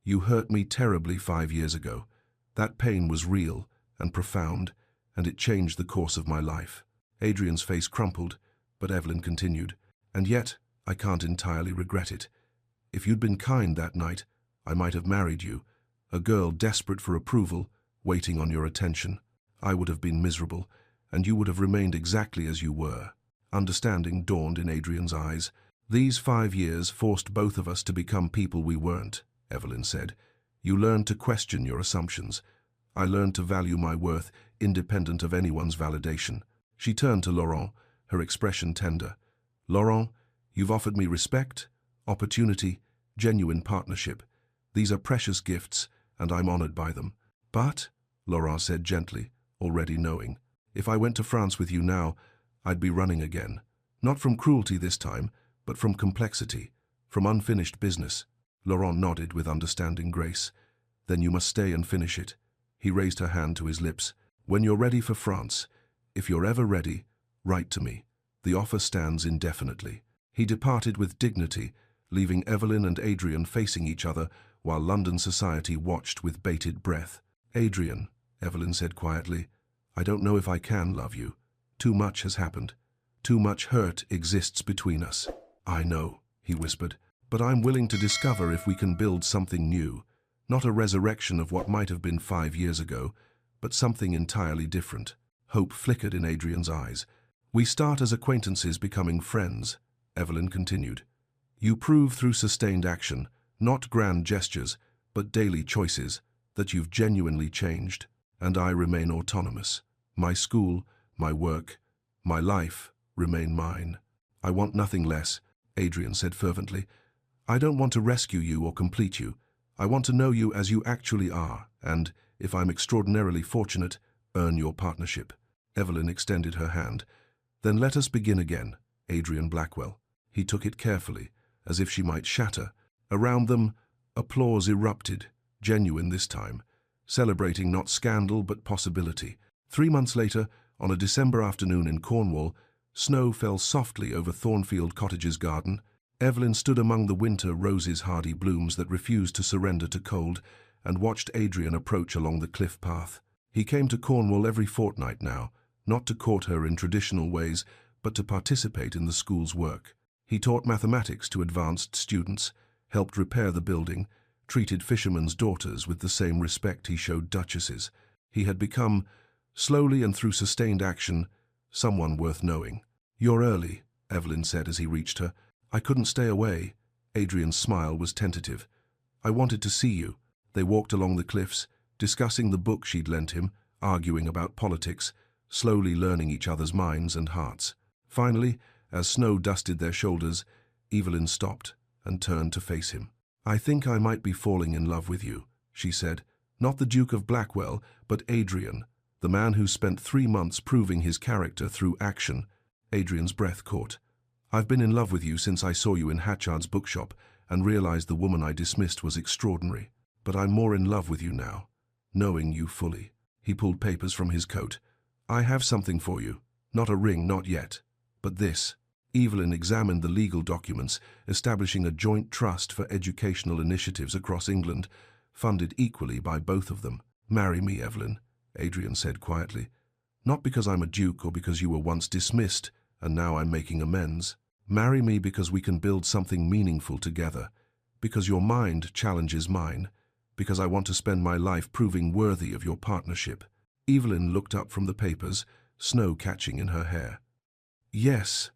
"You hurt me terribly 5 years ago. That pain was real and profound, and it changed the course of my life." Adrian's face crumpled, but Evelyn continued, "And yet, I can't entirely regret it. If you'd been kind that night, I might have married you, a girl desperate for approval, waiting on your attention. I would have been miserable, and you would have remained exactly as you were." Understanding dawned in Adrian's eyes. "These 5 years forced both of us to become people we weren't," Evelyn said. "You learned to question your assumptions. I learned to value my worth, independent of anyone's validation." She turned to Laurent, her expression tender. "Laurent, you've offered me respect, opportunity, genuine partnership. These are precious gifts, and I'm honored by them. But," Laurent said gently, already knowing, "if I went to France with you now, I'd be running again. Not from cruelty this time, but from complexity, from unfinished business." Laurent nodded with understanding grace. "Then you must stay and finish it." He raised her hand to his lips. When you're ready for France, if you're ever ready, write to me. The offer stands indefinitely. He departed with dignity, leaving Evelyn and Adrian facing each other while London society watched with bated breath. Adrian, Evelyn said quietly, I don't know if I can love you. Too much has happened. Too much hurt exists between us. I know, he whispered, but I'm willing to discover if we can build something new. Not a resurrection of what might have been 5 years ago, but something entirely different. Hope flickered in Adrian's eyes. We start as acquaintances becoming friends, Evelyn continued. You prove through sustained action, not grand gestures, but daily choices, that you've genuinely changed, and I remain autonomous. My school, my work, my life remain mine. I want nothing less, Adrian said fervently. I don't want to rescue you or complete you. I want to know you as you actually are, and, if I'm extraordinarily fortunate, earn your partnership. Evelyn extended her hand. Then let us begin again, Adrian Blackwell. He took it carefully, as if she might shatter. Around them, applause erupted, genuine this time, celebrating not scandal but possibility. 3 months later, on a December afternoon in Cornwall, snow fell softly over Thornfield Cottage's garden. Evelyn stood among the winter roses' hardy blooms that refused to surrender to cold, and watched Adrian approach along the cliff path. He came to Cornwall every fortnight now, not to court her in traditional ways, but to participate in the school's work. He taught mathematics to advanced students, helped repair the building, treated fishermen's daughters with the same respect he showed duchesses. He had become, slowly and through sustained action, someone worth knowing. You're early, Evelyn said as he reached her. I couldn't stay away. Adrian's smile was tentative. I wanted to see you. They walked along the cliffs, discussing the book she'd lent him, arguing about politics, slowly learning each other's minds and hearts. Finally, as snow dusted their shoulders, Evelyn stopped and turned to face him. I think I might be falling in love with you, she said. Not the Duke of Blackwell, but Adrian, the man who spent 3 months proving his character through action. Adrian's breath caught. I've been in love with you since I saw you in Hatchard's bookshop and realized the woman I dismissed was extraordinary. But I'm more in love with you now, knowing you fully. He pulled papers from his coat. I have something for you. Not a ring, not yet. But this. Evelyn examined the legal documents, establishing a joint trust for educational initiatives across England, funded equally by both of them. Marry me, Evelyn, Adrian said quietly. Not because I'm a duke or because you were once dismissed and now I'm making amends. Marry me because we can build something meaningful together, because your mind challenges mine, because I want to spend my life proving worthy of your partnership. Evelyn looked up from the papers, snow catching in her hair. Yes,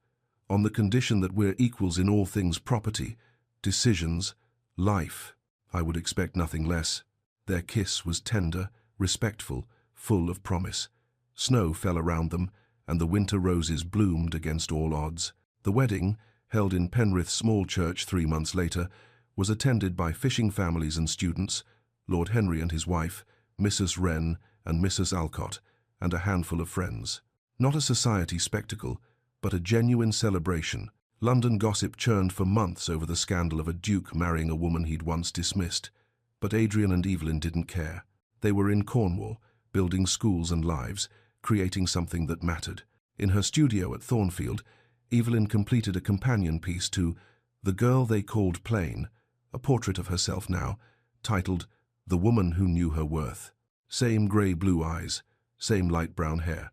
on the condition that we're equals in all things property, decisions, life. I would expect nothing less. Their kiss was tender, respectful, full of promise. Snow fell around them, and the winter roses bloomed against all odds. The wedding, held in Penrith Small Church 3 months later, was attended by fishing families and students, Lord Henry and his wife, Mrs. Wren and Mrs. Alcott, and a handful of friends. Not a society spectacle, but a genuine celebration. London gossip churned for months over the scandal of a duke marrying a woman he'd once dismissed. But Adrian and Evelyn didn't care. They were in Cornwall, building schools and lives, creating something that mattered. In her studio at Thornfield, Evelyn completed a companion piece to The Girl They Called Plain, a portrait of herself now, titled The Woman Who Knew Her Worth. Same grey-blue eyes, same light brown hair,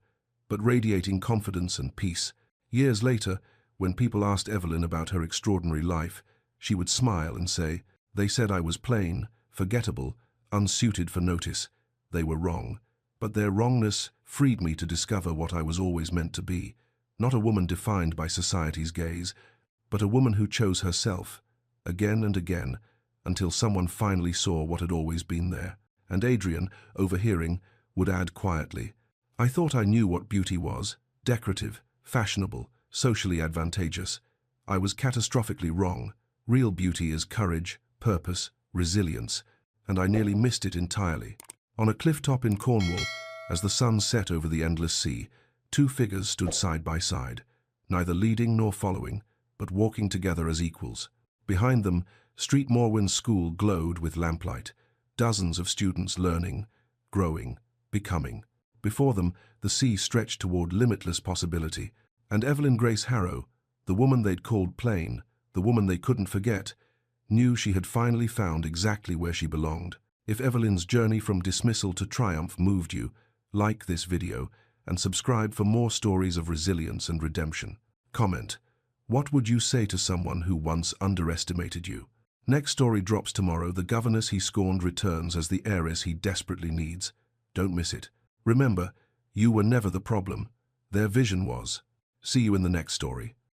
but radiating confidence and peace. Years later, when people asked Evelyn about her extraordinary life, she would smile and say, They said I was plain, forgettable, unsuited for notice. They were wrong. But their wrongness freed me to discover what I was always meant to be. Not a woman defined by society's gaze, but a woman who chose herself, again and again, until someone finally saw what had always been there. And Adrian, overhearing, would add quietly, I thought I knew what beauty was, decorative, fashionable, socially advantageous. I was catastrophically wrong. Real beauty is courage, purpose, resilience, and I nearly missed it entirely. On a cliff top in Cornwall, as the sun set over the endless sea, 2 figures stood side by side, neither leading nor following, but walking together as equals. Behind them, Street Morwen's school glowed with lamplight, dozens of students learning, growing, becoming. Before them, the sea stretched toward limitless possibility, and Evelyn Grace Harrow, the woman they'd called plain, the woman they couldn't forget, knew she had finally found exactly where she belonged. If Evelyn's journey from dismissal to triumph moved you, like this video and subscribe for more stories of resilience and redemption. Comment: what would you say to someone who once underestimated you? Next story drops tomorrow. The governess he scorned returns as the heiress he desperately needs. Don't miss it. Remember, you were never the problem. Their vision was. See you in the next story.